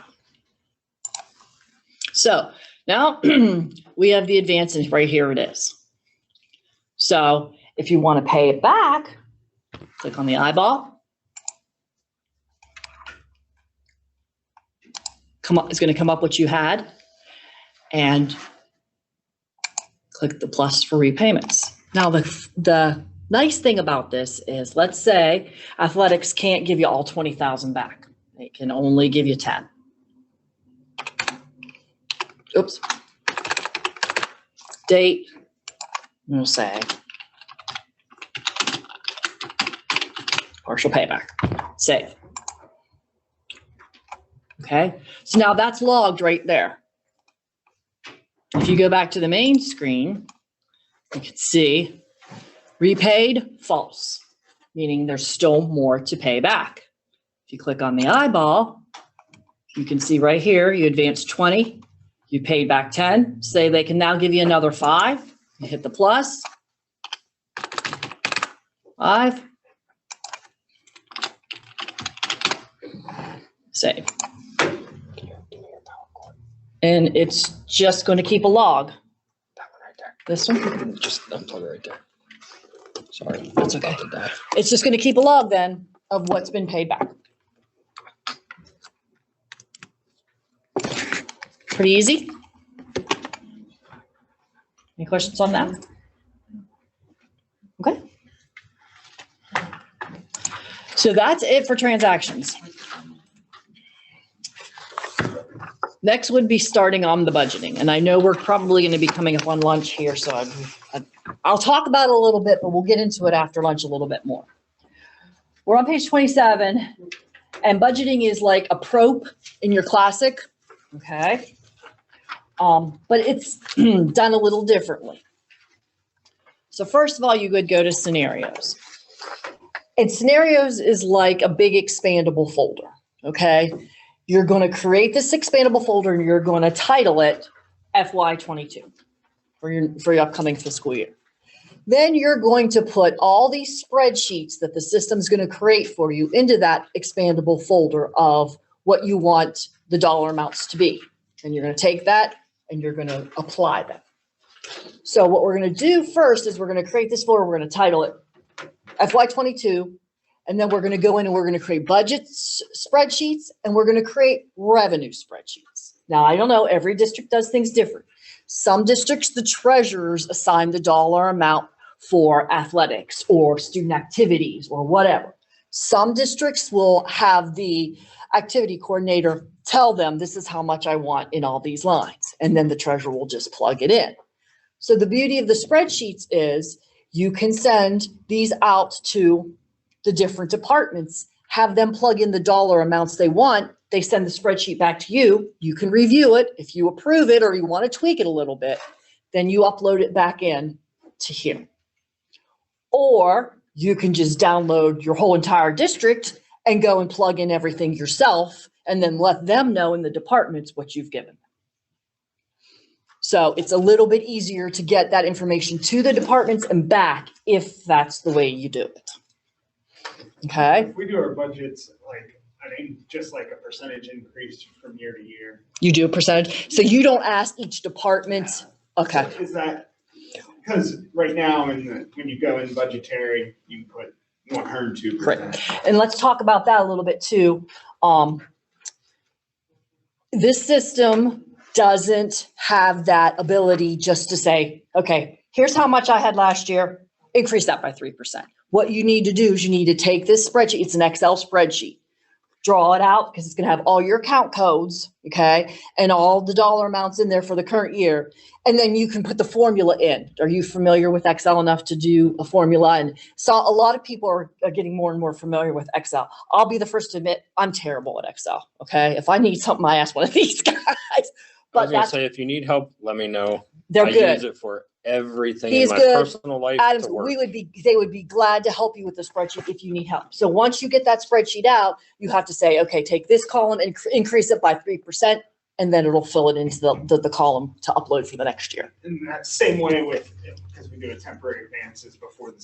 So now we have the advance, and right here it is. So if you want to pay it back, click on the eyeball. It's going to come up what you had, and click the plus for repayments. Now the nice thing about this is, let's say athletics can't give you all 20,000 back. They can only give you 10. Oops. Date, we'll say partial payback. Save. Okay, so now that's logged right there. If you go back to the main screen, you can see repaid, false, meaning there's still more to pay back. If you click on the eyeball, you can see right here, you advanced 20, you paid back 10, say they can now give you another 5, you hit the plus, 5, save. And it's just going to keep a log. That one right there. This one? Just unplug it right there. Sorry. That's okay. It's just going to keep a log then of what's been paid back. Pretty easy. Any questions on that? So that's it for transactions. Next would be starting on the budgeting. And I know we're probably going to be coming up on lunch here, so I'll talk about it a little bit, but we'll get into it after lunch a little bit more. We're on page 27, and budgeting is like a probe in your classic, okay? But it's done a little differently. So first of all, you would go to scenarios. And scenarios is like a big expandable folder, okay? You're going to create this expandable folder and you're going to title it FY22 for your upcoming fiscal year. Then you're going to put all these spreadsheets that the system's going to create for you into that expandable folder of what you want the dollar amounts to be. And you're going to take that and you're going to apply that. So what we're going to do first is we're going to create this folder. We're going to title it FY22. And then we're going to go in and we're going to create budget spreadsheets and we're going to create revenue spreadsheets. Now, I don't know, every district does things different. Some districts, the treasurers assign the dollar amount for athletics or student activities or whatever. Some districts will have the activity coordinator tell them this is how much I want in all these lines. And then the treasurer will just plug it in. So the beauty of the spreadsheets is you can send these out to the different departments, have them plug in the dollar amounts they want. They send the spreadsheet back to you. You can review it. If you approve it or you want to tweak it a little bit, then you upload it back in to here. Or you can just download your whole entire district and go and plug in everything yourself and then let them know in the departments what you've given them. So it's a little bit easier to get that information to the departments and back if that's the way you do it. Okay. If we do our budgets, just like a percentage increase from year to year. You do a percentage. So you don't ask each department. Okay. So is that, because right now when you go in budgetary, you put 102%. Right. And let's talk about that a little bit too. This system doesn't have that ability just to say, okay, here's how much I had last year, increase that by 3%. What you need to do is you need to take this spreadsheet, it's an Excel spreadsheet, draw it out because it's going to have all your account codes, okay, and all the dollar amounts in there for the current year. And then you can put the formula in. Are you familiar with Excel enough to do a formula? And so a lot of people are getting more and more familiar with Excel. I'll be the first to admit I'm terrible at Excel, okay? If I need something, I ask one of these guys. But I was going to say, if you need help, let me know. They're good. I use it for everything He's in my good. personal life Adams, to work. they would be glad to help you with the spreadsheet if you need help. So once you get that spreadsheet out, you have to say, okay, take this column and increase it by 3%, and then it'll fill it into the column to upload for the next year. In that same way because we do a temporary advances before the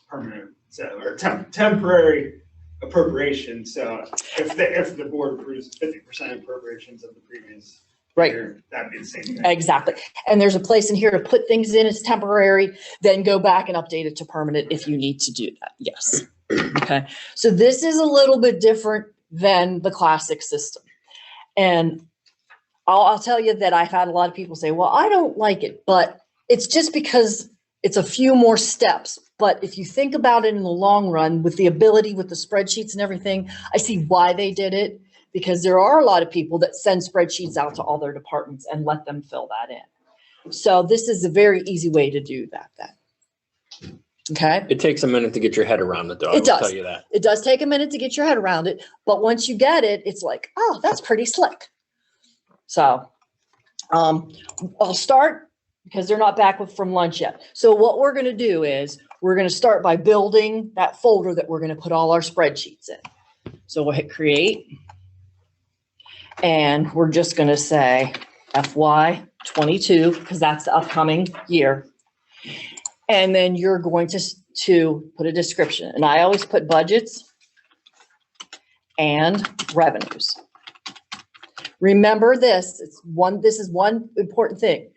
permanent, or temporary appropriation. So if the board approves 50% appropriations of the previous right year, that'd be the same thing. Exactly. And there's a place in here to put things in as temporary, then go back and update it to permanent if you need to do that. Yes. Okay. So this is a little bit different than the classic system. And I'll tell you that I've had a lot of people say, well, I don't like it, but it's just because it's a few more steps. But if you think about it in the long run, with the ability, with the spreadsheets and everything, I see why they did it, because there are a lot of people that send spreadsheets out to all their departments and let them fill that in. So this is a very easy way to do that then. Okay. It takes a minute to get your head around it, though. It does. I'll tell you that. It does take a minute to get your head around it, but once you get it, it's like, oh, that's pretty slick. So I'll start because they're not back from lunch yet. So what we're going to do is we're going to start by building that folder that we're going to put all our spreadsheets in. So we'll hit create, and we're just going to say FY22 because that's the upcoming year. And then you're going to put a description. And I always put budgets and revenues. Remember this, this is one important thing.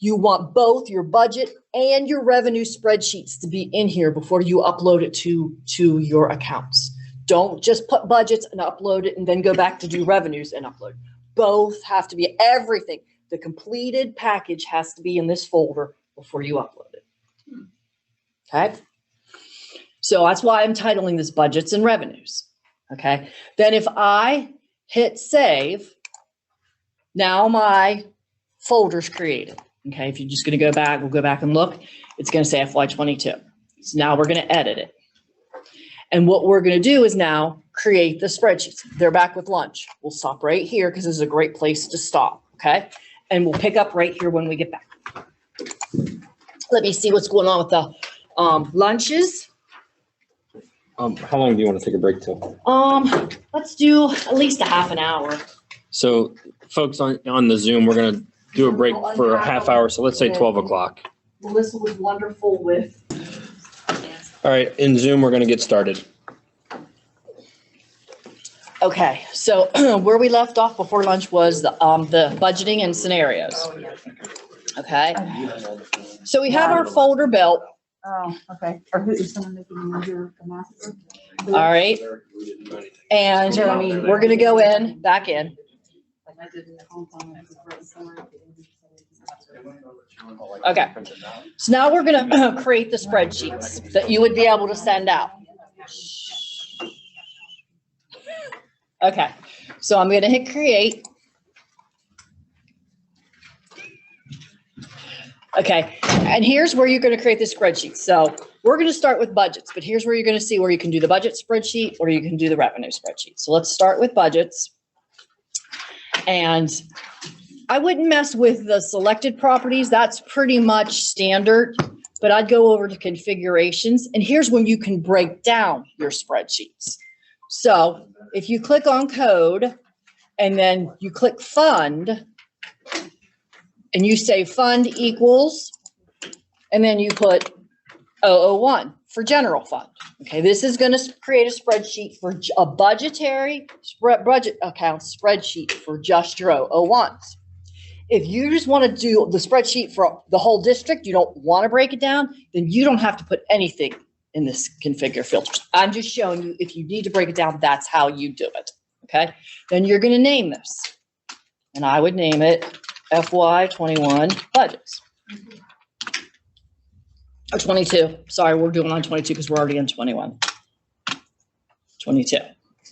You want both your budget and your revenue spreadsheets to be in here before you upload it to your accounts. Don't just put budgets and upload it and then go back to do revenues and upload. Both have to be, everything. The completed package has to be in this folder before you upload it. Okay. So that's why I'm titling this budgets and revenues. Okay. Then if I hit save, now my folder's created. Okay. If you're just going to go back, we'll go back and look. It's going to say FY22. So now we're going to edit it. And what we're going to do is now create the spreadsheets. They're back with lunch. We'll stop right here because this is a great place to stop. Okay. And we'll pick up right here when we get back. Let me see what's going on with the lunches. How long do you want to take a break till? Let's do at least a half an hour. So folks on the Zoom, we're going to do a break for a half hour. So let's say 12 o'clock. Melissa was wonderful with. All right. In Zoom, we're going to get started. Okay. So where we left off before lunch was the budgeting and scenarios. Okay. So we have our folder built. Oh, okay. Or who is someone making your master? All right. And we're going to go back in. Okay. So now we're going to create the spreadsheets that you would be able to send out. Okay. So I'm going to hit create. Okay, and here's where you're going to create the spreadsheet. So we're going to start with budgets, but here's where you're going to see where you can do the budget spreadsheet or you can do the revenue spreadsheet. So let's start with budgets. And I wouldn't mess with the selected properties. That's pretty much standard, but I'd go over to configurations. And here's when you can break down your spreadsheets. So if you click on code and then you click fund, and you say fund equals, and then you put 001 for general fund. Okay, this is going to create a spreadsheet for a budgetary budget account spreadsheet for just your 001s. If you just want to do the spreadsheet for the whole district, you don't want to break it down, then you don't have to put anything in this configure filters. I'm just showing you if you need to break it down, that's how you do it. Okay, then you're going to name this, and I would name it FY21 budgets. Or 22. Sorry, we're doing on 22 because we're already in 21. 22.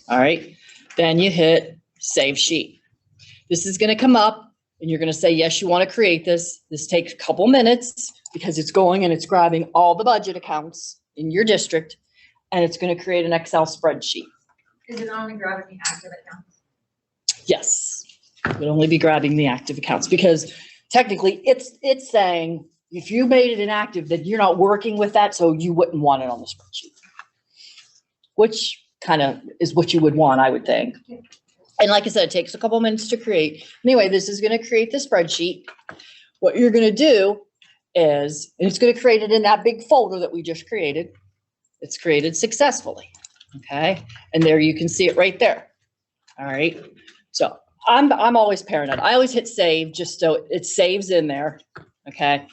All right. Then you hit save sheet. This is going to come up and you're going to say, yes, you want to create this. This takes a couple minutes because it's going and it's grabbing all the budget accounts in your district and it's going to create an Excel spreadsheet. Is it only grabbing the active accounts? Yes. It would only be grabbing the active accounts because technically it's saying if you made it inactive that you're not working with that, so you wouldn't want it on the spreadsheet, which kind of is what you would want, I would think. And like I said, it takes a couple minutes to create. Anyway, this is going to create the spreadsheet. What you're going to do is, and it's going to create it in that big folder that we just created. It's created successfully. Okay. And there you can see it right there. All right. So I'm always paranoid. I always hit save just so it saves in there. Okay.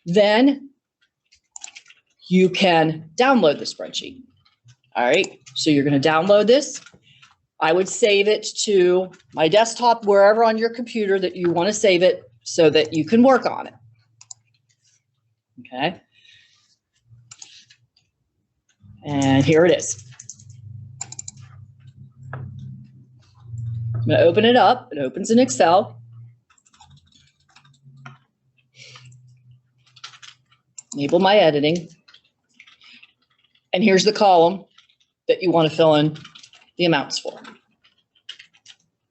Then you can download the spreadsheet. All right. So you're going to download this. I would save it to my desktop, wherever on your computer that you want to save it so that you can work on it. Okay. And here it is. I'm going to open it up. It opens in Excel. Enable my editing. And here's the column that you want to fill in the amounts for.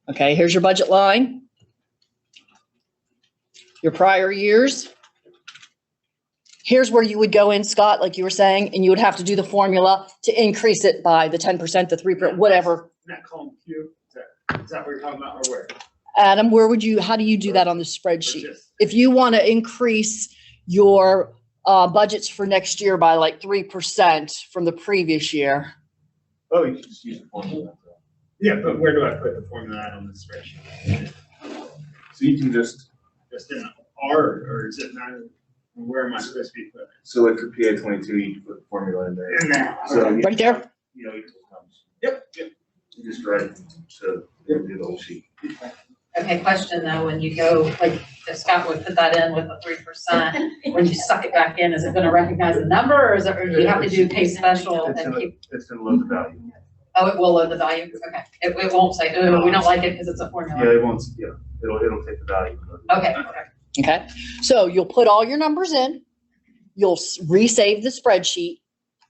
Okay, here's your budget line. Your prior years. Here's where you would go in, Scott, like you were saying, and you would have to do the formula to increase it by the 10%, the 3%, whatever. That column Q, is that what you're talking about, or where? Adam, how do you do that on the spreadsheet? If you want to increase your budgets for next year by like 3% from the previous year. Oh, you can just use the formula. Yeah, but where do I put the formula on the spreadsheet? So you can just in R, or is it not? Where am I supposed to be putting it? So like for PA 22, you can put the formula in there. In there. So right there? You know, it just comes. Yep. You just drag to do the whole sheet. Okay, question though, when you go, like, if Scott would put that in with a 3%, when you suck it back in, is it gonna recognize the number, or is it, or do you have to do pay special and keep? It's gonna load the value. Oh, it will load the value, okay. It won't say, oh, we don't like it because it's a Yeah, formula. it won't, yeah, it'll take the value. Okay, okay. Okay, so you'll put all your numbers in, you'll resave the spreadsheet,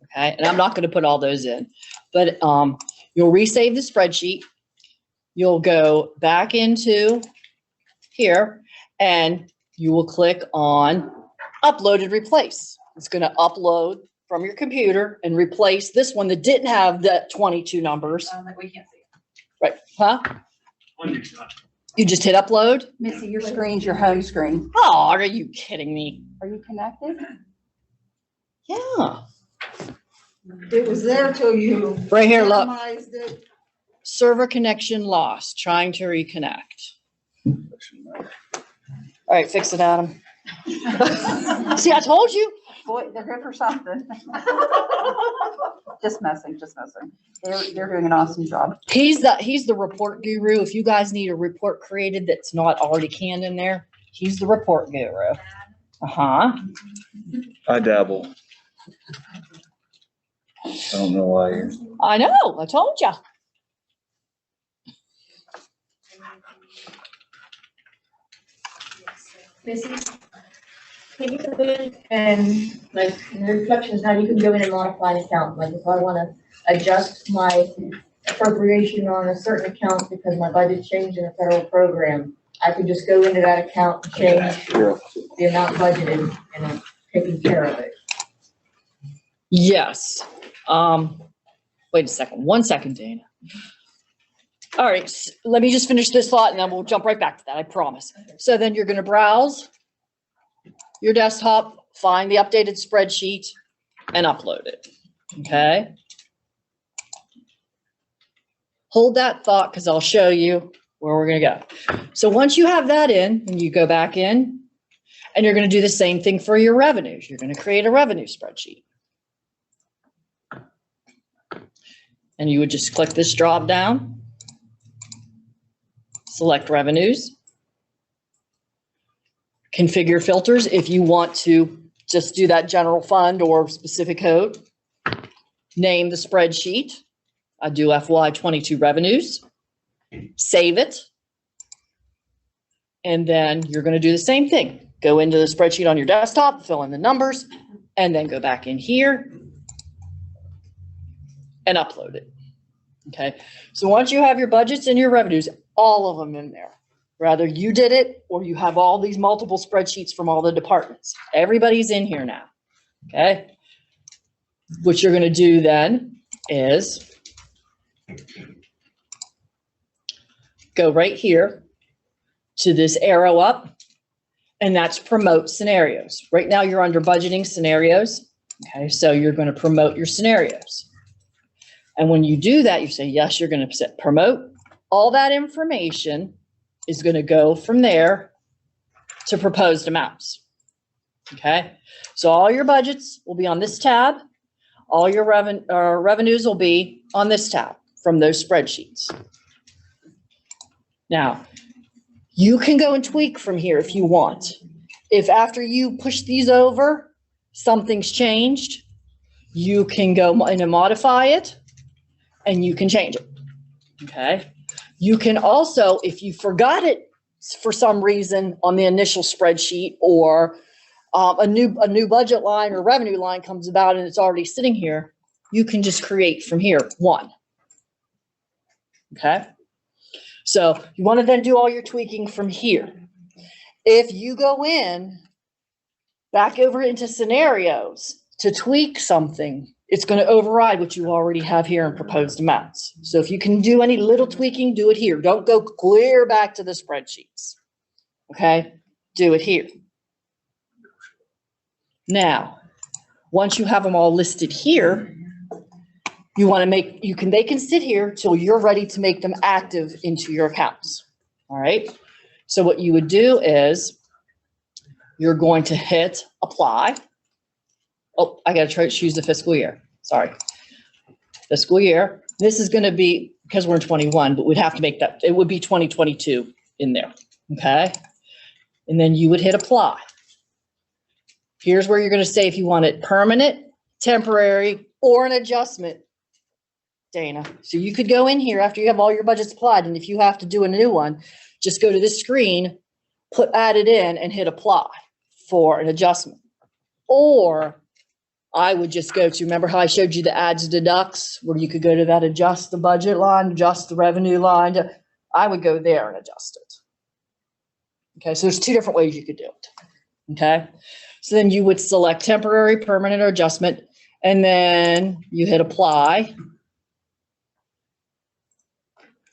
okay, and I'm not gonna put all those in, but, you'll resave the spreadsheet. You'll go back into here and you will click on upload and replace. It's gonna upload from your computer and replace this one that didn't have the 22 numbers, We can't see it. right, huh? You just hit upload? Missy, your screen's your home screen. Oh, are you kidding me? Are you connected? Yeah, It was there till you. right here, look. minimized it. Server connection lost, trying to reconnect. All right, fix it, Adam. See, I told you. Boy, they're good for something. Just messing, just messing. They're doing an awesome job. He's the report guru. If you guys need a report created that's not already canned in there, he's the report guru. Uh-huh. I dabble. I don't know why you're. I know, I told ya. Missy, can you go in and, like, in the reflections, how you can go in and modify an account? Like, if I wanna adjust my appropriation on a certain account because my budget changed in a federal program, I can just go into that account and change the amount budgeted and I'm taking care of it. Yes. Wait a second. 1 second, Dana. All right, let me just finish this thought and then we'll jump right back to that, I promise. So then you're gonna browse your desktop, find the updated spreadsheet and upload it, okay? Hold that thought because I'll show you where we're gonna go. So once you have that in, and you go back in and you're gonna do the same thing for your revenues. You're gonna create a revenue spreadsheet. And you would just click this drop down. Select revenues. Configure filters if you want to just do that general fund or specific code. Name the spreadsheet. I do FY22 revenues. Save it. And then you're going to do the same thing. Go into the spreadsheet on your desktop, fill in the numbers, and then go back in here and upload it. Okay, so once you have your budgets and your revenues, all of them in there, whether you did it or you have all these multiple spreadsheets from all the departments, everybody's in here now. Okay, what you're going to do then is go right here to this arrow up, and that's promote scenarios. Right now you're under budgeting scenarios. Okay, so you're going to promote your scenarios. And when you do that, you say, yes, you're going to promote. All that information is going to go from there to proposed amounts. Okay, so all your budgets will be on this tab. All your revenues will be on this tab from those spreadsheets. Now, you can go and tweak from here if you want. If after you push these over, something's changed, you can go in and modify it. And you can change it, okay? You can also, if you forgot it for some reason on the initial spreadsheet or a new budget line or revenue line comes about and it's already sitting here, you can just create from here, one, okay? So you want to then do all your tweaking from here. If you go in, back over into scenarios to tweak something, it's going to override what you already have here in proposed amounts. So if you can do any little tweaking, do it here. Don't go clear back to the spreadsheets. Okay? Do it here. Now, once you have them all listed here, you want to they can sit here till you're ready to make them active into your accounts. All right? So what you would do is you're going to hit apply. Oh, I got to choose the fiscal year. Sorry. Fiscal year. This is going to be, because we're in 21, but we'd have to make that, it would be 2022 in there, okay? And then you would hit apply. Here's where you're gonna say if you want it permanent, temporary, or an adjustment, Dana. So you could go in here after you have all your budgets applied, and if you have to do a new one, just go to this screen, add it in and hit apply for an adjustment. Or I would just go to, remember how I showed you the adds deducts, where you could go to that adjust the budget line, adjust the revenue line. I would go there and adjust it. Okay, so there's two different ways you could do it. Okay, so then you would select temporary, permanent, or adjustment, and then you hit apply.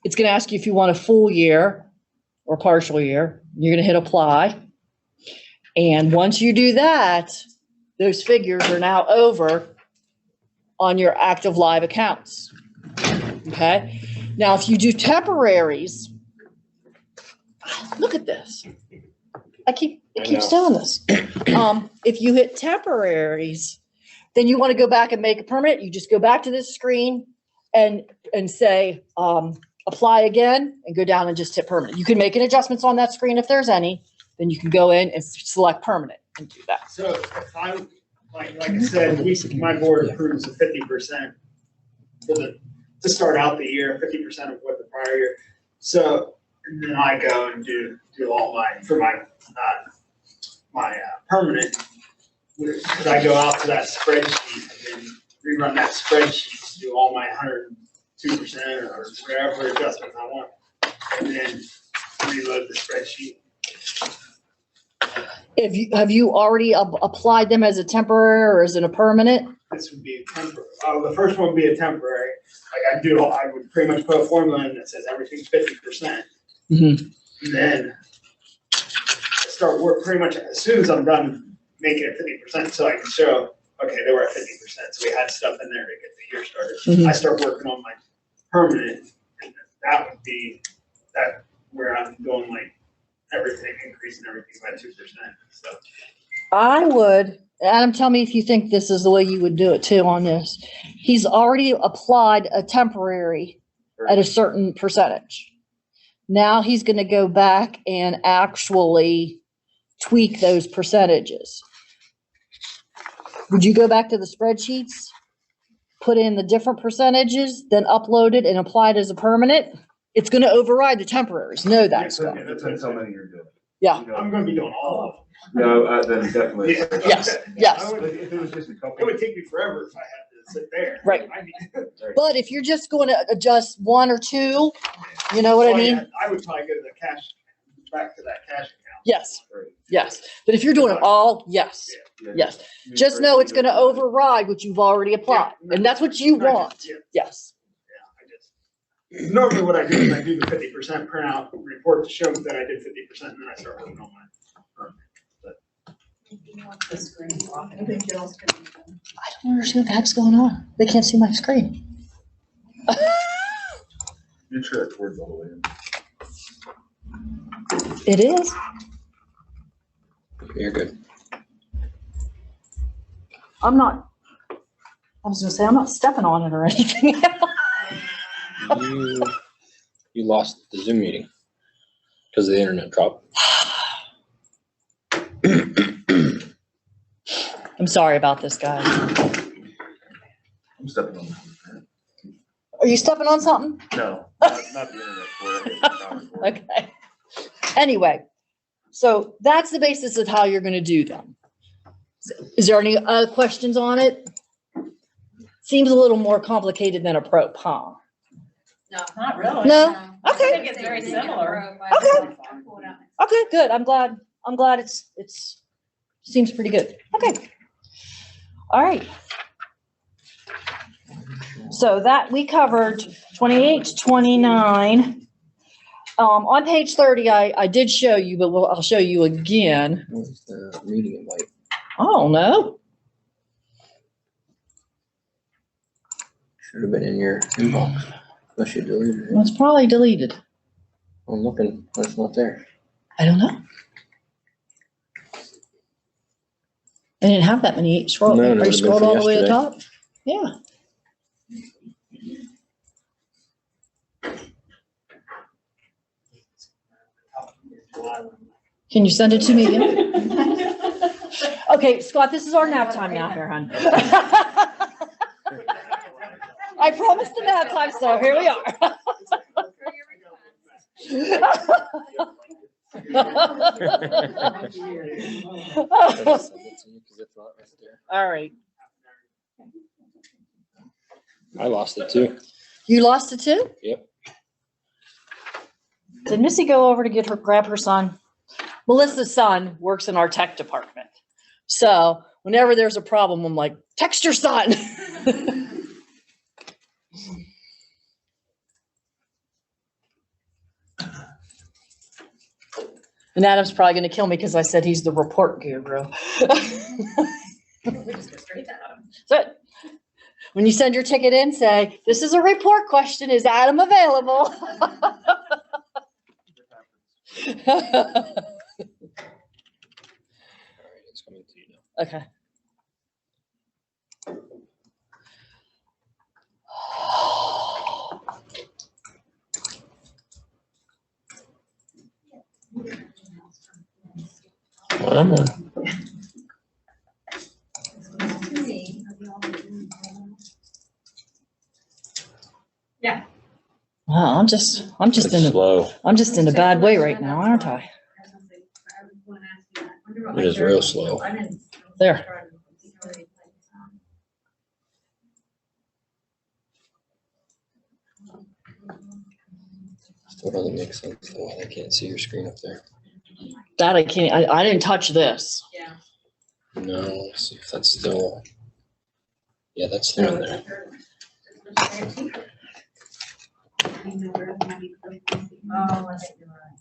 It's going to ask you if you want a full year or partial year. You're going to hit apply. And once you do that, those figures are now over on your active live accounts. Okay. Now, if you do temporaries, look at this. It keeps doing this. If you hit temporaries, then you want to go back and make a permanent. You just go back to this screen and say, apply again, and go down and just hit permanent. You can make an adjustments on that screen if there's any. Then you can go in and select permanent and do that. So if I'm, like I said, my board approves of 50% to start out the year, 50% of what the prior year. So then I go and do all my permanent. Could I go out to that spreadsheet and then rerun that spreadsheet to do all my 102% or whatever adjustments I want, and then reload the spreadsheet? Have you already applied them as a temporary or as in a permanent? This would be a temporary. The first one would be a temporary. Like I would pretty much put a formula in that says everything's 50%. Mm-hmm. And then I start work pretty much as soon as I'm done making it 50%, so I can show, okay, they were at 50%. So we had stuff in there to get the year started. Mm-hmm. I start working on my permanent, and that would be that where I'm going like everything, increasing everything by 2%. So I would, Adam, tell me if you think this is the way you would do it too on this. He's already applied a temporary at a certain percentage. Now he's going to go back and actually tweak those percentages. Would you go back to the spreadsheets, put in the different percentages, then upload it and apply it as a permanent? It's going to override the temporaries. Know that stuff. It depends how many you're doing. Yeah. I'm going to be doing all of them. No, then definitely. Yes, yes. If it was just a couple. It would take me forever if I had to sit there. Right. I mean, But if you're just going to adjust one or two, you know what I mean? yeah, I would probably go to the cash, back to that cash account. Yes, yes. But if you're doing it all, yes, yes. Just know it's going to override what you've already applied. And that's what you want. Yes. Normally what I do is I do the 50% printout report to show that I did 50%, and then I start working on my permit. The screen lock. I don't understand what the heck's going on. They can't see my screen. You sure it towards all the way in. It is. You're good. I was gonna say, I'm not stepping on it or anything. You lost the Zoom meeting because the internet dropped. I'm sorry about this, guys. I'm stepping on that. Are you stepping on something? No, not the internet. Okay. Anyway, so that's the basis of how you're gonna do them. Is there any other questions on it? Seems a little more complicated than a probe, huh? No, not really. No? I Okay. think it's very similar. Okay. Okay, good. I'm glad it's seems pretty good. Okay. All right. So that we covered 28 to 29. On page 30, I did show you, but I'll show you again. What's the meeting invite? I don't know. Should have been in your inbox. Unless you deleted it. Well, it's probably deleted. I'm looking, but it's not there. I don't know. I didn't have that many. Scroll. No, it Are you would've been scrolled from all the way to the yesterday. top? Yeah. Can you send it to me again? Okay, Scott, this is our nap time now here, hon. I promised the nap time, so here we are. All right. I lost it too. You lost it too? Yep. Did Missy go over to grab her son? Melissa's son works in our tech department. So whenever there's a problem, I'm like, text your son. And Adam's probably going to kill me because I said he's the report guru. So when you send your ticket in, say, this is a report question. Is Adam available? It's coming to you now. Okay. Come on. Yeah. Wow, I'm just It's slow. in a bad way right now, aren't I? It is real slow. There. Still doesn't make sense though. I can't see your screen up there. That I can't, I didn't touch this. Yeah. No, let's see if that's still. Yeah, that's still in there. Oh, I think you're right.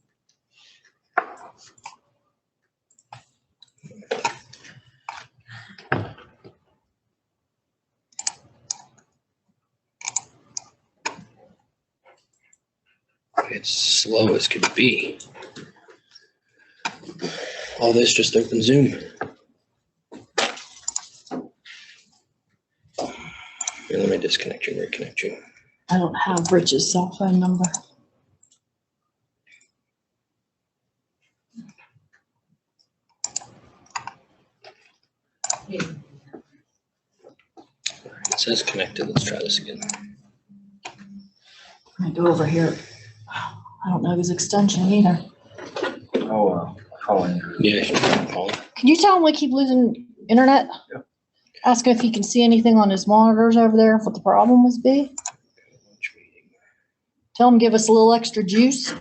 It's slow as could be. All this just open Zoom. Here, let me disconnect you and reconnect you. I don't have Rich's cell phone number. It says connected. Let's try this again. I'm gonna go over here. I don't know his extension either. Oh, call Andrew. Yeah, you can call him. Can you tell him we keep losing internet? Yep. Ask him if he can see anything on his monitors over there, what the problem must be. Tell him give us a little extra juice.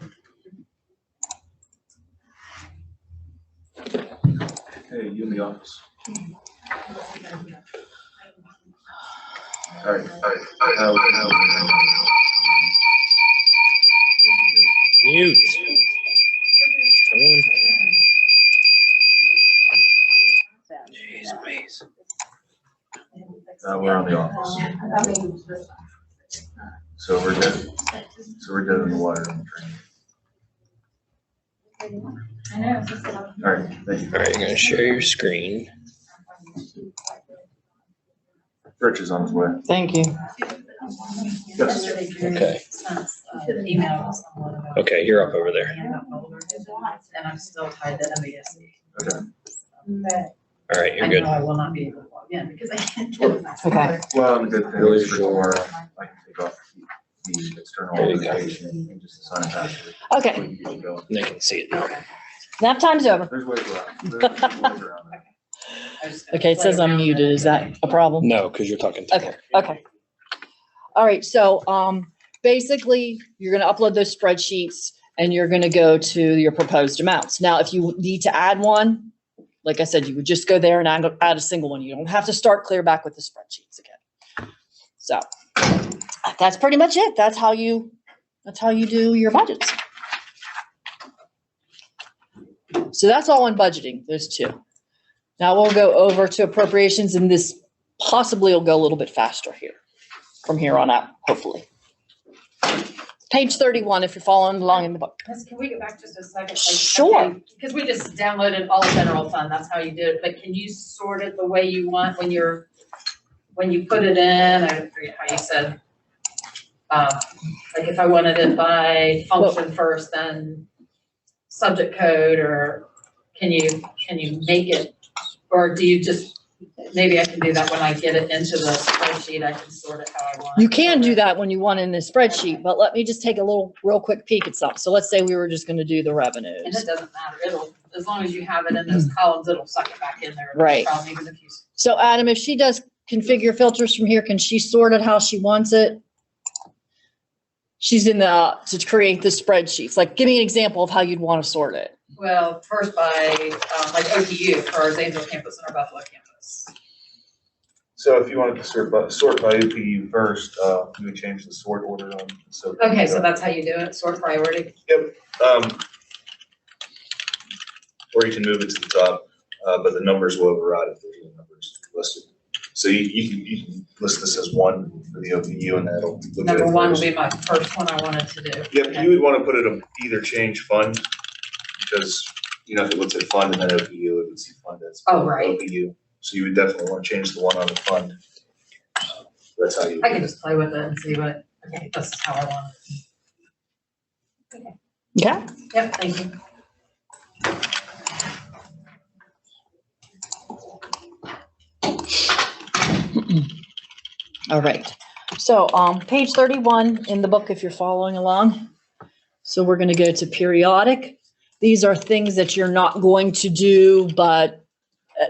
Hey, you in the office? All right. Mute. Come on. Jeez, please. We're on the office. So we're dead. So we're dead in the water on the train. I know. All right, thank you. All right, you're gonna share your screen. Rich is on his way. Thank you. Yes. Okay. Email. Okay, you're up over there. And I'm still tied to MBSC. Okay. All right, I you're know good. I will not be able to log in because I can't get it. Okay. Well, the good thing Really is for sure. tomorrow, I can take off the external There you go. authentication and just assign it password. Okay. So we can get going. They can see it now. Nap time's over. There's ways around. There's ways around that. Okay, it says I'm muted. Is that a problem? No, because you're talking to Okay, okay. All right, so basically, you're gonna upload those spreadsheets and you're gonna go to your proposed amounts. Now, if you need to add one, like I said, you would just go there and add a single one. You don't have to start clear back with the spreadsheets again. So that's pretty much it. That's how you do your budgets. So that's all in budgeting, those two. Now we'll go over to appropriations, and this possibly will go a little bit faster here, from here on out, hopefully. Page 31, if you're following along in the book. Can we go back just a second? Sure. Because we just downloaded all of general fund, that's how you do it, but can you sort it the way you want when you put it in, I forget how you said. Like if I wanted it by function first, then subject code, or can you make it? Or do you just, maybe I can do that when I get it into the spreadsheet, I can sort it how I want. You can do that when you want in the spreadsheet, but let me just take a real quick peek at something. So let's say we were just gonna do the And revenues. it doesn't matter, it'll, as long as you have it in those columns, it'll suck it back in there. Right. Probably even if you. So Adam, if she does configure filters from here, can she sort it how she wants it? She's in to create the spreadsheets. Like, give me an example of how you'd want to sort it. Well, first by, like OPU for our Zanesville campus and our Buffalo campus. So if you wanted to sort by OPU first, you would change the sort order on. So Okay, so that's how you do it, sort priority. Yep. Or you can move it to the top, but the numbers will override if there's no numbers listed. So you can list this as 1 for the OPU, and that'll. look at it Number 1 will first. be my first one I wanted to do. Yep, you would want to put it on either change fund, because, if it looks at fund and then OPU, it would see fund as Oh, right. OPU. So you would definitely want to change the one on the fund. That's how you. I can just play with it and see what, okay, this is how I want it. Okay. Okay. Yep, thank you. All right. So, page 31 in the book, if you're following along. So we're going to go to periodic. These are things that you're not going to do, but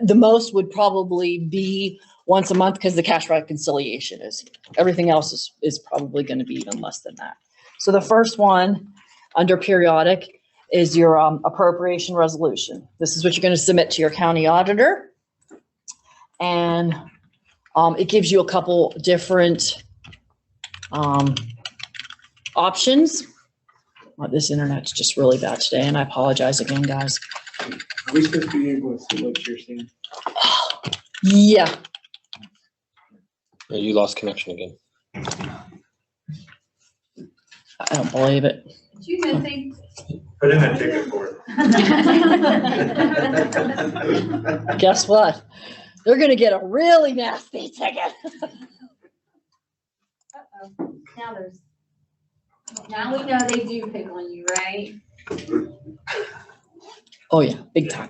the most would probably be once a month because the cash reconciliation is. Everything else is probably going to be even less than that. So the first one under periodic is your appropriation resolution. This is what you're going to submit to your county auditor. And it gives you a couple different options. This internet's just really bad today, and I apologize again, guys. Are we supposed to be able to see what you're seeing? Yeah. You lost connection again. I don't believe it. Did you missing? Put in a ticket for it. Guess what? They're gonna get a really nasty ticket. Uh-oh, now we know they do pick on you, right? Oh yeah, big time.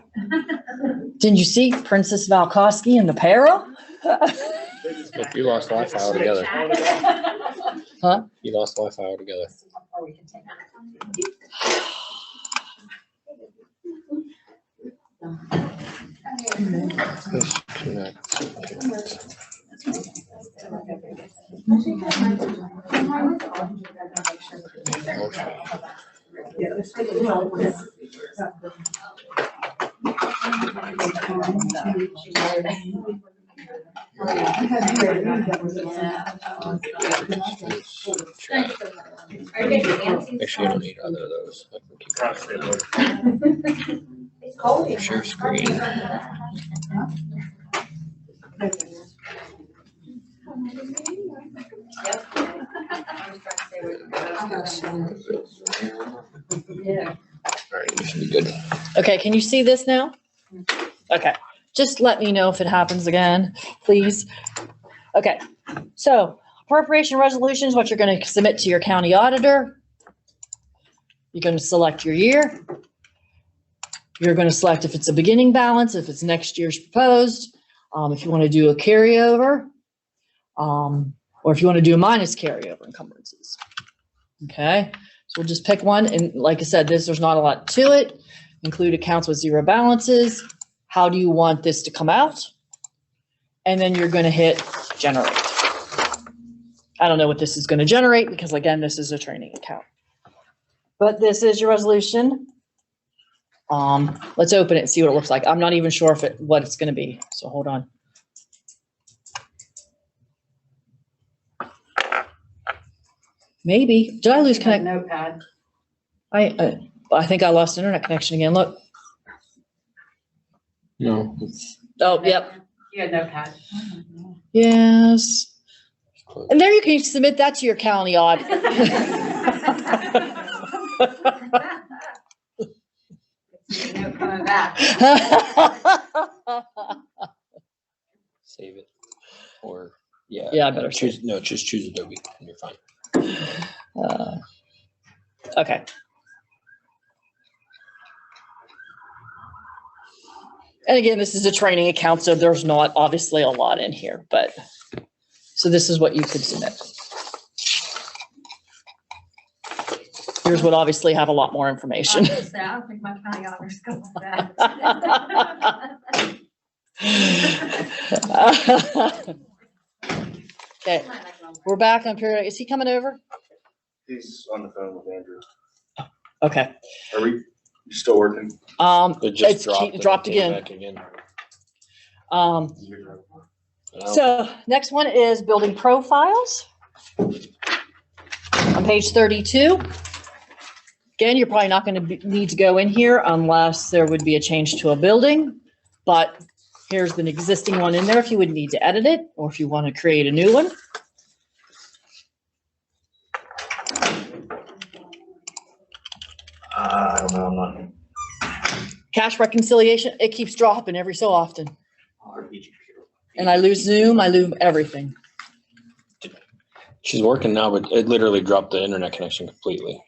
Didn't you see Princess Valkowski in the Peril? Look, you lost Wi-Fi altogether. Huh? You lost Wi-Fi altogether. Actually, you don't need either of those. I can keep share screen. Yeah. All right, you should be good. Okay, can you see this now? Okay, just let me know if it happens again, please. Okay, so appropriation resolution is what you're going to submit to your county auditor. You're going to select your year. You're going to select if it's a beginning balance, if it's next year's proposed, if you want to do a carryover, or if you want to do a minus carryover encumbrances. Okay, so we'll just pick one. And like I said, there's not a lot to it. Include accounts with zero balances. How do you want this to come out? And then you're going to hit generate. I don't know what this is going to generate because again, this is a training account. But this is your resolution. Let's open it and see what it looks like. I'm not even sure what it's going to be. So hold on. Maybe. Did I lose connection? Notepad. I think I lost internet connection again. Look. No. Oh, yep. You had Notepad. Yes. And there you can submit that to your county audit. No coming back. Save it. Or, yeah. Yeah, I better choose. No, just choose Adobe and you're fine. Okay. And again, this is a training account, so there's not obviously a lot in here, but, so this is what you could submit. Here's what obviously have a lot more information. I was gonna say, I don't think my county auditors go like that. Okay, we're back on period. Is he coming over? He's on the phone with Andrew. Okay. Are we still working? It just It's dropped and it came again. back again. So next one is building profiles. On page 32. Again, you're probably not going to need to go in here unless there would be a change to a building, but here's an existing one in there if you would need to edit it or if you want to create a new one. I don't know, I'm not. Cash reconciliation, it keeps dropping every so often. And I lose Zoom, I lose everything. She's working now, but it literally dropped the internet connection completely.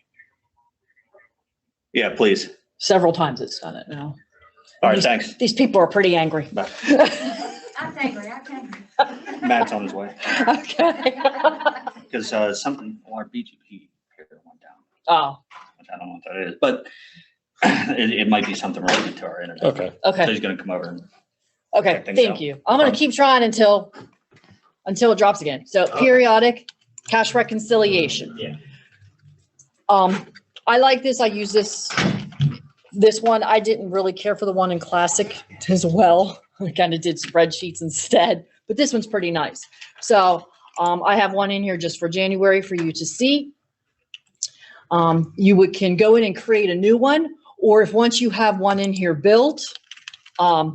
Yeah, please. Several times it's done it now. All right, thanks. These people are pretty angry. I'm angry, I'm angry. Matt's on his way. Okay. Because something, our BGP here went down, Oh, which I don't know what that is, but it might be something related to our internet. Okay. So okay, he's gonna come over and, okay, I think thank so. you. I'm gonna keep trying until it drops again. So periodic cash reconciliation. Yeah. I like this, I use this one. I didn't really care for the one in Classic as well. I kind of did spreadsheets instead, but this one's pretty nice. So I have one in here just for January for you to see. You can go in and create a new one, or if once you have one in here built,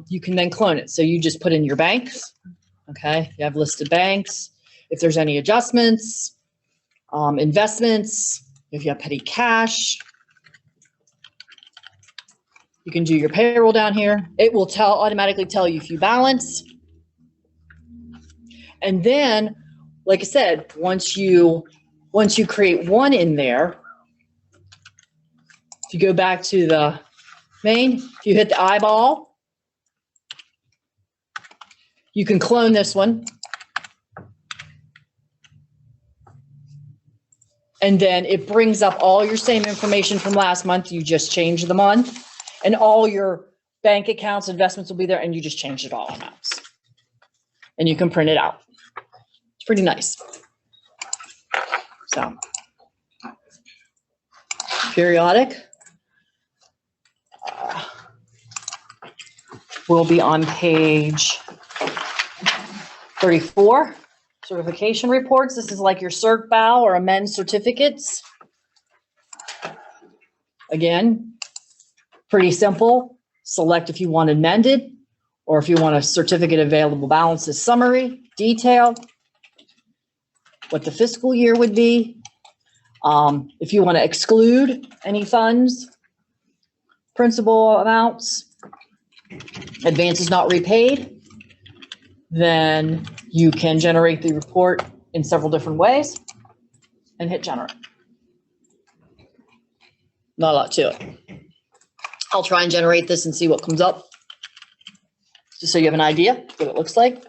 you can then clone it. So you just put in your banks, okay? You have listed banks. If there's any adjustments, investments, if you have petty cash, you can do your payroll down here. It will automatically tell you if you balance. And then, like I said, once you create one in there, if you go back to the main, if you hit the eyeball, you can clone this one. And then it brings up all your same information from last month. You just change the month and all your bank accounts, investments will be there and you just change it all amounts. And you can print it out. It's pretty nice. So periodic will be on page 34. Certification reports. This is like your cert bow or amend certificates. Again, pretty simple. Select if you want amended or if you want a certificate available balances summary, detail, what the fiscal year would be. If you want to exclude any funds, principal amounts, advances not repaid, then you can generate the report in several different ways and hit generate. Not a lot to it. I'll try and generate this and see what comes up, just so you have an idea what it looks like.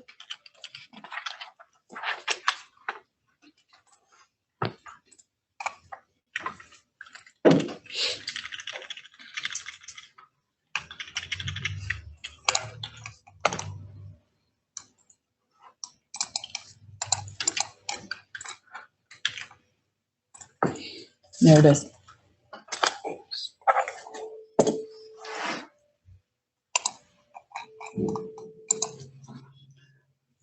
There it is.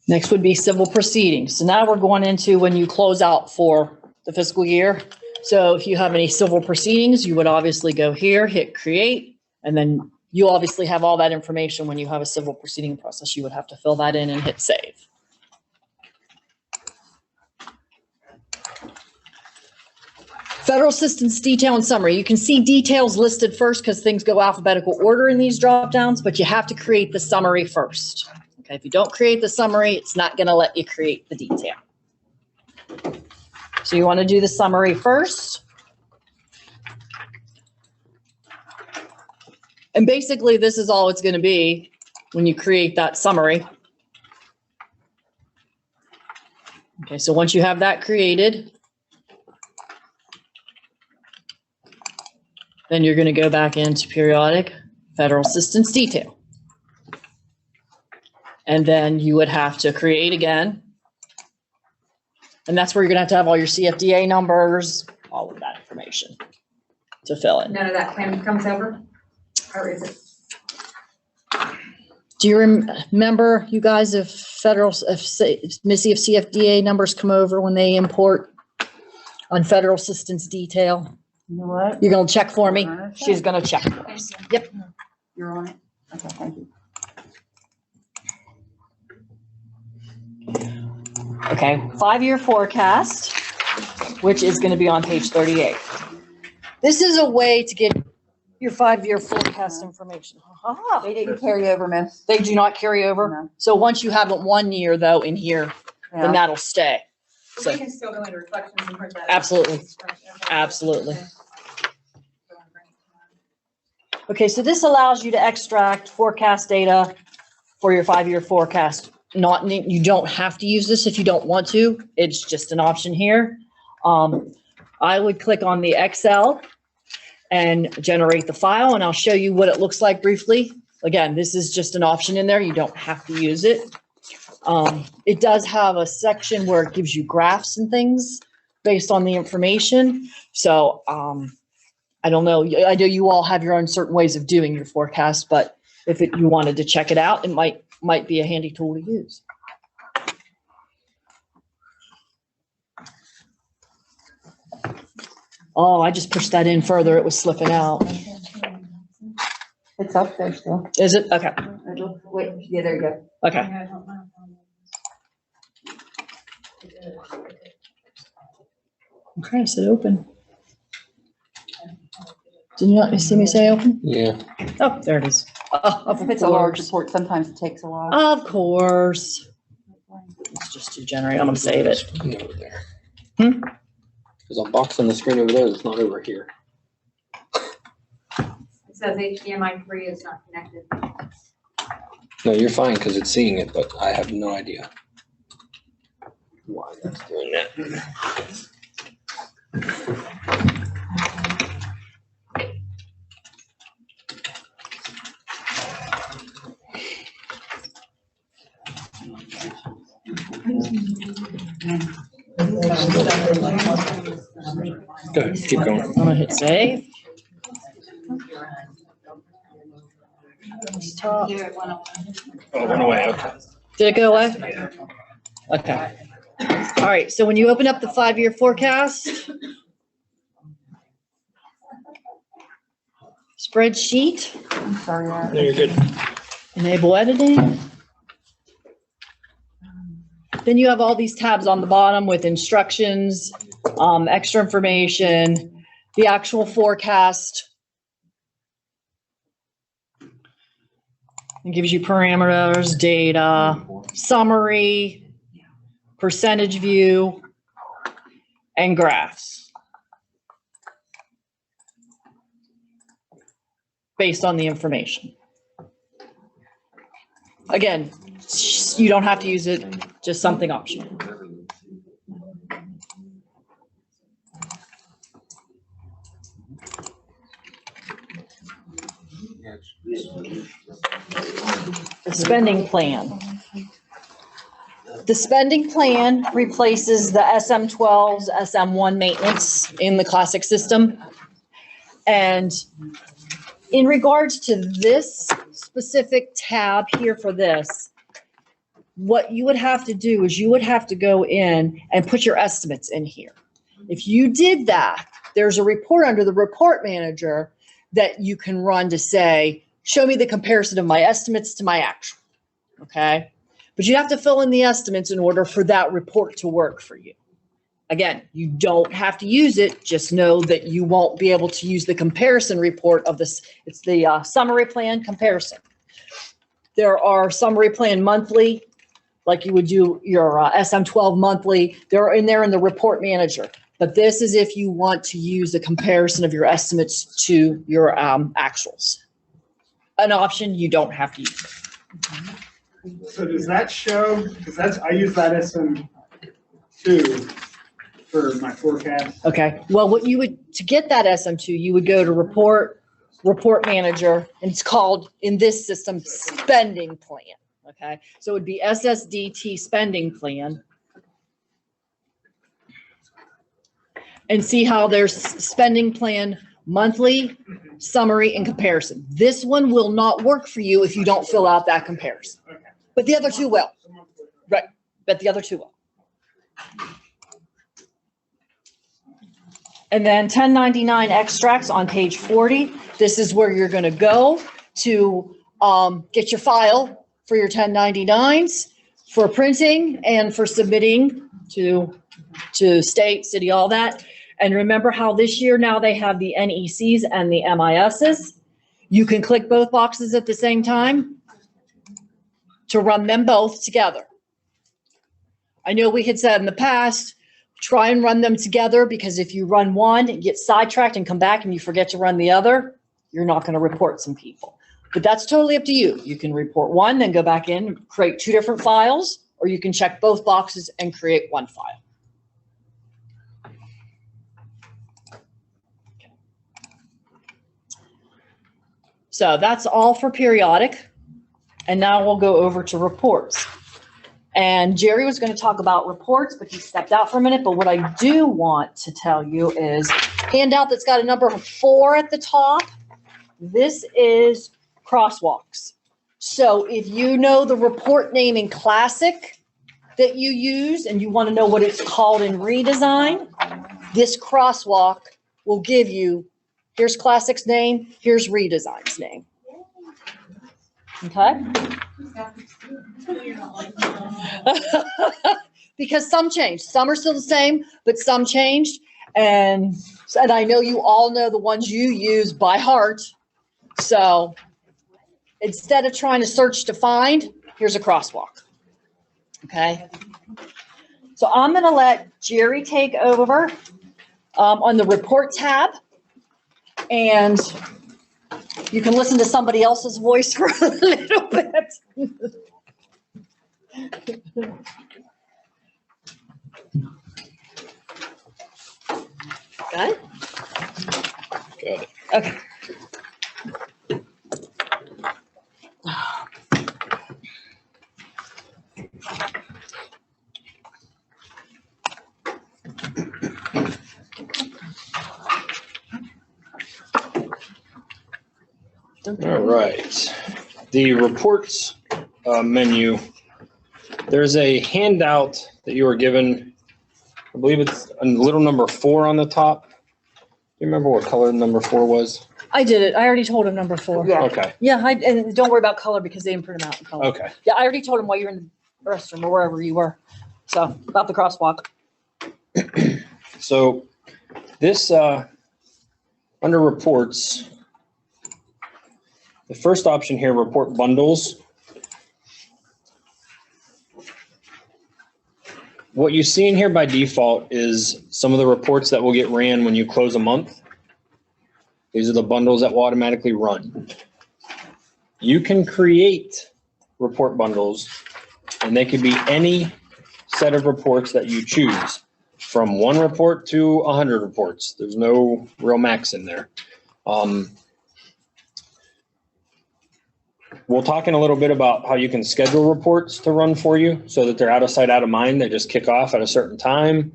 Next would be civil proceedings. So now we're going into when you close out for the fiscal year. So if you have any civil proceedings, you would obviously go here, hit create, and then you obviously have all that information when you have a civil proceeding process. You would have to fill that in and hit save. Federal assistance detail and summary. You can see details listed first because things go alphabetical order in these drop downs, but you have to create the summary first. Okay, if you don't create the summary, it's not going to let you create the detail. So you want to do the summary first. And basically this is all it's going to be. when you create that summary. Okay, so once you have that created, then you're going to go back into periodic federal assistance detail. And then you would have to create again. And that's where you're going to have all your CFDA numbers, all of that information to fill in. None of that comes over? Or is it? Do you remember, you guys, if Missy, if CFDA numbers come over when they import on federal assistance detail? You know what? You're going to check for me? She's going to check for us. Yep. You're on it? Okay, thank you. Okay, 5-year forecast, which is going to be on page 38. This is a way to get your 5-year forecast information. Ah, They didn't carry over, miss. they do not carry over. No. So once you have it 1 year though in here, then Yeah. that'll stay. So we can still go into reflections and print that. out. Absolutely. Absolutely. Okay, so this allows you to extract forecast data for your 5-year forecast. You don't have to use this if you don't want to. It's just an option here. I would click on the Excel and generate the file, and I'll show you what it looks like briefly. Again, this is just an option in there. You don't have to use it. It does have a section where it gives you graphs and things based on the information. So I don't know. I know you all have your own certain ways of doing your forecast, but if you wanted to check it out, it might be a handy tool to use. Oh, I just pushed that in further. It was slipping out. It's up there still. Is it? Okay. Wait, yeah, there you go. Okay. Okay, I said open. Did you not see me say open? Yeah. Oh, there it is. Oh, of If it's a large course. report, sometimes it takes a while. Of course. It's just to generate. I'm gonna save it. Over there. Hmm? There's a box on the screen over there that's not over here. It says HDMI 3 is not connected. No, you're fine because it's seeing it, but I have no idea why that's doing that. Go ahead, keep going. I'm gonna hit save. Oh, it went away, okay. Did it go away? Okay. All right, so when you open up the 5-year forecast, spreadsheet, I'm sorry. No, you're good. enable editing. Then you have all these tabs on the bottom with instructions, extra information, the actual forecast. It gives you parameters, data, summary, percentage view, and graphs based on the information. Again, you don't have to use it, just something optional. The spending plan. The spending plan replaces the SM12's SM1 maintenance in the classic system. And in regards to this specific tab here for this, what you would have to do is you would have to go in and put your estimates in here. If you did that, there's a report under the report manager that you can run to say, show me the comparison of my estimates to my actual, okay? But you have to fill in the estimates in order for that report to work for you. Again, you don't have to use it, just know that you won't be able to use the comparison report of this. It's the summary plan comparison. There are summary plan monthly, like you would do your SM12 monthly. They're in there in the report manager. But this is if you want to use the comparison of your estimates to your actuals. An option, you don't have to use it. So does that show, because I use that SM2 for my forecast. Okay, well, what you would, to get that SM2, you would go to report manager, and it's called, in this system, spending plan, okay? So it would be SSDT spending plan. And see how there's spending plan monthly, summary, and comparison. This one will not work for you if you don't fill out that comparison. But the other two will. Right, but the other two will. And then 1099 extracts on page 40. This is where you're going to go to get your file for your 1099s, for printing, and for submitting to state, city, all that. And remember how this year now they have the NECs and the MISs. You can click both boxes at the same time to run them both together. I know we had said in the past, try and run them together, because if you run one and get sidetracked and come back and you forget to run the other, you're not going to report some people. But that's totally up to you. You can report one, then go back in, create two different files, or you can check both boxes and create one file. So that's all for periodic. And now we'll go over to reports. And Jerry was going to talk about reports, but he stepped out for a minute. But what I do want to tell you is handout that's got a number 4 at the top. This is crosswalks. So if you know the report name in Classic that you use and you want to know what it's called in Redesign, this crosswalk will give you, here's Classic's name, here's Redesign's name. Okay? Because some changed. Some are still the same, but some changed. And I know you all know the ones you use by heart. So instead of trying to search to find, here's a crosswalk. Okay? So I'm going to let Jerry take over on the report tab. And you can listen to somebody else's voice for a little bit. Got it? Got it. Okay. All right. The reports menu, there's a handout that you were given. I believe it's a little number 4 on the top. Do you remember what color number 4 was? I did it. I already told him number 4. Yeah. Okay. Yeah, and don't worry about color because they didn't print them out in color. Okay. Yeah, I already told him while you were in the restroom or wherever you were. So about the crosswalk. So this, under reports, the first option here, report bundles. What you see in here by default is some of the reports that will get ran when you close a month. These are the bundles that will automatically run. You can create report bundles, and they could be any set of reports that you choose, from 1 report to 100 reports. There's no real max in there. We'll talk in a little bit about how you can schedule reports to run for you so that they're out of sight, out of mind. They just kick off at a certain time.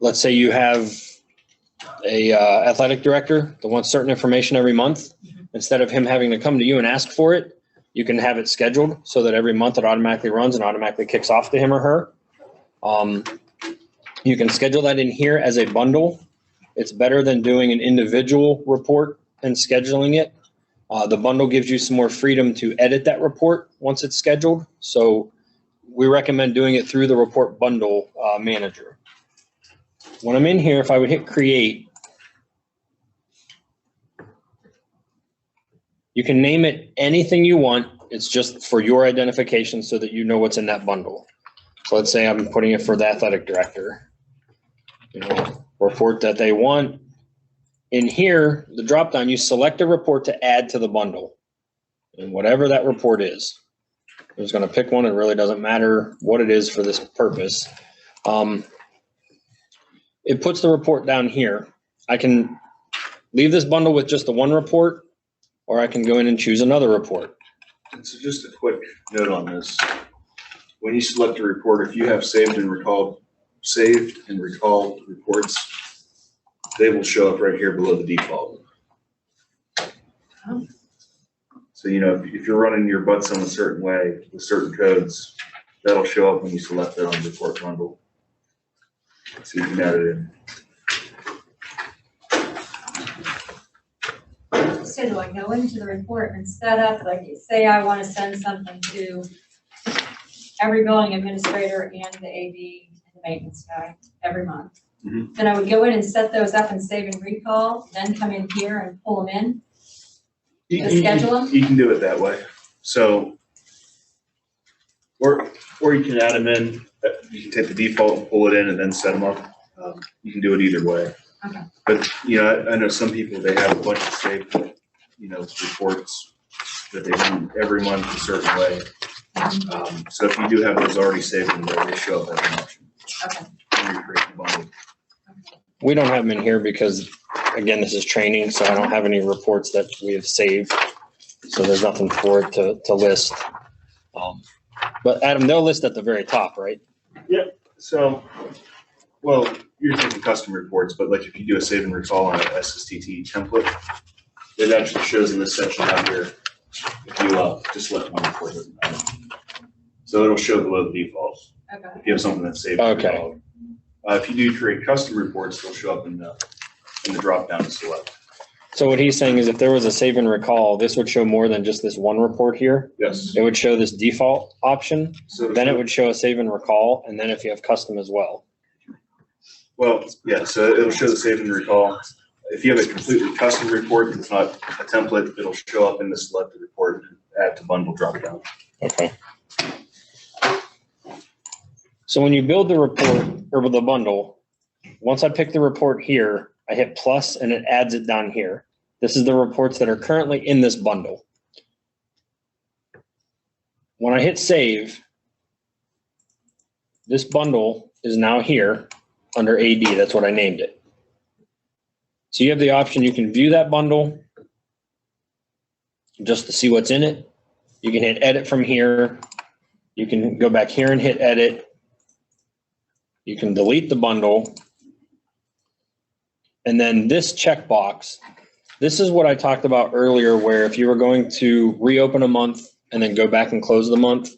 Let's say you have a athletic director that wants certain information every month. Instead of him having to come to you and ask for it, you can have it scheduled so that every month it automatically runs and automatically kicks off to him or her. You can schedule that in here as a bundle. It's better than doing an individual report and scheduling it. The bundle gives you some more freedom to edit that report once it's scheduled. So we recommend doing it through the report bundle manager. When I'm in here, if I would hit create, you can name it anything you want. It's just for your identification so that you know what's in that bundle. So let's say I'm putting it for the athletic director. Report that they want. In here, the drop down, you select a report to add to the bundle. And whatever that report is, I'm just gonna pick one. It really doesn't matter what it is for this purpose. It puts the report down here. I can leave this bundle with just the one report, or I can go in and choose another report. And so just a quick note on this. When you select a report, if you have saved and recalled reports, they will show up right here below the default. So, you know, if you're running your butts on a certain way with certain codes, that'll show up when you select that on the report bundle. So you can add it in. So do I go into the report and set up, like, say I want to send something to every building administrator and the AD and the maintenance guy every month? Mhm. Then I would go in and set those up and save and recall, then come in here and pull them in? To schedule them? You can do it that way. So, or you can add them in. You can take the default and pull it in and then set them up. You can do it either way. Okay. But, you know, I know some people, they have a bunch of saved, you know, reports that they do every month a certain way. So if you do have those already saved in there, they show up as an option. Okay. When you create the bundle. We don't have them in here because, again, this is training, so I don't have any reports that we have saved. So there's nothing for it to list. But Adam, they'll list at the very top, right? Yep. So, well, you're taking custom reports, but like if you do a save and recall on an SSTT template, it actually shows in this section out here. If you just select one report, doesn't matter. So it'll show below the defaults. Okay. If you have something that's saved. Okay. If you do create custom reports, they'll show up in the drop down to select. So what he's saying is if there was a save and recall, this would show more than just this one report here. Yes. It would show this default option, So then it would show a save and recall, and then if you have custom as well. Well, yeah, so it'll show the save and recall. If you have a completely custom report that's not a template, it'll show up in the selected report and add to bundle drop down. Okay. So when you build the report or the bundle, once I pick the report here, I hit plus and it adds it down here. This is the reports that are currently in this bundle. When I hit save, this bundle is now here under AD. That's what I named it. So you have the option, you can view that bundle just to see what's in it. You can hit edit from here. You can go back here and hit edit. You can delete the bundle. And then this checkbox, this is what I talked about earlier, where if you were going to reopen a month and then go back and close the month,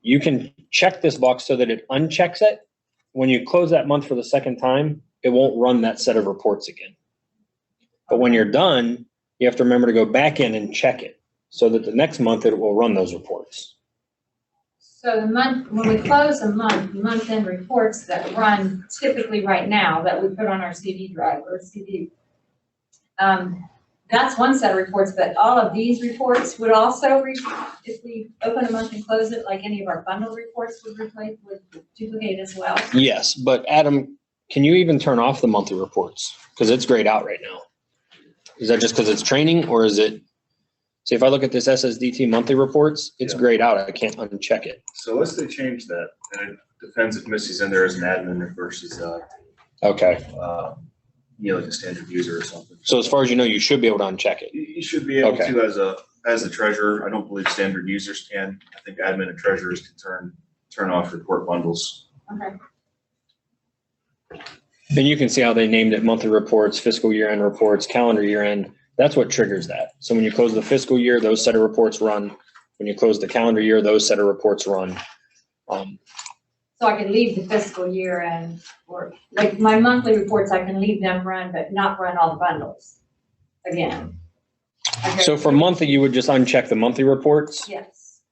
you can check this box so that it unchecks it. When you close that month for the second time, it won't run that set of reports again. But when you're done, you have to remember to go back in and check it so that the next month it will run those reports. So the month, when we close a month-end reports that run typically right now that we put on our CD drive or CD, that's one set of reports, but all of these reports would also, if we open a month and close it, like any of our bundle reports would duplicate as well. Yes, but Adam, can you even turn off the monthly reports? Because it's grayed out right now. Is that just because it's training, or is it? See, if I look at this SSDT monthly reports, it's grayed out. I can't uncheck it. So unless they change that, and it depends if Missy's in there as an admin versus, Okay. you know, like a standard user or something. So as far as you know, you should be able to uncheck it. You should be able Okay. to as a treasurer. I don't believe standard users can. I think admin and treasurers can turn off report bundles. Okay. And you can see how they named it monthly reports, fiscal year end reports, calendar year end. That's what triggers that. So when you close the fiscal year, those set of reports run. When you close the calendar year, those set of reports run. So I can leave the fiscal year and, or like my monthly reports, I can leave them run, but not run all the bundles again. Okay. So for monthly, you would just uncheck the monthly reports. Yes.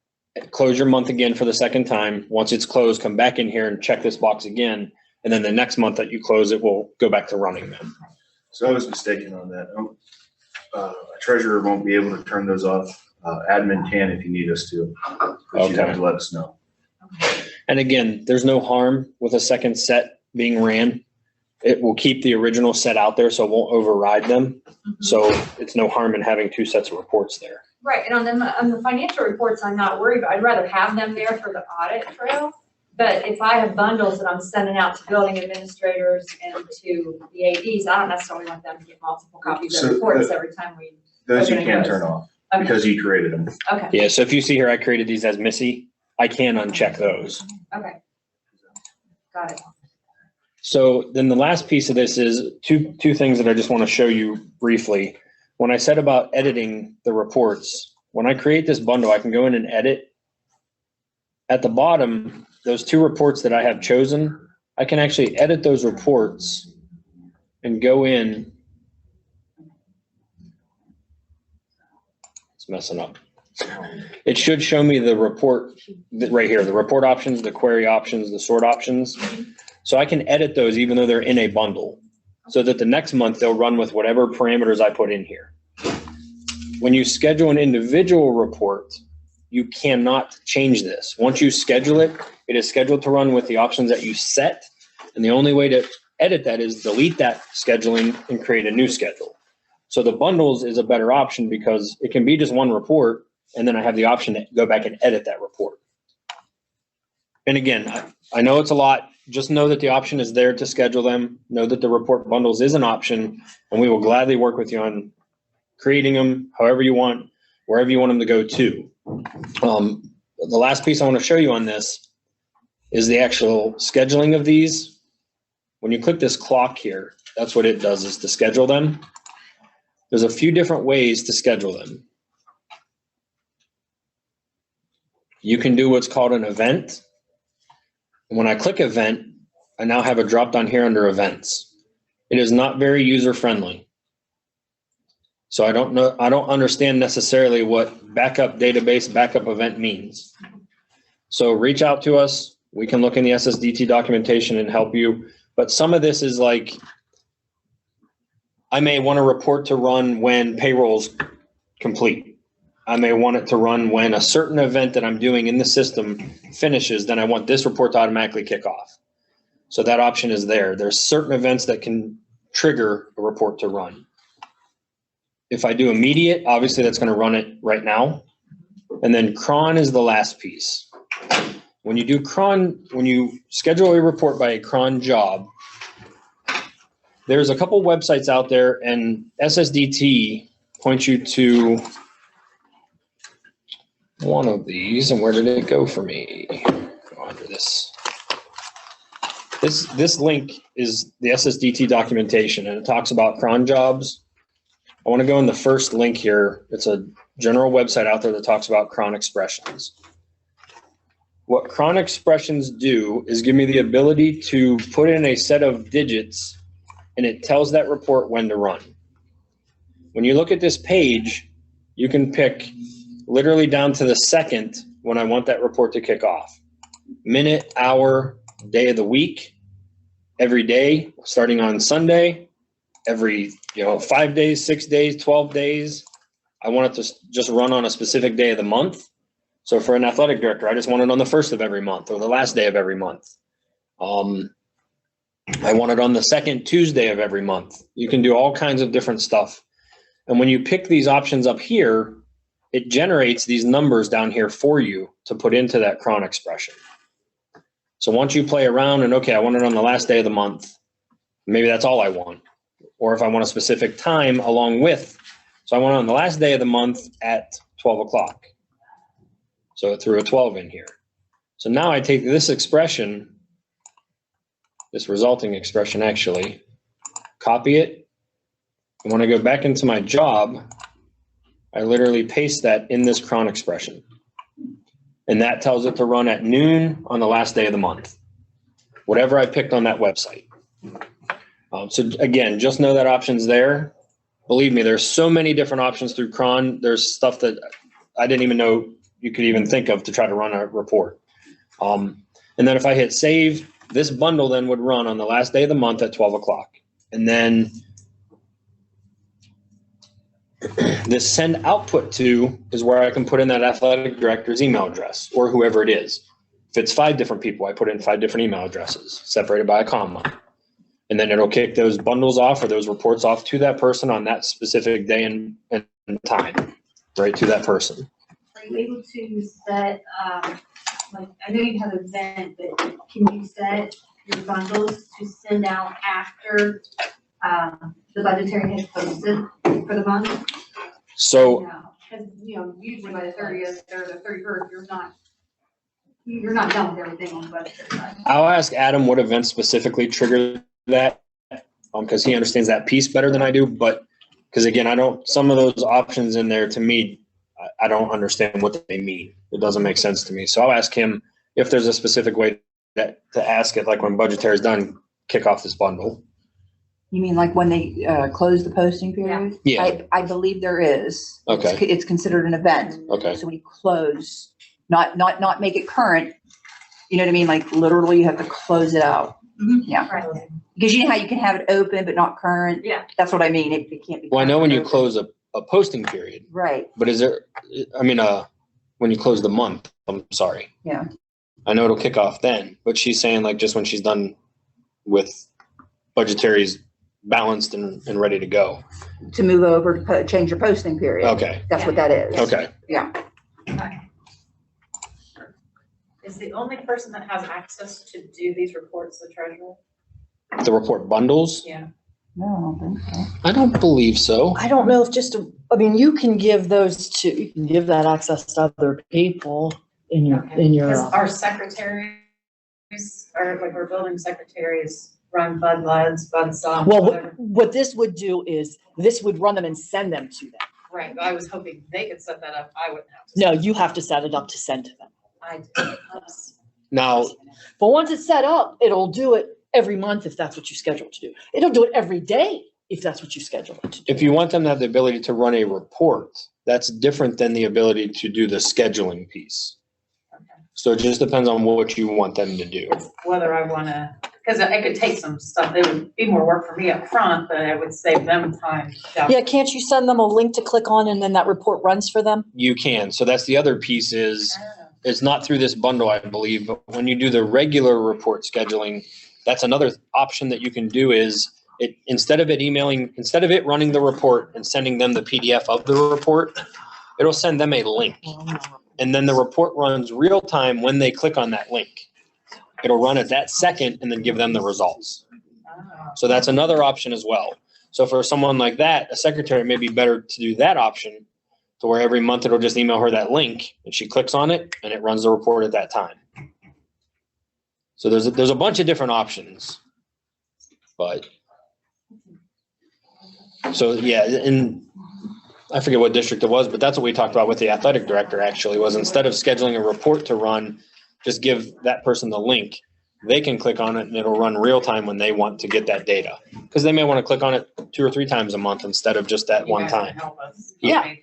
Close your month again for the second time. Once it's closed, come back in here and check this box again. And then the next month that you close it, will go back to running them. So I was mistaken on that. A treasurer won't be able to turn those off. Admin can if you need us to. But you'd have to let us know. And again, there's no harm with a second set being ran. It will keep the original set out there, so it won't override them. So it's no harm in having two sets of reports there. Right, and on the financial reports, I'm not worried, but I'd rather have them there for the audit trail. But if I have bundles that I'm sending out to building administrators and to the ADs, I don't necessarily want them to get multiple copies So of reports every time we. Those you open can and turn close. off Okay. because you created them. Okay, Yeah, so if you see here, I created these as Missy, I can uncheck those. okay. Got it. So then the last piece of this is two things that I just want to show you briefly. When I said about editing the reports, when I create this bundle, I can go in and edit. At the bottom, those two reports that I have chosen, I can actually edit those reports and go in. It's messing up. It should show me the report right here, the report options, the query options, the sort options. So I can edit those even though they're in a bundle so that the next month they'll run with whatever parameters I put in here. When you schedule an individual report, you cannot change this. Once you schedule it, it is scheduled to run with the options that you set. And the only way to edit that is delete that scheduling and create a new schedule. So the bundles is a better option because it can be just one report and then I have the option to go back and edit that report. And again, I know it's a lot. Just know that the option is there to schedule them. Know that the report bundles is an option, and we will gladly work with you on creating them however you want, wherever you want them to go to. The last piece I want to show you on this is the actual scheduling of these. When you click this clock here, that's what it does, is to schedule them. There's a few different ways to schedule them. You can do what's called an event. When I click event, I now have a drop down here under events. It is not very user friendly. So I don't understand necessarily what backup database, backup event means. So reach out to us. We can look in the SSDT documentation and help you. But some of this is like, I may want a report to run when payroll's complete. I may want it to run when a certain event that I'm doing in the system finishes, then I want this report to automatically kick off. So that option is there. There's certain events that can trigger a report to run. If I do immediate, obviously that's going to run it right now. And then cron is the last piece. When you do cron, when you schedule a report by a cron job, there's a couple websites out there and SSDT points you to one of these. And where did it go for me? Go under this. This link is the SSDT documentation and it talks about cron jobs. I want to go in the first link here. It's a general website out there that talks about cron expressions. What cron expressions do is give me the ability to put in a set of digits and it tells that report when to run. When you look at this page, you can pick literally down to the second when I want that report to kick off. Minute, hour, day of the week, every day, starting on Sunday, every 5 days, 6 days, 12 days. I want it to just run on a specific day of the month. So for an athletic director, I just want it on the first of every month or the last day of every month. I want it on the second Tuesday of every month. You can do all kinds of different stuff. And when you pick these options up here, it generates these numbers down here for you to put into that cron expression. So once you play around and, okay, I want it on the last day of the month, maybe that's all I want. Or if I want a specific time along with, so I want it on the last day of the month at 12 o'clock. So it threw a 12 in here. So now I take this expression, this resulting expression actually, copy it. And when I go back into my job, I literally paste that in this cron expression. And that tells it to run at noon on the last day of the month, whatever I picked on that website. So again, just know that option's there. Believe me, there's so many different options through cron. There's stuff that I didn't even know you could even think of to try to run a report. And then if I hit save, this bundle then would run on the last day of the month at 12 o'clock. And then this send output to is where I can put in that athletic director's email address or whoever it is. If it's 5 different people, I put in 5 different email addresses separated by a comma. And then it'll kick those bundles off or those reports off to that person on that specific day and time. right to that person. Are you able to set, like, I know you have an event, but can you set your bundles to send out after, the budgetary has posted for the month? So Because, usually by the 30th or the 31st, you're not done with everything on the budgetary side. I'll ask Adam what event specifically triggered that, because he understands that piece better than I do. But because again, some of those options in there to me, I don't understand what they mean. It doesn't make sense to me. So I'll ask him if there's a specific way to ask it, like when budgetary is done, kick off this bundle. You mean like when they close the posting period? Yeah. I believe there is. Okay. It's considered an event. Okay. So when you close, not make it current, you know what I mean? Like literally you have to close it out. Yeah. Right. Because you know how you can have it open but not current? Yeah. That's what I mean. It can't be. Well, I know when you open. close a posting period, Right. but is there, when you close the month, I'm sorry. Yeah. I know it'll kick off then, but she's saying like just when she's done with budgetary's balanced and ready to go. To move over to change your posting period. Okay. That's what that is. Okay. Yeah. Is the only person that has access to do these reports the treasurer? The report bundles? Yeah. No, I don't think so. I don't believe so. I don't know if you can give you can give that access to other people in your, Because our secretaries, or like our building secretaries run Bud Lads, Bud Soft, well, whatever. what this would do is this would run them and send them to them. Right, but I was hoping they could set that up. I wouldn't have to. No, you have to set it up to send to them. I do. Now, But once it's set up, it'll do it every month if that's what you schedule to do. It'll do it every day if that's what you schedule it to do. if you want them to have the ability to run a report, that's different than the ability to do the scheduling piece. So it just depends on what you want them to do. Whether I wanna, because I could take some stuff, it would be more work for me up front, but I would save them time. down. Yeah, can't you send them a link to click on and then that report runs for them? You can. So that's the other piece is, it's not through this bundle, I believe, but when you do the regular report scheduling, that's another option that you can do is instead of it running the report and sending them the PDF of the report, it'll send them a link. And then the report runs real time when they click on that link. It'll run at that second and then give them the results. So that's another option as well. So for someone like that, a secretary may be better to do that option to where every month it'll just email her that link and she clicks on it and it runs the report at that time. So there's a bunch of different options, but so yeah, and I forget what district it was, but that's what we talked about with the athletic director actually was instead of scheduling a report to run, just give that person the link. They can click on it and it'll run real time when they want to get that data. Because they may want to click on it 2 or 3 times a month instead of just that You one guys can time. help us. Yeah.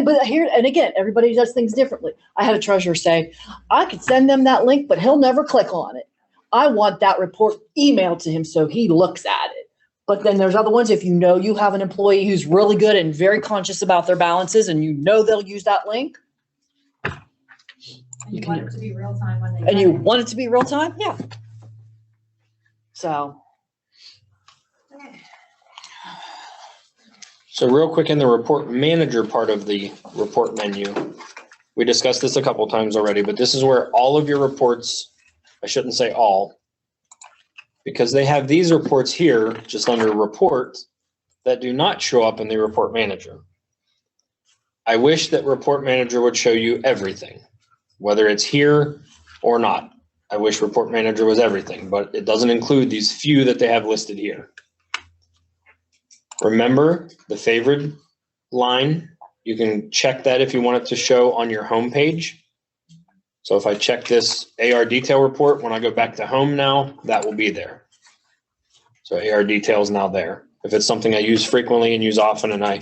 But here, and again, everybody does things differently. I had a treasurer say, I could send them that link, but he'll never click on it. I want that report emailed to him so he looks at it. But then there's other ones, if you know you have an employee who's really good and very conscious about their balances and you know they'll use that link. And you want it to be real time when they. And you want it to be real time? Yeah. So. So real quick in the report manager part of the report menu, we discussed this a couple times already, but this is where all of your reports, I shouldn't say all, because they have these reports here just under report that do not show up in the report manager. I wish that report manager would show you everything, whether it's here or not. I wish report manager was everything, but it doesn't include these few that they have listed here. Remember the favorite line, you can check that if you want it to show on your home page. So if I check this AR detail report, when I go back to home now, that will be there. So AR detail is now there. If it's something I use frequently and use often and I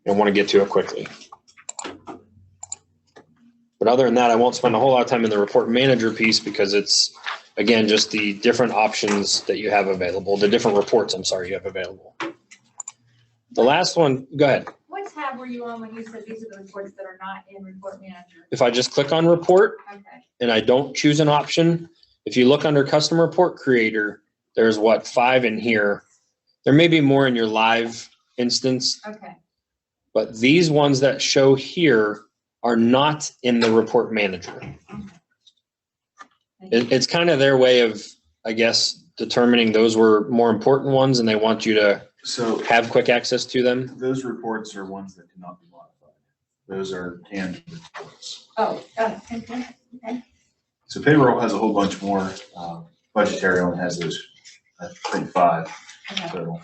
want to get to it quickly. But other than that, I won't spend a whole lot of time in the report manager piece because it's, again, just the different options that you have available, the different reports, I'm sorry, you have available. The last one, go ahead. What tab were you on when you said these are the reports that are not in report manager? If I just click on report Okay. and I don't choose an option, if you look under custom report creator, there's what, 5 in here. There may be more in your live instance. Okay. But these ones that show here are not in the report manager. It's kind of their way of, I guess, determining those were more important ones and they want you to have quick access to them. Those reports are ones that cannot be modified. Those are canned reports. Oh, got it. Okay. So payroll has a whole bunch more. Budgetary only has those, I think 5 total.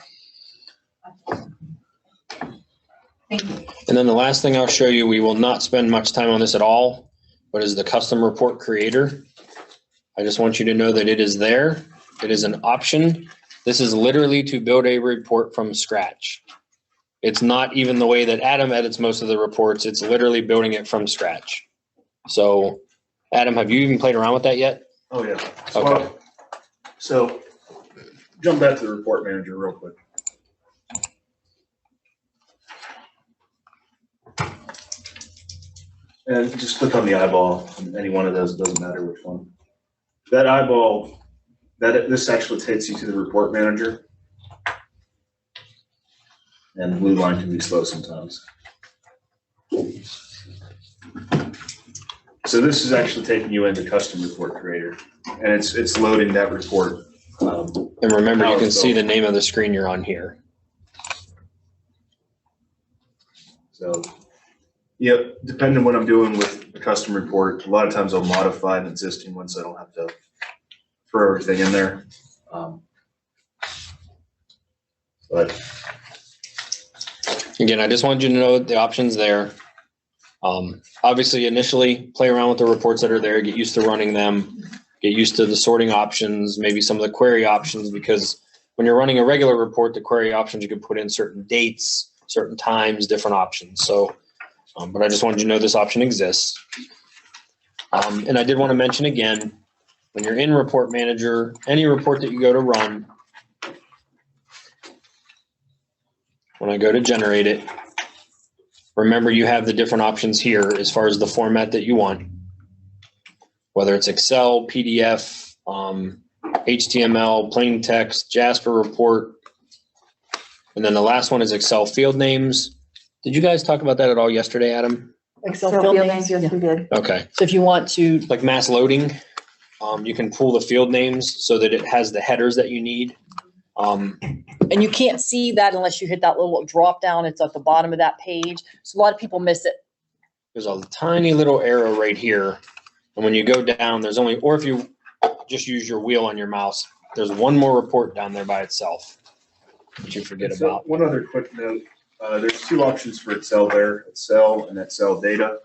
Thank you. And then the last thing I'll show you, we will not spend much time on this at all, but is the custom report creator. I just want you to know that it is there. It is an option. This is literally to build a report from scratch. It's not even the way that Adam edits most of the reports. It's literally building it from scratch. So Adam, have you even played around with that yet? Oh yeah. Okay. So jump back to the report manager real quick. And just click on the eyeball, any one of those, doesn't matter which one. That eyeball, this actually takes you to the report manager. And the blue line can be slow sometimes. So this is actually taking you into custom report creator, and it's loading that report. And remember, you can see the name of the screen you're on here. So, yep, depending on what I'm doing with the custom report, a lot of times I'll modify an existing one so I don't have to throw everything in there. But again, I just wanted you to know the options there. Obviously, initially, play around with the reports that are there, get used to running them, get used to the sorting options, maybe some of the query options, because when you're running a regular report, the query options, you can put in certain dates, certain times, different options. So, but I just wanted you to know this option exists. And I did want to mention again, when you're in Report Manager, any report that you go to run, when I go to generate it, remember you have the different options here as far as the format that you want, whether it's Excel, PDF, HTML, plain text, Jasper report. And then the last one is Excel field names. Did you guys talk about that at all yesterday, Adam? Excel field names, yes, we did. Okay. So if you want to, Like mass loading, you can pull the field names so that it has the headers that you need. and you can't see that unless you hit that little drop down. It's at the bottom of that page. So a lot of people miss it. There's a tiny little arrow right here. And when you go down, there's only, or if you just use your wheel on your mouse, there's one more report down there by itself that you forget so about. one other quick note, there's 2 options for Excel there, Excel and Excel data.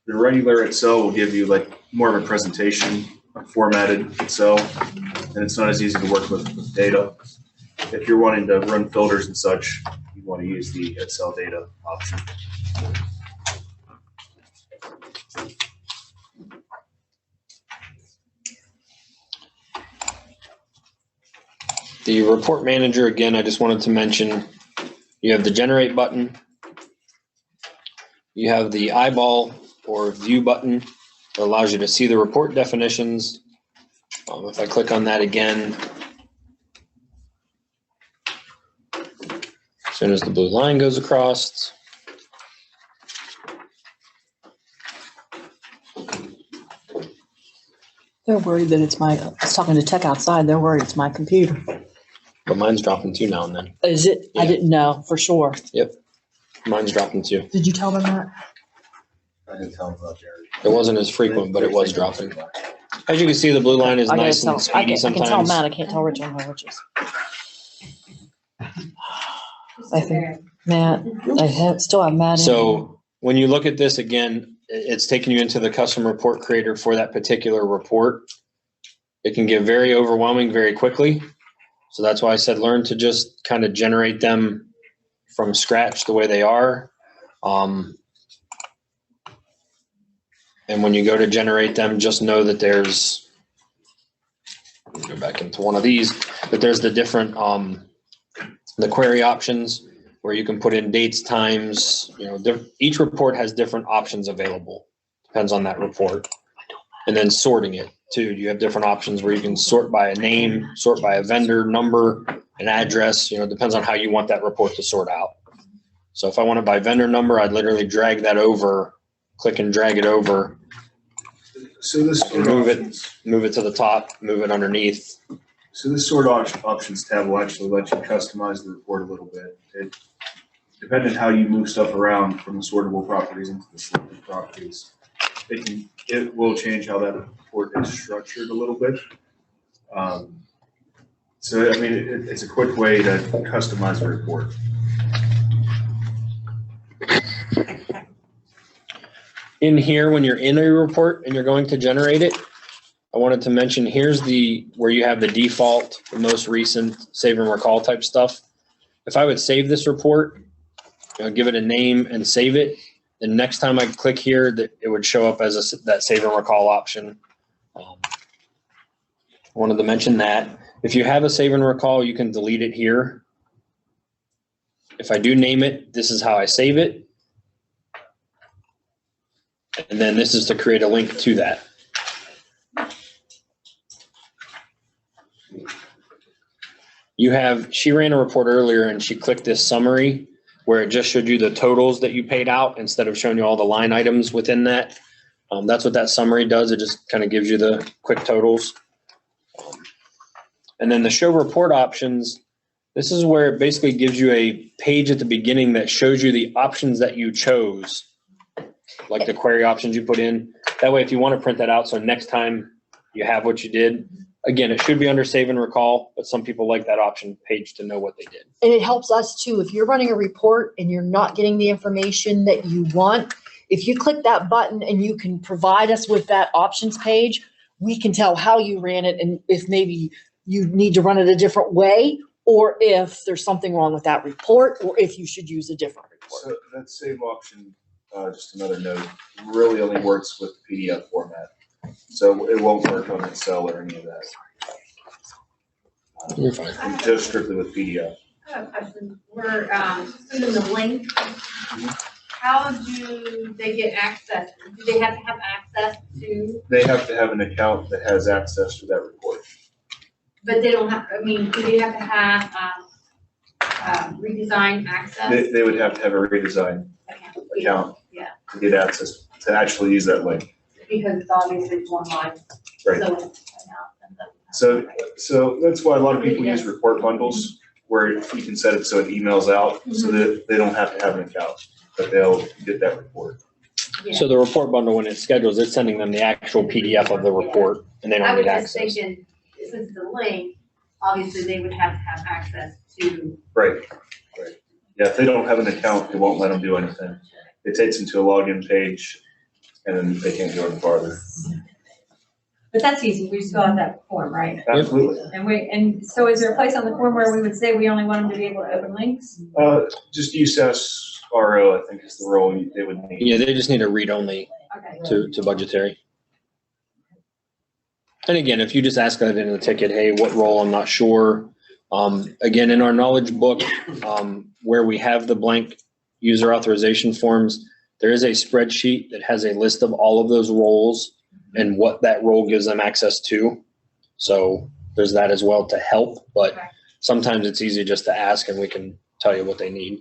The regular Excel will give you like more of a presentation, a formatted Excel, and it's not as easy to work with data. If you're wanting to run filters and such, you want to use the Excel data option. The report manager, again, I just wanted to mention, you have the generate button. You have the eyeball or view button that allows you to see the report definitions. If I click on that again, as soon as the blue line goes across, They're worried that it's my, I was talking to tech outside, they're worried it's my computer. but mine's dropping too now and then. Is it? I didn't know for sure. Yep, mine's dropping too. Did you tell them that? I didn't tell them about Jerry. It wasn't as frequent, but it was dropping. As you can see, the blue line is I gotta nice tell, and I speedy can tell sometimes. Matt, I can't tell Rich on how Rich is. I think, Matt, still have Matt in. So when you look at this again, it's taking you into the custom report creator for that particular report. It can get very overwhelming very quickly. So that's why I said learn to just kind of generate them from scratch the way they are. And when you go to generate them, just know that there's, go back into one of these, but there's the different, the query options where you can put in dates, times, each report has different options available. Depends on that report. And then sorting it too. You have different options where you can sort by a name, sort by a vendor number, an address, depends on how you want that report to sort out. So if I want it by vendor number, I'd literally drag that over, click and drag it over. So this sort of Move it. options, Move it to the top, move it underneath. so this sort of options tab will actually let you customize the report a little bit. Depending on how you move stuff around from the sortable properties into the selected properties, it will change how that report is structured a little bit. So I mean, it's a quick way to customize the report. In here, when you're in a report and you're going to generate it, I wanted to mention, here's where you have the default, the most recent save and recall type stuff. If I would save this report, give it a name and save it, then next time I click here, it would show up as that save and recall option. I wanted to mention that. If you have a save and recall, you can delete it here. If I do name it, this is how I save it. And then this is to create a link to that. She ran a report earlier and she clicked this summary where it just showed you the totals that you paid out instead of showing you all the line items within that. That's what that summary does. It just kind of gives you the quick totals. And then the show report options, this is where it basically gives you a page at the beginning that shows you the options that you chose, like the query options you put in. That way, if you want to print that out, so next time you have what you did, again, it should be under save and recall, but some people like that option page to know what they did. And it helps us too. If you're running a report and you're not getting the information that you want, if you click that button and you can provide us with that options page, we can tell how you ran it and if maybe you need to run it a different way, or if there's something wrong with that report, or if you should use a different report. So that save option, just another note, really only works with PDF format. So it won't work on Excel or any of that. You're fine. Just strictly with PDF. I have a question. We're sending the link. How do they get access? Do they have to have access to? They have to have an account that has access to that report. But they don't have, I mean, do they have to have Redesign access? They would have to have a Redesign account Yeah, to get access, to actually use that link. because it's obviously one line. Right. So that's why a lot of people use report bundles, where you can set it so it emails out, so that they don't have to have an account, but they'll get that report. So the report bundle, when it schedules, it's sending them the actual PDF of the report, and they I don't was need just access. thinking, since the link, obviously they would have to have access to. Right. Yeah, if they don't have an account, it won't let them do anything. It takes them to a login page, and then they can't go any farther. But that's easy, we just fill out that form, right? Absolutely. And so is there a place on the form where we would say we only want them to be able to open links? Just USAS-RO, I think is the role they would need. Yeah, they just need a read-only Okay. to budgetary. And again, if you just ask at the end of the ticket, hey, what role, I'm not sure. Again, in our knowledge book, where we have the blank user authorization forms, there is a spreadsheet that has a list of all of those roles and what that role gives them access to. So there's that as well to help, but sometimes it's easy just to ask and we can tell you what they need.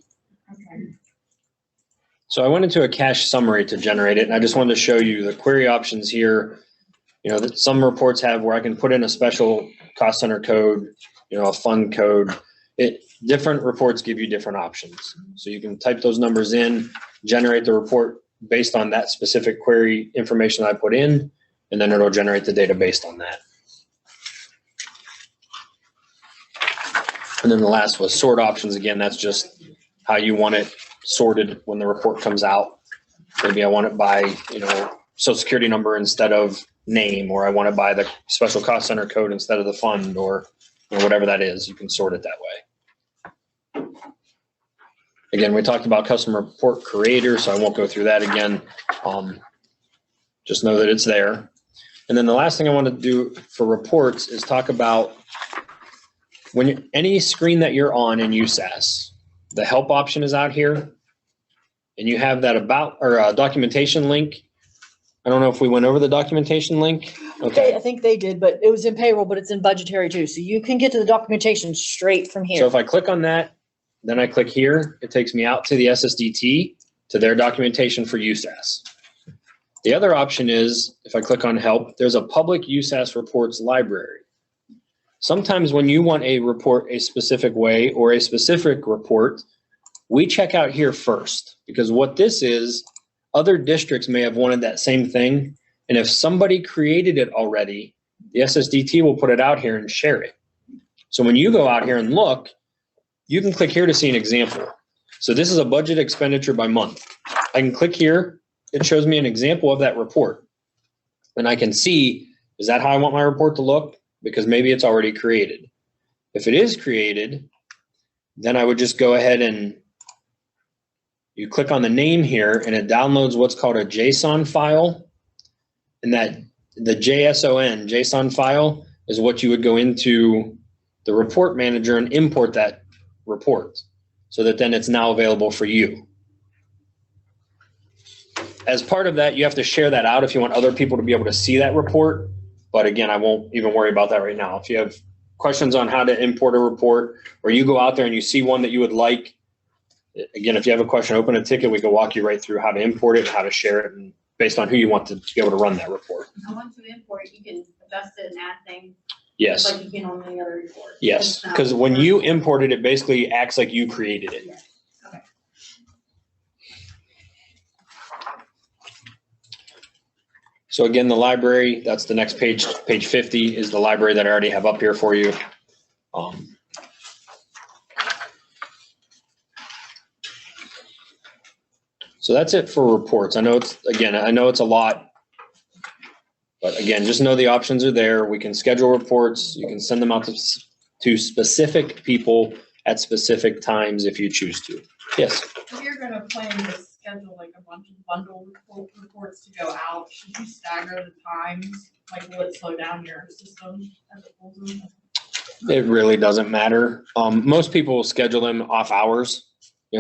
Okay. So I went into a cache summary to generate it, and I just wanted to show you the query options here. You know, that some reports have where I can put in a special cost center code, you know, a fund code. Different reports give you different options. So you can type those numbers in, generate the report based on that specific query information I put in, and then it'll generate the data based on that. And then the last was sort options. Again, that's just how you want it sorted when the report comes out. Maybe I want it by, you know, social security number instead of name, or I want it by the special cost center code instead of the fund, or whatever that is. You can sort it that way. Again, we talked about customer report creator, so I won't go through that again. Just know that it's there. And then the last thing I want to do for reports is talk about when any screen that you're on in USAS, the help option is out here, and you have that about or documentation link. I don't know if we went over the documentation link. Okay. I think they did, but it was in payroll, but it's in budgetary too. So you can get to the documentation straight from here. So if I click on that, then I click here, it takes me out to the SSDT, to their documentation for USAS. The other option is, if I click on help, there's a public USAS reports library. Sometimes when you want a report a specific way or a specific report, we check out here first, because what this is, other districts may have wanted that same thing. And if somebody created it already, the SSDT will put it out here and share it. So when you go out here and look, you can click here to see an example. So this is a budget expenditure by month. I can click here. It shows me an example of that report. And I can see, is that how I want my report to look? Because maybe it's already created. If it is created, then I would just go ahead and you click on the name here and it downloads what's called a JSON file. And that the JSON file is what you would go into the report manager and import that report so that then it's now available for you. As part of that, you have to share that out if you want other people to be able to see that report. But again, I won't even worry about that right now. If you have questions on how to import a report, or you go out there and you see one that you would like, again, if you have a question, open a ticket, we can walk you right through how to import it, how to share it, and based on who you want to be able to run that report. And once you import it, you can adjust it and add things. Yes. Just like you can on any other report. Yes, because when you import it, it basically acts like you created it. Yes. Okay. So again, the library, that's the next page, page 50 is the library that I already have up here for you. So that's it for reports. I know it's a lot, but again, just know the options are there. We can schedule reports. You can send them out to specific people at specific times if you choose to. Yes. If you're gonna plan to schedule like a bunch of bundle reports to go out, should you stagger the times? Like, will it slow down your system as it pulls them? It really doesn't matter. Most people will schedule them off hours,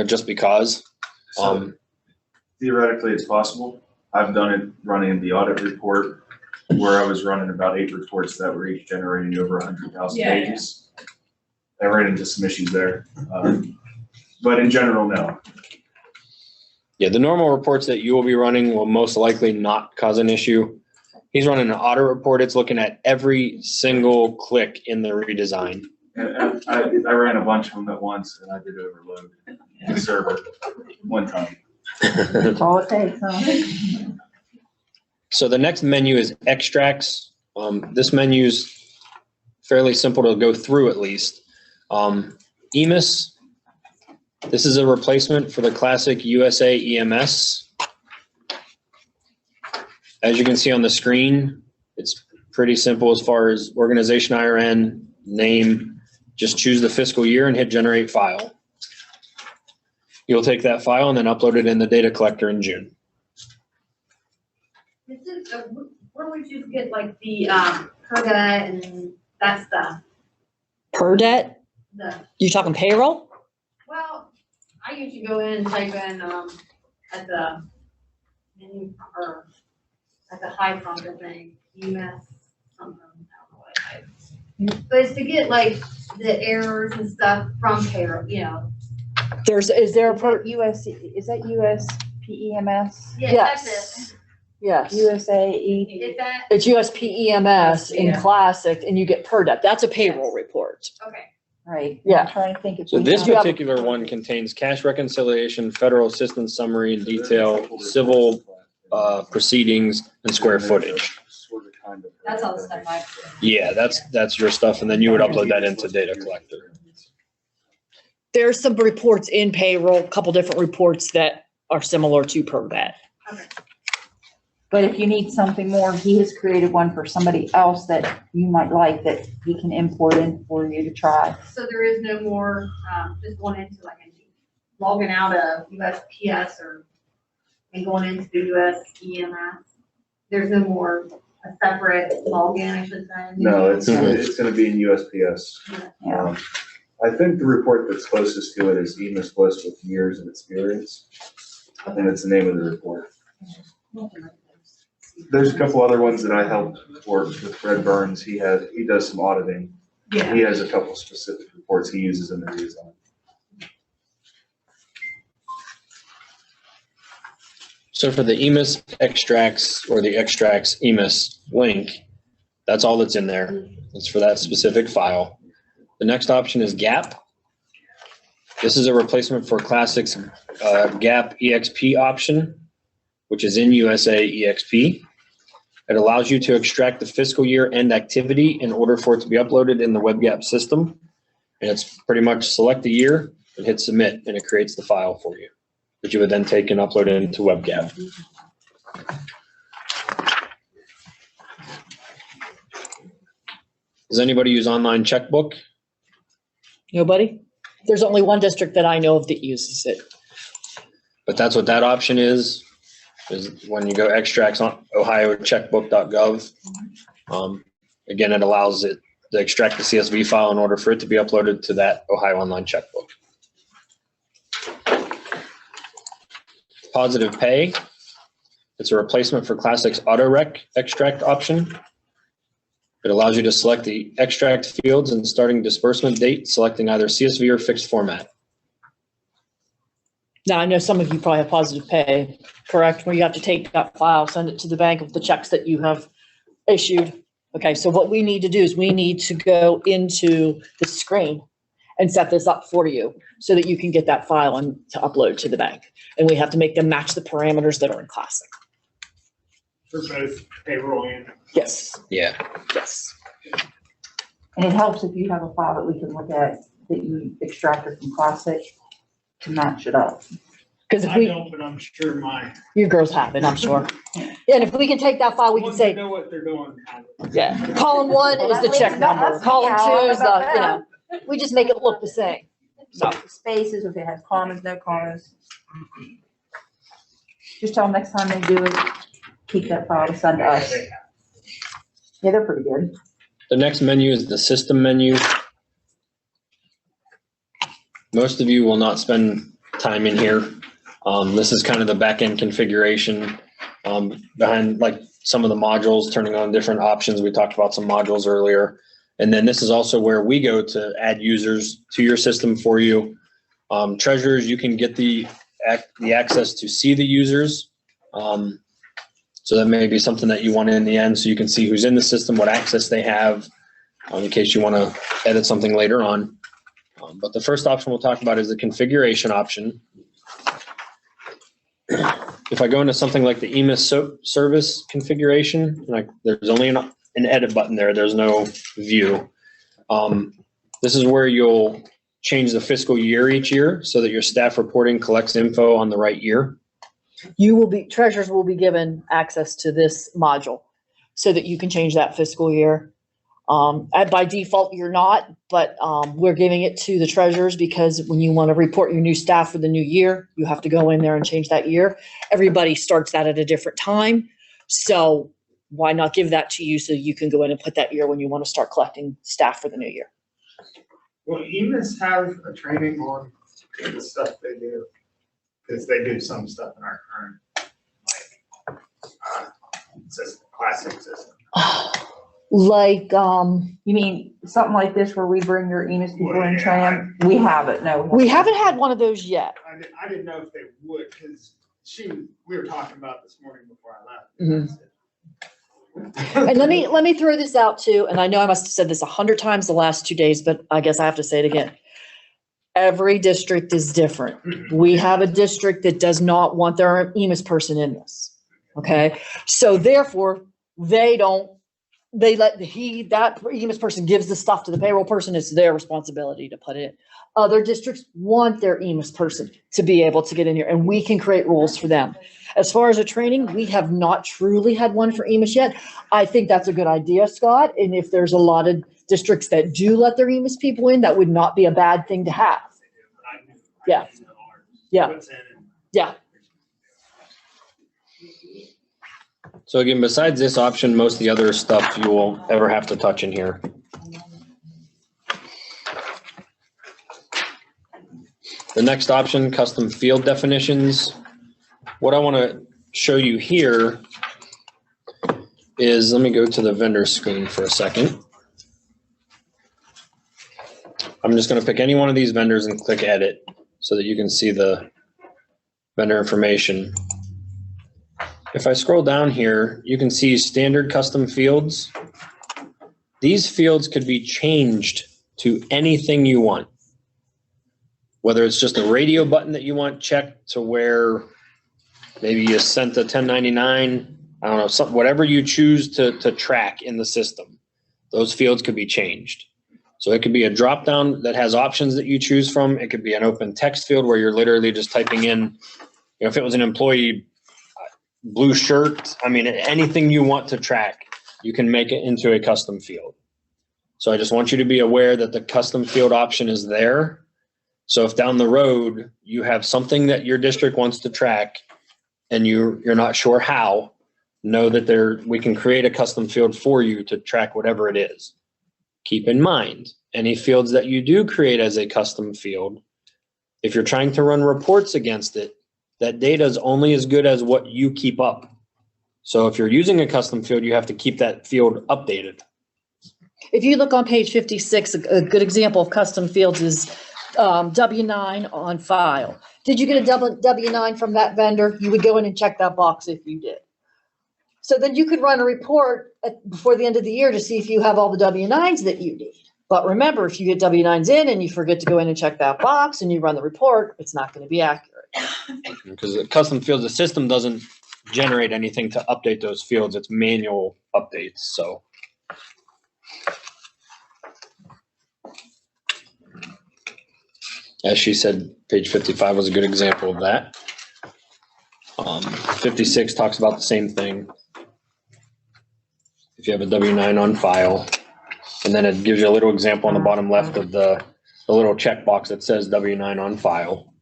just because. Theoretically, it's possible. I've done it running the audit report where I was running about 8 reports that were each generating over 100,000 pages. I ran into some issues there. But in general, no. Yeah, the normal reports that you will be running will most likely not cause an issue. He's running an audit report. It's looking at every single click in the redesign. And I ran a bunch of them at once and I did overload the server one time. That's all it takes, huh? So the next menu is extracts. This menu is fairly simple to go through at least. EMIS, this is a replacement for the classic USA EMS. As you can see on the screen, it's pretty simple as far as organization IRN, name, just choose the fiscal year and hit generate file. You'll take that file and then upload it in the data collector in June. Where would you get like the per debt and that stuff? Per debt? You talking payroll? Well, I usually go in and type in at the menu or at the high prompter thing, UMS something, I don't know what I type. But it's to get like the errors and stuff from payroll, Is there a per? Is that USPEMS? Yeah, Yes. that's it. Yes. USAE. Is that, It's USPEMS in Yeah. Classic and you get per debt. That's a payroll report. okay. Right. Yeah. I'm trying to think if So we this have- particular one contains cash reconciliation, federal assistance summary and detail, civil proceedings, and square footage. That's all the stuff I. Yeah, that's your stuff, and then you would upload that into data collector. There's some reports in payroll, a couple different reports that are similar to per debt. Okay. But if you need something more, he has created one for somebody else that you might like that he can import in for you to try. So there is no more, just going into like logging out of USPS and going into the US EMS. There's no more a separate login, I should say. No, it's gonna be in USPS. Yeah. I think the report that's closest to it is EMIS Plus with years of experience. And it's the name of the report. There's a couple other ones that I helped work with Fred Burns. He does some auditing. Yeah. He has a couple specific reports he uses in the redesign. So for the EMIS extracts or the extracts EMIS link, that's all that's in there. It's for that specific file. The next option is GAP. This is a replacement for Classic's GAP EXP option, which is in USA EXP. It allows you to extract the fiscal year end activity in order for it to be uploaded in the WebGap system. And it's pretty much select the year and hit submit, and it creates the file for you that you would then take and upload it into WebGap. Does anybody use online checkbook? Nobody? There's only one district that I know of that uses it. But that's what that option is when you go extracts on ohiocheckbook.gov. Again, it allows it to extract the CSV file in order for it to be uploaded to that Ohio Online Checkbook. Positive Pay. It's a replacement for Classic's AutoRec extract option. It allows you to select the extract fields and starting disbursement date, selecting either CSV or fixed format. Now, I know some of you probably have Positive Pay, correct? Where you have to take that file, send it to the bank of the checks that you have issued. Okay, so what we need to do is we need to go into the screen and set this up for you so that you can get that file and to upload to the bank. And we have to make them match the parameters that are in Classic. For both payroll and. Yes. Yeah. Yes. And it helps if you have a file that we can look at that you extracted from Classic to match it up. Because if I we, don't, but I'm sure you girls have it, I'm sure. Yeah, and if we can take that file, we can ones that say, know what they're doing. yeah, column 1 is the check number, column 2 is the, you know, we just make it look the same. So Spaces, if it has commas, no commas. Just tell them next time they do it, keep that file to send to us. Yeah, they're pretty good. The next menu is the system menu. Most of you will not spend time in here. This is kind of the back-end configuration behind like some of the modules, turning on different options. We talked about some modules earlier. And then this is also where we go to add users to your system for you. Treasurers, you can get the access to see the users. So that may be something that you want in the end, so you can see who's in the system, what access they have, in case you want to edit something later on. But the first option we'll talk about is the configuration option. If I go into something like the EMIS service configuration, like there's only an edit button there. There's no view. This is where you'll change the fiscal year each year so that your staff reporting collects info on the right year. treasurers will be given access to this module so that you can change that fiscal year. By default, you're not, but we're giving it to the treasurers because when you want to report your new staff for the new year, you have to go in there and change that year. Everybody starts that at a different time. So why not give that to you so you can go in and put that year when you want to start collecting staff for the new year? Will EMIS have a training on the stuff they do? Because they do some stuff in our current, system, Classic system. Like, You mean something like this where we bring your EMIS people and train them? We haven't, no. we haven't had one of those yet. I didn't know if they would, because we were talking about this morning before I left. Mhm. And let me throw this out too. And I know I must have said this 100 times the last 2 days, but I guess I have to say it again. Every district is different. We have a district that does not want their EMIS person in this. Okay. So therefore that EMIS person gives the stuff to the payroll person. It's their responsibility to put it in. Other districts want their EMIS person to be able to get in here, and we can create rules for them. As far as a training, we have not truly had one for EMIS yet. I think that's a good idea, Scott. And if there's a lot of districts that do let their EMIS people in, that would not be a bad thing to have. Yeah. Yeah. Yeah. So again, besides this option, most of the other stuff you won't ever have to touch in here. The next option, custom field definitions. What I want to show you here is, let me go to the vendor screen for a second. I'm just going to pick any one of these vendors and click edit so that you can see the vendor information. If I scroll down here, you can see standard custom fields. These fields could be changed to anything you want. Whether it's just a radio button that you want checked to where maybe you sent a 1099, I don't know, whatever you choose to track in the system, those fields could be changed. So it could be a drop down that has options that you choose from. It could be an open text field where you're literally just typing in, if it was an employee blue shirt, I mean, anything you want to track, you can make it into a custom field. So I just want you to be aware that the custom field option is there. So if down the road you have something that your district wants to track and you're not sure how, know that we can create a custom field for you to track whatever it is. Keep in mind, any fields that you do create as a custom field, if you're trying to run reports against it, that data is only as good as what you keep up. So if you're using a custom field, you have to keep that field updated. If you look on page 56, a good example of custom fields is W-9 on file. Did you get a W-9 from that vendor? You would go in and check that box if you did. So then you could run a report before the end of the year to see if you have all the W-9s that you need. But remember, if you get W-9s in and you forget to go in and check that box and you run the report, it's not going to be accurate. Because the custom fields, the system doesn't generate anything to update those fields. It's manual updates. So. As she said, page 55 was a good example of that. 56 talks about the same thing. If you have a W-9 on file, and then it gives you a little example on the bottom left of the little checkbox that says W-9 on file.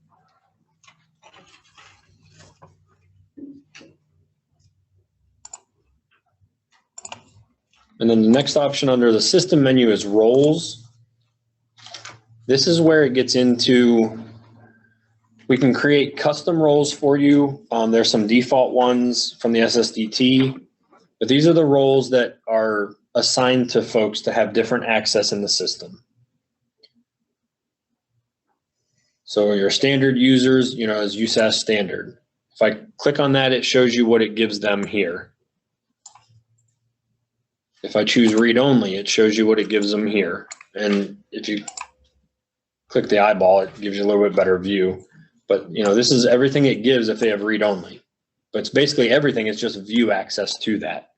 And then the next option under the system menu is roles. This is where it gets into, we can create custom roles for you. There's some default ones from the SSDT, but these are the roles that are assigned to folks to have different access in the system. So your standard users, is USAS standard. If I click on that, it shows you what it gives them here. If I choose read only, it shows you what it gives them here. And if you click the eyeball, it gives you a little bit better view. But this is everything it gives if they have read only. But it's basically everything, it's just view access to that.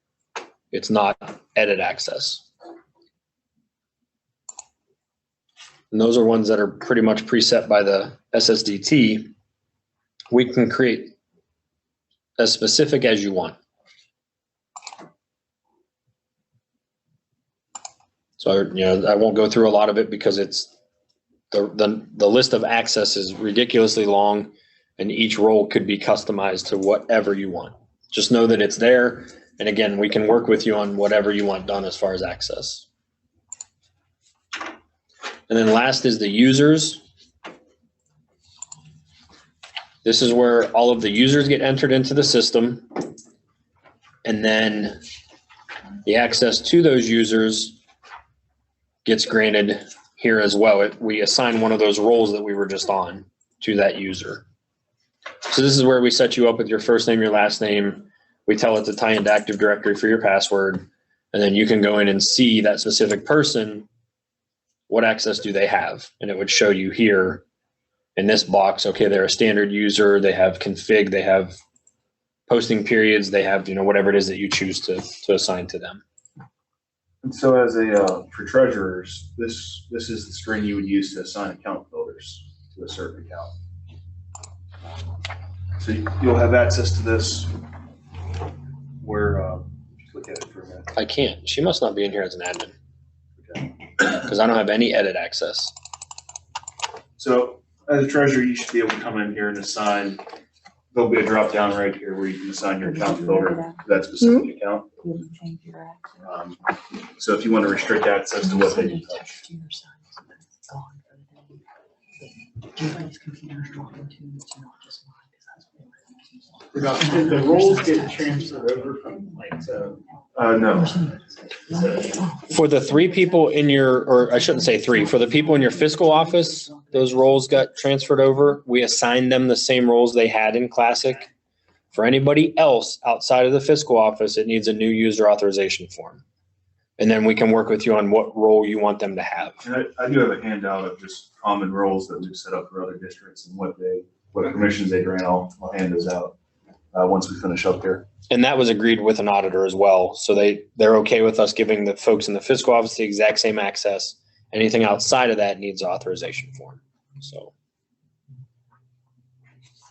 It's not edit access. And those are ones that are pretty much preset by the SSDT. We can create as specific as you want. So I won't go through a lot of it because it's the list of access is ridiculously long, and each role could be customized to whatever you want. Just know that it's there. And again, we can work with you on whatever you want done as far as access. And then last is the users. This is where all of the users get entered into the system. And then the access to those users gets granted here as well. We assign one of those roles that we were just on to that user. So this is where we set you up with your first name, your last name. We tell it to tie into Active Directory for your password. And then you can go in and see that specific person. What access do they have? And it would show you here in this box, okay, they're a standard user. They have config, they have posting periods, they have, whatever it is that you choose to assign to them. And so as for treasurers, this is the screen you would use to assign account builders to a certain account. So you'll have access to this where, look at it for a minute. I can't. She must not be in here as an admin. Okay. Because I don't have any edit access. So as a treasurer, you should be able to come in here and assign. There'll be a drop down right here where you can assign your account builder to that specific account. So if you want to restrict access to what they can touch. The roles get transferred over from no. For the 3 people in your, or I shouldn't say 3, for the people in your fiscal office, those roles got transferred over. We assigned them the same roles they had in Classic. For anybody else outside of the fiscal office, it needs a new user authorization form. And then we can work with you on what role you want them to have. And I do have a handout of just common roles that we've set up for other districts and what permissions they grant. I'll hand those out once we finish up here. And that was agreed with an auditor as well. So they're okay with us giving the folks in the fiscal office the exact same access. Anything outside of that needs authorization form. So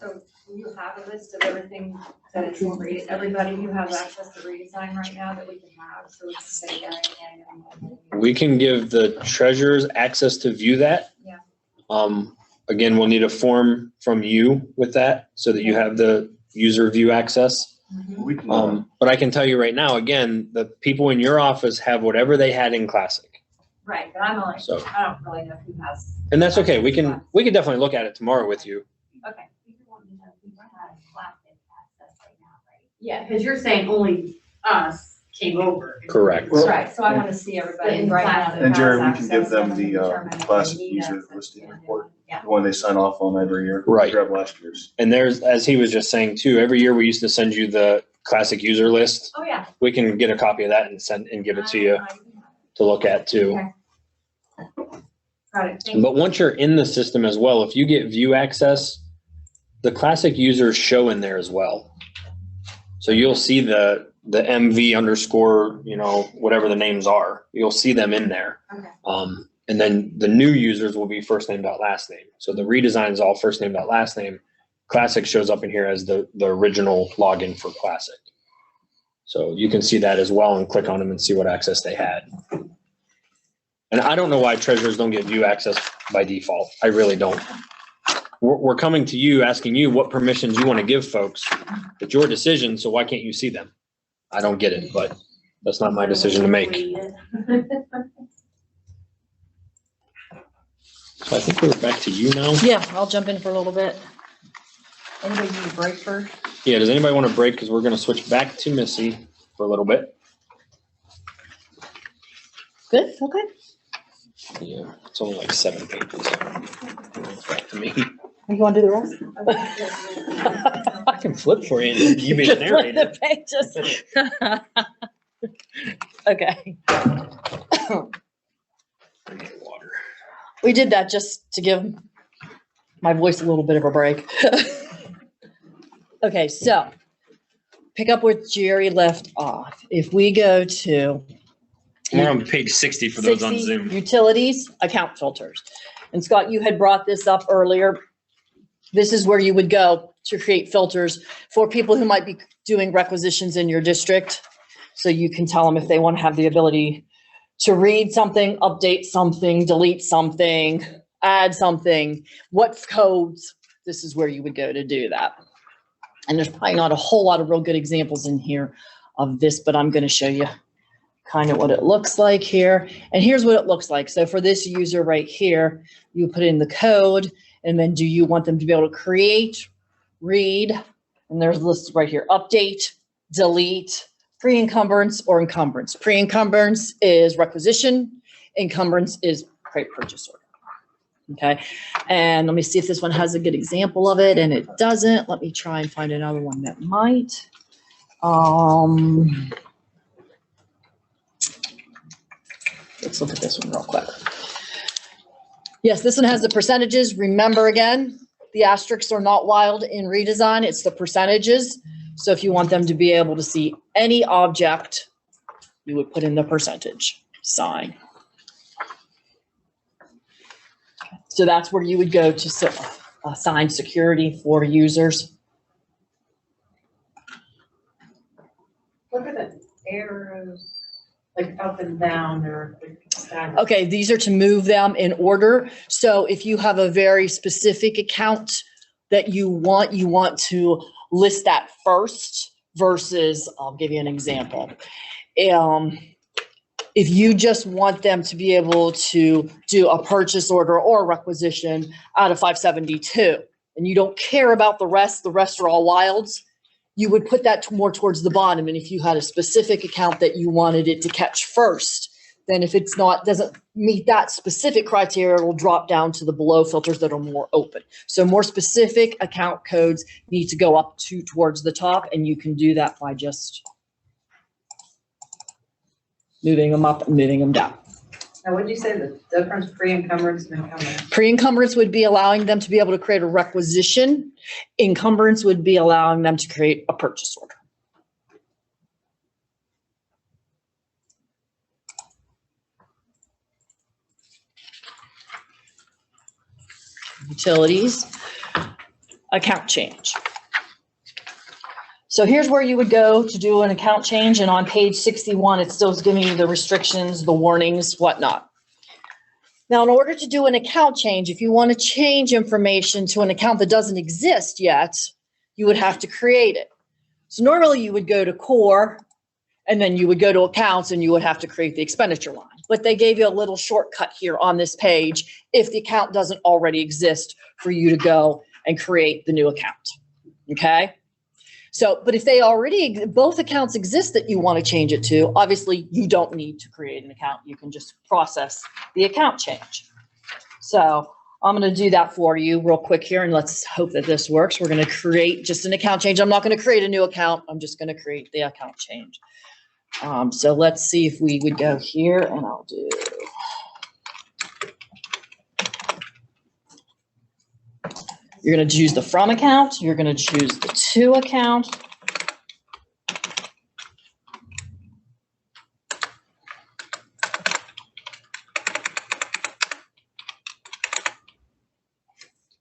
do you have a list of everything that is in everybody who has access to redesign right now that we can have, so we can say, we can give the treasurers access to view that. Yeah. Again, we'll need a form from you with that so that you have the user view access. But I can tell you right now, again, the people in your office have whatever they had in Classic. Right, but I'm only, So- I don't really know who has. And that's okay. We can definitely look at it tomorrow with you. Okay. Yeah, because you're saying only us came over. Correct. Right, so I want to see everybody right now. that And Jerry, has we can give access them and the determine if classic they need user access listing to it. report, Yeah. the one they sign off on every year. Right. Grab last year's. And there's, as he was just saying too, every year we used to send you the Classic user list. Oh, yeah. We can get a copy of that and give it to you to look at too. Got it, thank you. But once you're in the system as well, if you get view access, the Classic users show in there as well. So you'll see the MV underscore, whatever the names are, you'll see them in there. Okay. And then the new users will be first name dot last name. So the redesign is all first name dot last name. Classic shows up in here as the original login for Classic. So you can see that as well and click on them and see what access they had. And I don't know why treasurers don't get view access by default. I really don't. We're coming to you, asking you what permissions you want to give folks. It's your decision, so why can't you see them? I don't get it, but that's not my decision to make. So I think we're back to you now. Yeah, I'll jump in for a little bit. Anybody need a break first? Yeah, does anybody want to break? Because we're going to switch back to Missy for a little bit. Good, okay. Yeah, it's only like 7 pages. It's back to me. You want to do the rest? I can flip for you and you be the narrator. Okay. We did that just to give my voice a little bit of a break. Okay, so pick up where Jerry left off. If we go to We're on page 60 for those on 60, Zoom. Utilities, account filters. And Scott, you had brought this up earlier. This is where you would go to create filters for people who might be doing requisitions in your district. So you can tell them if they want to have the ability to read something, update something, delete something, add something, what codes. This is where you would go to do that. And there's probably not a whole lot of real good examples in here of this, but I'm going to show you kind of what it looks like here. And here's what it looks like. So for this user right here, you put in the code, and then do you want them to be able to create, read, and there's listed right here, update, delete, pre-encumbrance or encumbrance. Pre-encumbrance is requisition, encumbrance is create purchase order. Okay, and let me see if this one has a good example of it, and it doesn't. Let me try and find another one that might. Let's look at this one real quick. Yes, this one has the percentages. Remember again, the asterisks are not wild in redesign. It's the percentages. So if you want them to be able to see any object, you would put in the percentage sign. So that's where you would go to assign security for users. Look at the arrows, like up and down or staggered. Okay, these are to move them in order. So if you have a very specific account that you want to list that first versus, I'll give you an example. If you just want them to be able to do a purchase order or a requisition out of 572, and you don't care about the rest are all wilds, you would put that more towards the bottom. And if you had a specific account that you wanted it to catch first, then if it's not, doesn't meet that specific criteria, it'll drop down to the below filters that are more open. So more specific account codes need to go up towards the top, and you can do that by just moving them up and moving them down. Now, what'd you say the difference pre-encumbrance and encumbrance? Pre-encumbrance would be allowing them to be able to create a requisition. Encumbrance would be allowing them to create a purchase order. Utilities, account change. So here's where you would go to do an account change, and on page 61, it still is giving you the restrictions, the warnings, whatnot. Now, in order to do an account change, if you want to change information to an account that doesn't exist yet, you would have to create it. So normally you would go to core, and then you would go to accounts, and you would have to create the expenditure line. But they gave you a little shortcut here on this page if the account doesn't already exist for you to go and create the new account, okay? So, but if they already, both accounts exist that you want to change it to, obviously you don't need to create an account. You can just process the account change. So I'm going to do that for you real quick here, and let's hope that this works. We're going to create just an account change. I'm not going to create a new account. I'm just going to create the account change. So let's see if we would go here, and I'll do. You're going to choose the from account. You're going to choose the to account.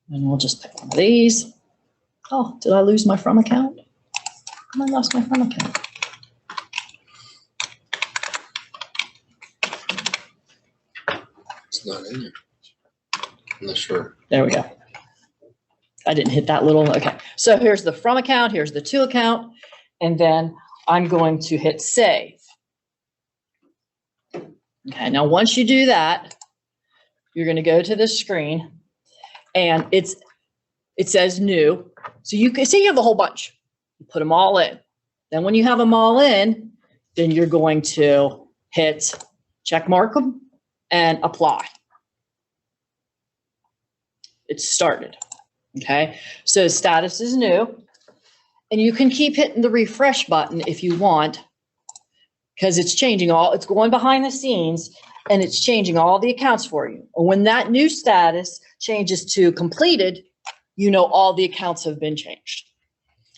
And we'll just pick one of these. Oh, did I lose my from account? I lost my from account. It's not in there. I'm not sure. There we go. I didn't hit that little, okay. So here's the from account, here's the to account, and then I'm going to hit save. Okay, now once you do that, you're going to go to this screen, and it says new. So you can see you have a whole bunch. You put them all in. Then when you have them all in, then you're going to hit check mark them and apply. It's started. Okay, so status is new, and you can keep hitting the refresh button if you want, because it's changing it's going behind the scenes, and it's changing all the accounts for you. And when that new status changes to completed, you know all the accounts have been changed.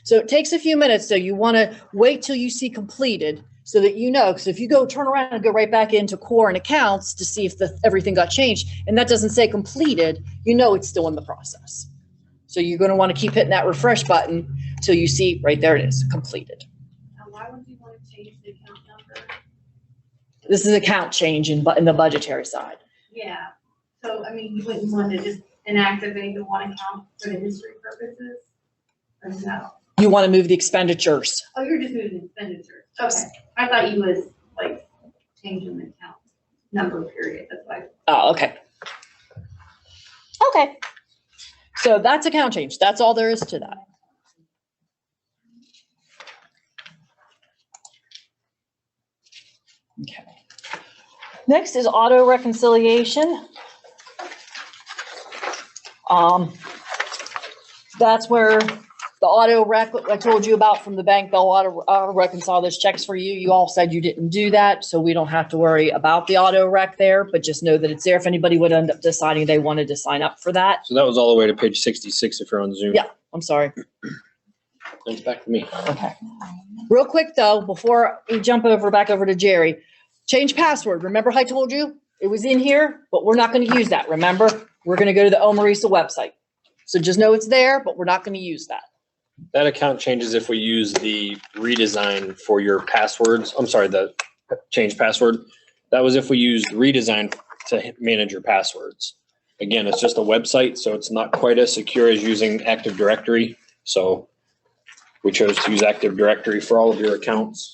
So it takes a few minutes, so you want to wait till you see completed so that you know, because if you go turn around and go right back into core and accounts to see if everything got changed, and that doesn't say completed, you know it's still in the process. So you're going to want to keep hitting that refresh button till you see right there it is, completed. Why would you want to change the account number? This is account change in the budgetary side. Yeah, so I mean, you wouldn't want to just inactivate the one account for the history purposes? Or no? You want to move the expenditures. Oh, you're just moving expenditures. Okay, I thought you was like changing the account number period, that's why. Oh, okay. Okay. So that's account change. That's all there is to that. Okay. Next is auto reconciliation. That's where the auto rec I told you about from the bank, they'll auto reconcile those checks for you. You all said you didn't do that, so we don't have to worry about the auto rec there, but just know that it's there if anybody would end up deciding they wanted to sign up for that. So that was all the way to page 66 if you're on Zoom. Yeah, I'm sorry. Thanks, back to me. Okay. Real quick though, before we jump back over to Jerry, change password. Remember I told you it was in here, but we're not going to use that. Remember, we're going to go to the OME-RESA website. So just know it's there, but we're not going to use that. That account changes if we use the redesign for your passwords. I'm sorry, the change password. That was if we used redesign to manage your passwords. Again, it's just a website, so it's not quite as secure as using Active Directory. So we chose to use Active Directory for all of your accounts.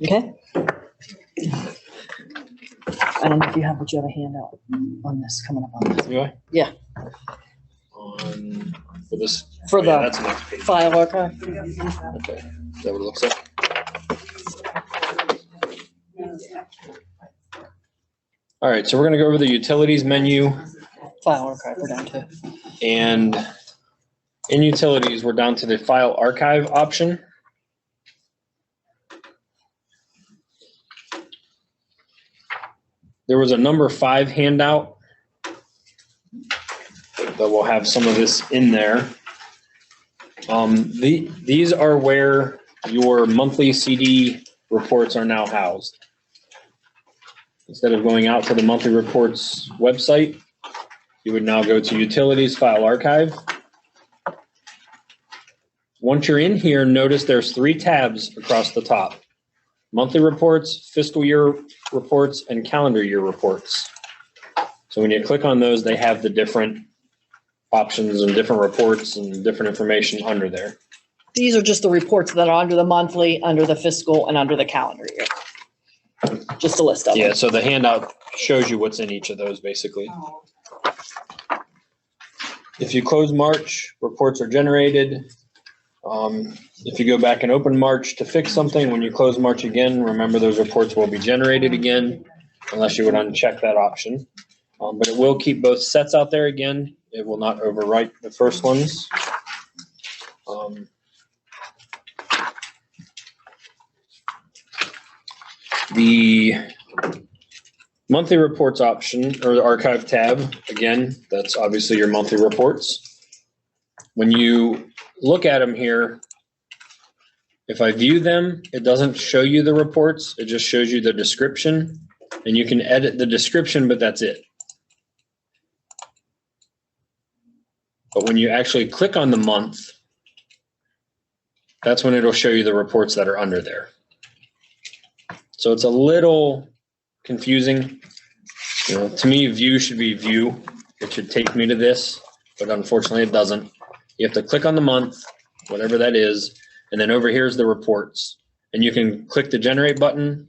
Okay. I don't know if you have, but you have a handout on this, coming up on this. Do I? Yeah. For this? For oh, yeah, the that's the next page. file archive. Okay. Is that what it looks like? All right, so we're gonna go over the utilities menu, File archive, we're down to. and in utilities, we're down to the file archive option. There was a number 5 handout that will have some of this in there. These are where your monthly CD reports are now housed. Instead of going out to the monthly reports website, you would now go to Utilities File Archive. Once you're in here, notice there's 3 tabs across the top. Monthly reports, fiscal year reports, and calendar year reports. So when you click on those, they have the different options and different reports and different information under there. These are just the reports that are under the monthly, under the fiscal, and under the calendar year. Just a list of them. Yeah, so the handout shows you what's in each of those, basically. If you close March, reports are generated. If you go back and open March to fix something, when you close March again, remember those reports will be generated again, unless you would uncheck that option. But it will keep both sets out there again. It will not overwrite the first ones. The monthly reports option, or the archive tab, again, that's obviously your monthly reports. When you look at them here, if I view them, it doesn't show you the reports, it just shows you the description, and you can edit the description, but that's it. But when you actually click on the month, that's when it'll show you the reports that are under there. So it's a little confusing. You know, to me, view should be view. It should take me to this, but unfortunately it doesn't. You have to click on the month, whatever that is, and then over here is the reports. And you can click the generate button.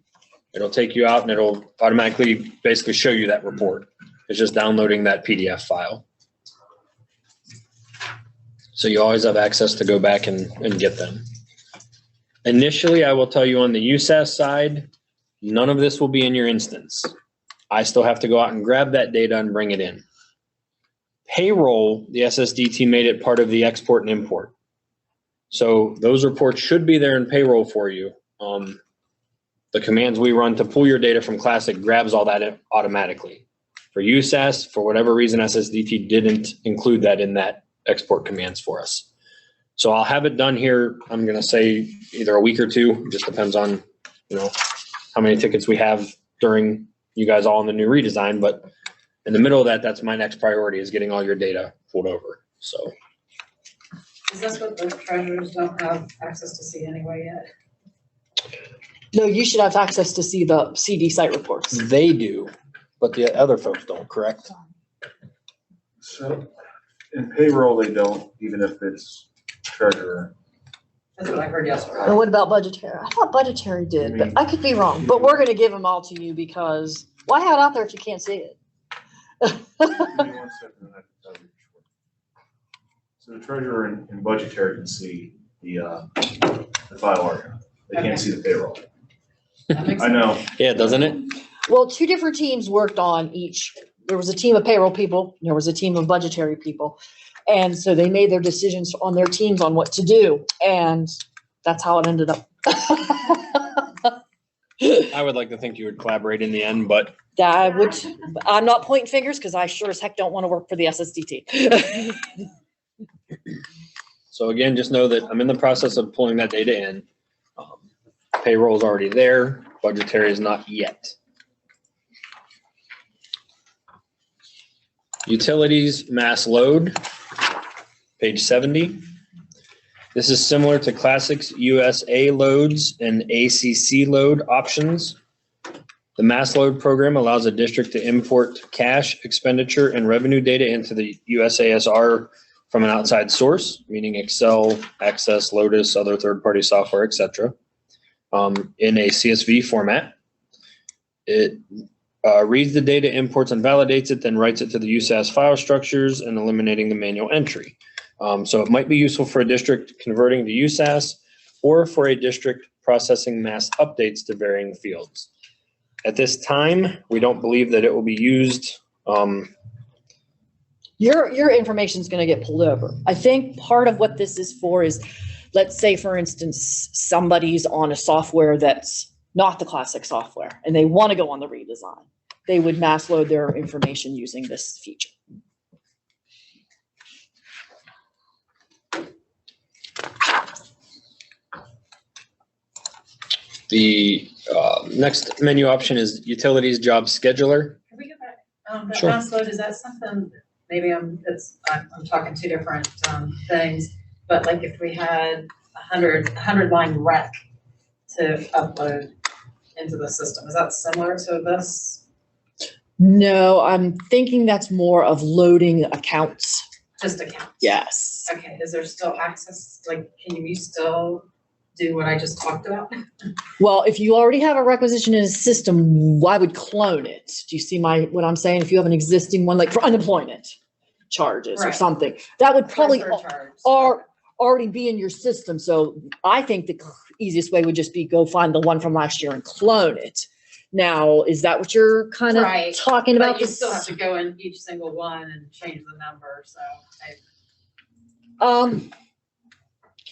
It'll take you out and it'll automatically basically show you that report. It's just downloading that PDF file. So you always have access to go back and get them. Initially, I will tell you on the USAS side, none of this will be in your instance. I still have to go out and grab that data and bring it in. Payroll, the SSDT made it part of the export and import. So those reports should be there in payroll for you. The commands we run to pull your data from Classic grabs all that automatically. For USAS, for whatever reason, SSDT didn't include that in that export commands for us. So I'll have it done here, I'm gonna say either a week or 2, just depends on, you know, how many tickets we have during you guys all in the new redesign, but in the middle of that, that's my next priority, is getting all your data pulled over, so. Is this what the treasurers don't have access to see anyway yet? No, you should have access to see the CD site reports. They do, but the other folks don't, correct? So in payroll, they don't, even if it's treasurer. That's what I heard yesterday. And what about budgetary? I thought budgetary did, but I could be wrong. But we're gonna give them all to you because why have it out there if you can't see it? Give me 1 second and I can tell you. So the treasurer and budgetary can see the file archive. They can't see the payroll. I know. Yeah, doesn't it? Well, 2 different teams worked on each. There was a team of payroll people, there was a team of budgetary people. And so they made their decisions on their teams on what to do. And that's how it ended up. I would like to think you would collaborate in the end, but. I'm not pointing fingers because I sure as heck don't want to work for the SSDT. So again, just know that I'm in the process of pulling that data in. Payroll is already there, budgetary is not yet. Utilities mass load, page 70. This is similar to Classic's USA loads and ACC load options. The mass load program allows a district to import cash, expenditure, and revenue data into the USASR from an outside source, meaning Excel, Access, Lotus, other third-party software, etc., in a CSV format. It reads the data, imports and validates it, then writes it to the USAS file structures and eliminating the manual entry. So it might be useful for a district converting to USAS or for a district processing mass updates to varying fields. At this time, we don't believe that it will be used. Your information is going to get pulled over. I think part of what this is for is, let's say, for instance, somebody's on a software that's not the classic software and they want to go on the redesign. They would mass load their information using this feature. The next menu option is utilities job scheduler. Can we go back? That Sure. mass load, is that something, maybe I'm talking two different, things, but like if we had a 100 line rec to upload into the system, is that similar to this? No, I'm thinking that's more of loading accounts. Just accounts? Yes. Okay, is there still access, like, can you still do what I just talked about? Well, if you already have a requisition in a system, I would clone it. Do you see what I'm saying? If you have an existing one, like for unemployment charges or Right. something, that would probably Surcharge. already be in your system. So I think the easiest way would just be go find the one from last year and clone it. Now, is that what you're kind of Right. talking about? But you still have to go in each single one and change the number, so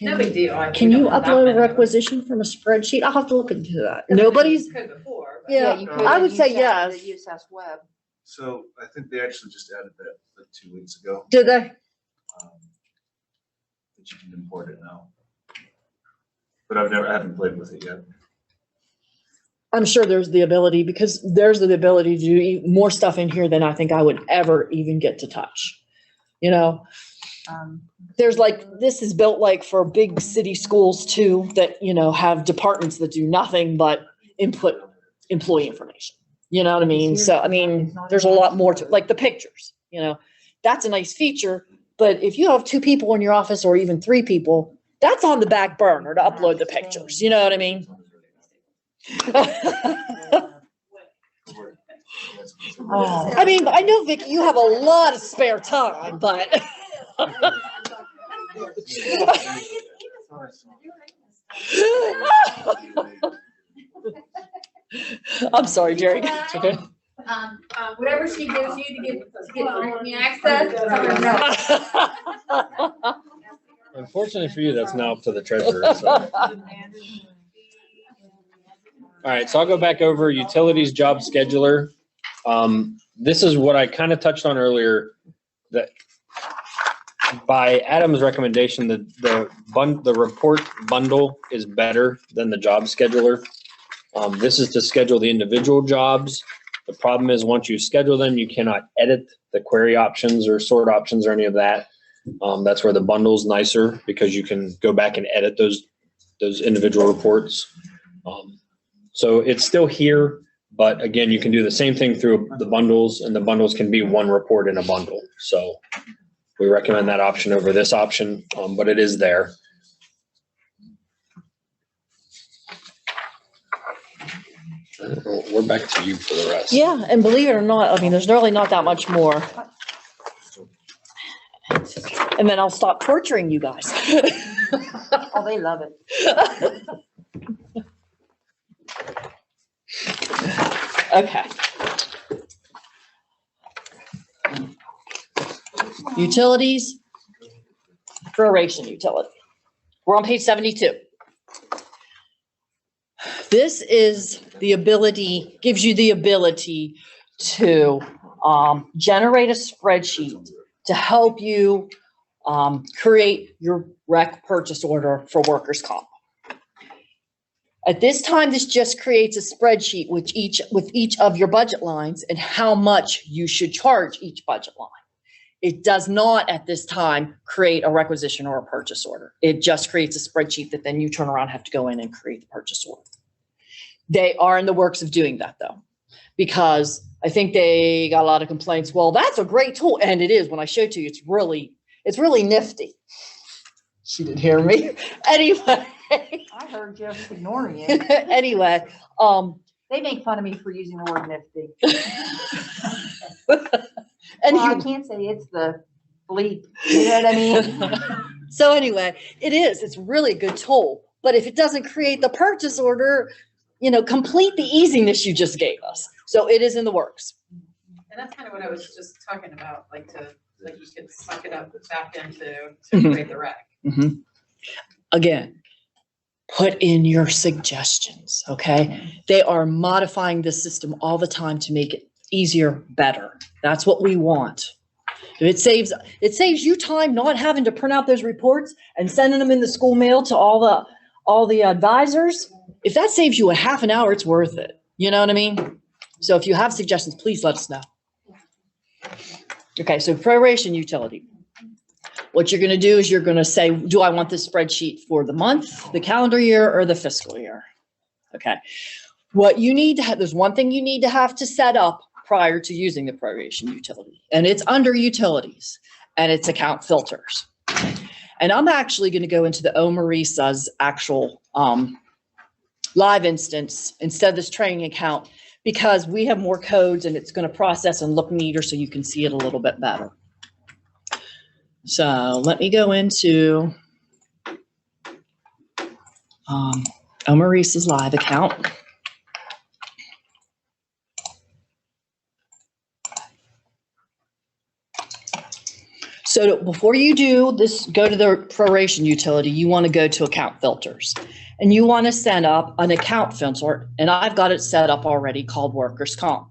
no big deal. Can you upload a requisition from a spreadsheet? I'll have to look into that. Nobody's, Could before. but- yeah, you could I would use say that, yes. the USS Web. So I think they actually just added that like 2 weeks ago, Did they? that you can import it now. But I haven't played with it yet. I'm sure there's the ability, because there's the ability to do more stuff in here than I think I would ever even get to touch. You know, there's like, this is built like for big city schools too, that, you know, have departments that do nothing but input employee information. You know what I mean? So, I mean, there's a lot more to, like the pictures, you know, that's a nice feature. But if you have 2 people in your office or even 3 people, that's on the back burner to upload the pictures. You know what I mean? I mean, I know, Vicky, you have a lot of spare time, but. I'm sorry, Jerry. It's okay. Whatever she gives you to get me access, tell her no. Unfortunately for you, that's now up to the treasurer. So. All right, so I'll go back over utilities job scheduler. This is what I kind of touched on earlier, that by Adam's recommendation, the report bundle is better than the job scheduler. This is to schedule the individual jobs. The problem is once you schedule them, you cannot edit the query options or sort options or any of that. That's where the bundle's nicer, because you can go back and edit those individual reports. So it's still here, but again, you can do the same thing through the bundles, and the bundles can be one report in a bundle. So we recommend that option over this option, but it is there. We're back to you for the rest. Yeah, and believe it or not, I mean, there's really not that much more. And then I'll stop torturing you guys. Oh, they love it. Okay. Utilities, proration utility. We're on page 72. This is the ability, gives you the ability to generate a spreadsheet to help you create your rec purchase order for workers' comp. At this time, this just creates a spreadsheet with each of your budget lines and how much you should charge each budget line. It does not at this time create a requisition or a purchase order. It just creates a spreadsheet that then you turn around and have to go in and create the purchase order. They are in the works of doing that though, because I think they got a lot of complaints. Well, that's a great tool. And it is. When I show it to you, it's really nifty. She didn't hear me. Anyway. I heard you, just ignoring you. Anyway, They make fun of me for using the word nifty. and Well, I can't say it's the bleep, you know what I mean? So anyway, it's really a good tool. But if it doesn't create the purchase order, complete the easiness you just gave us. So it is in the works. And that's kind of what I was just talking about, like you could suck it up back into Mhm. create the rec. Again, put in your suggestions, okay? They are modifying the system all the time to make it easier, better. That's what we want. It saves you time not having to print out those reports and sending them in the school mail to all the advisors. If that saves you a half an hour, it's worth it. You know what I mean? So if you have suggestions, please let us know. Okay, so proration utility. What you're going to do is you're going to say, do I want this spreadsheet for the month, the calendar year, or the fiscal year? Okay. What you need to have, there's one thing you need to have to set up prior to using the proration utility, and it's under utilities, and it's account filters. And I'm actually going to go into the OME-RESA's actual live instance instead of this training account, because we have more codes and it's going to process and look neater so you can see it a little bit better. So let me go into OME-RESA's live account. So before you do this, go to the proration utility, you want to go to account filters. And you want to set up an account filter, and I've got it set up already called workers' comp.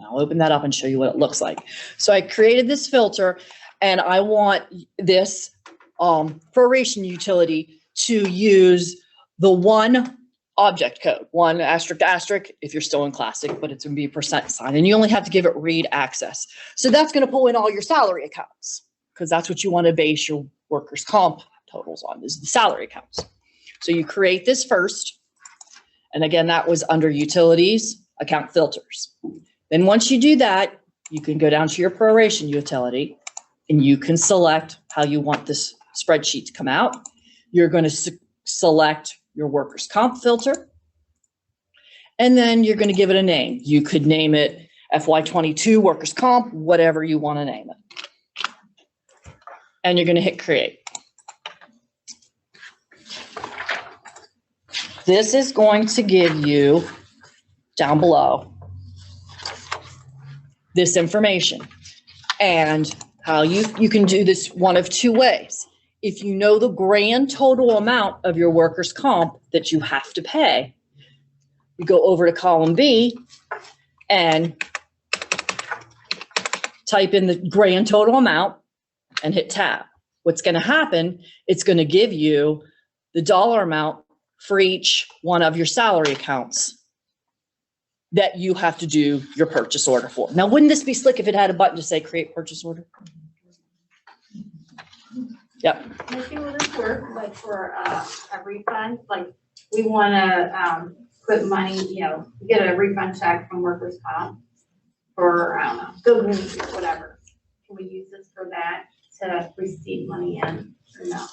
I'll open that up and show you what it looks like. So I created this filter, and I want this proration utility to use the one object code, 1 asterisk asterisk if you're still in classic, but it's going to be a percent sign, and you only have to give it read access. So that's going to pull in all your salary accounts, because that's what you want to base your workers' comp totals on, is the salary accounts. So you create this first, and again, that was under utilities, account filters. Then once you do that, you can go down to your proration utility, and you can select how you want this spreadsheet to come out. You're going to select your workers' comp filter, and then you're going to give it a name. You could name it FY22 workers' comp, whatever you want to name it. And you're going to hit create. This is going to give you down below this information, and how you can do this one of two ways. If you know the grand total amount of your workers' comp that you have to pay, you go over to column B and type in the grand total amount and hit tab. What's going to happen, it's going to give you the dollar amount for each one of your salary accounts that you have to do your purchase order for. Now, wouldn't this be slick if it had a button to say create purchase order? Yep. Maybe will this work, like for a refund, like we want to put money, get a refund check from workers' comp for, I don't know, Google or whatever. Can we use this for that to receive money in or no?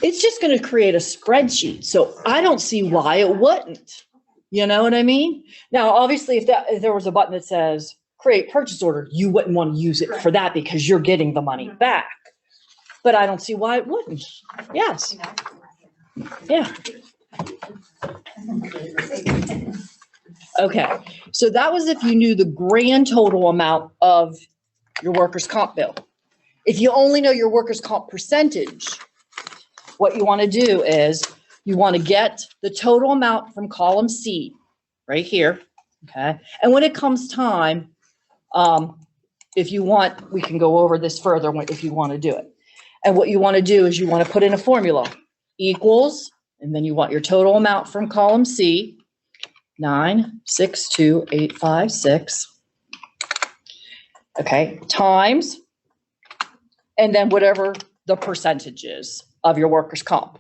It's just going to create a spreadsheet. So I don't see why it wouldn't. You know what I mean? Now, obviously, if there was a button that says create purchase order, you wouldn't want to use it for that because you're getting the money back. But I don't see why it wouldn't. Yes. Yeah. Okay. So that was if you knew the grand total amount of your workers' comp bill. If you only know your workers' comp percentage, what you want to do is you want to get the total amount from column C right here. Okay. And when it comes time, if you want, we can go over this further if you want to do it. And what you want to do is you want to put in a formula equals, and then you want your total amount from column C, 962,856. Okay, times, and then whatever the percentage is of your workers' comp.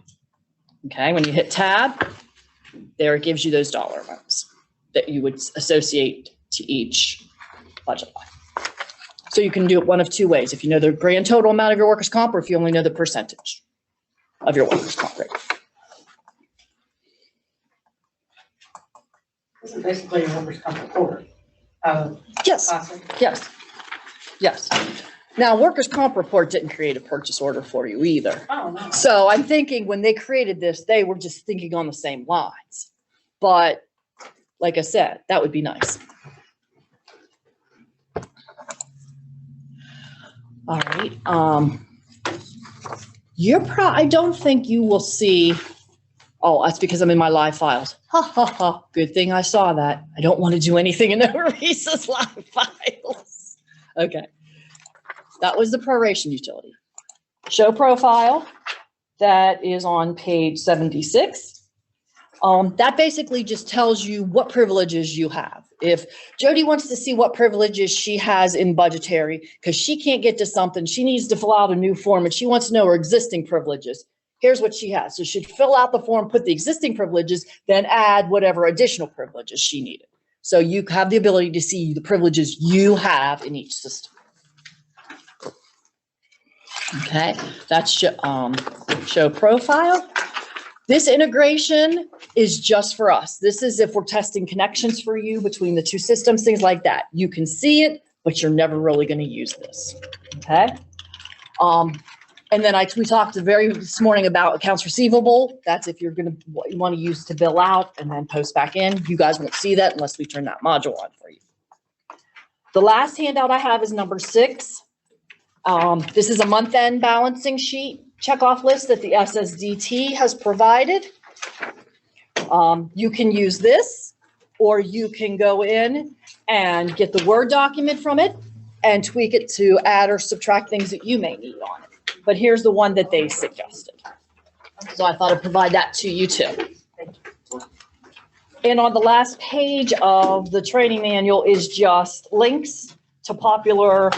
Okay, when you hit tab, there it gives you those dollar amounts that you would associate to each budget line. So you can do it one of two ways. If you know the grand total amount of your workers' comp, or if you only know the percentage of your workers' comp rate. This is basically your workers' comp report. Yes, Classic. yes, yes. Now, workers' comp report didn't create a purchase order for you either. Oh, no. So I'm thinking when they created this, they were just thinking on the same lines. But like I said, that would be nice. All right, I don't think you will see, oh, that's because I'm in my live files. Ha ha ha, good thing I saw that. I don't want to do anything in OME-RESA's live files. Okay, that was the proration utility. Show profile, that is on page 76. That basically just tells you what privileges you have. If Jody wants to see what privileges she has in budgetary, because she can't get to something, she needs to fill out a new form and she wants to know her existing privileges. Here's what she has. So she'd fill out the form, put the existing privileges, then add whatever additional privileges she needed. So you have the ability to see the privileges you have in each system. Okay, that's show profile. This integration is just for us. This is if we're testing connections for you between the two systems, things like that. You can see it, but you're never really going to use this. Okay. And then we talked this morning about accounts receivable. That's if you're going to, what you want to use to bill out and then post back in. You guys won't see that unless we turn that module on for you. The last handout I have is number 6. This is a month-end balancing sheet checkoff list that the SSDT has provided. You can use this, or you can go in and get the Word document from it and tweak it to add or subtract things that you may need on it. But here's the one that they suggested. So I thought I'd provide that to you too. And on the last page of the training manual is just links to popular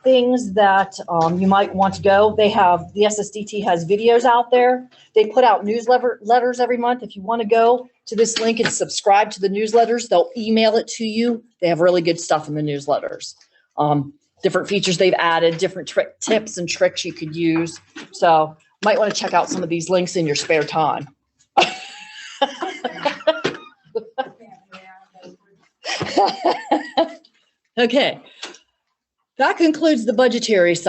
things that you might want to go. The SSDT has videos out there. They put out newsletters every month. If you want to go to this link and subscribe to the newsletters, they'll email it to you. They have really good stuff in the newsletters. Different features they've added, different tips and tricks you could use. So might want to check out some of these links in your spare time. Okay. That concludes the budgetary side.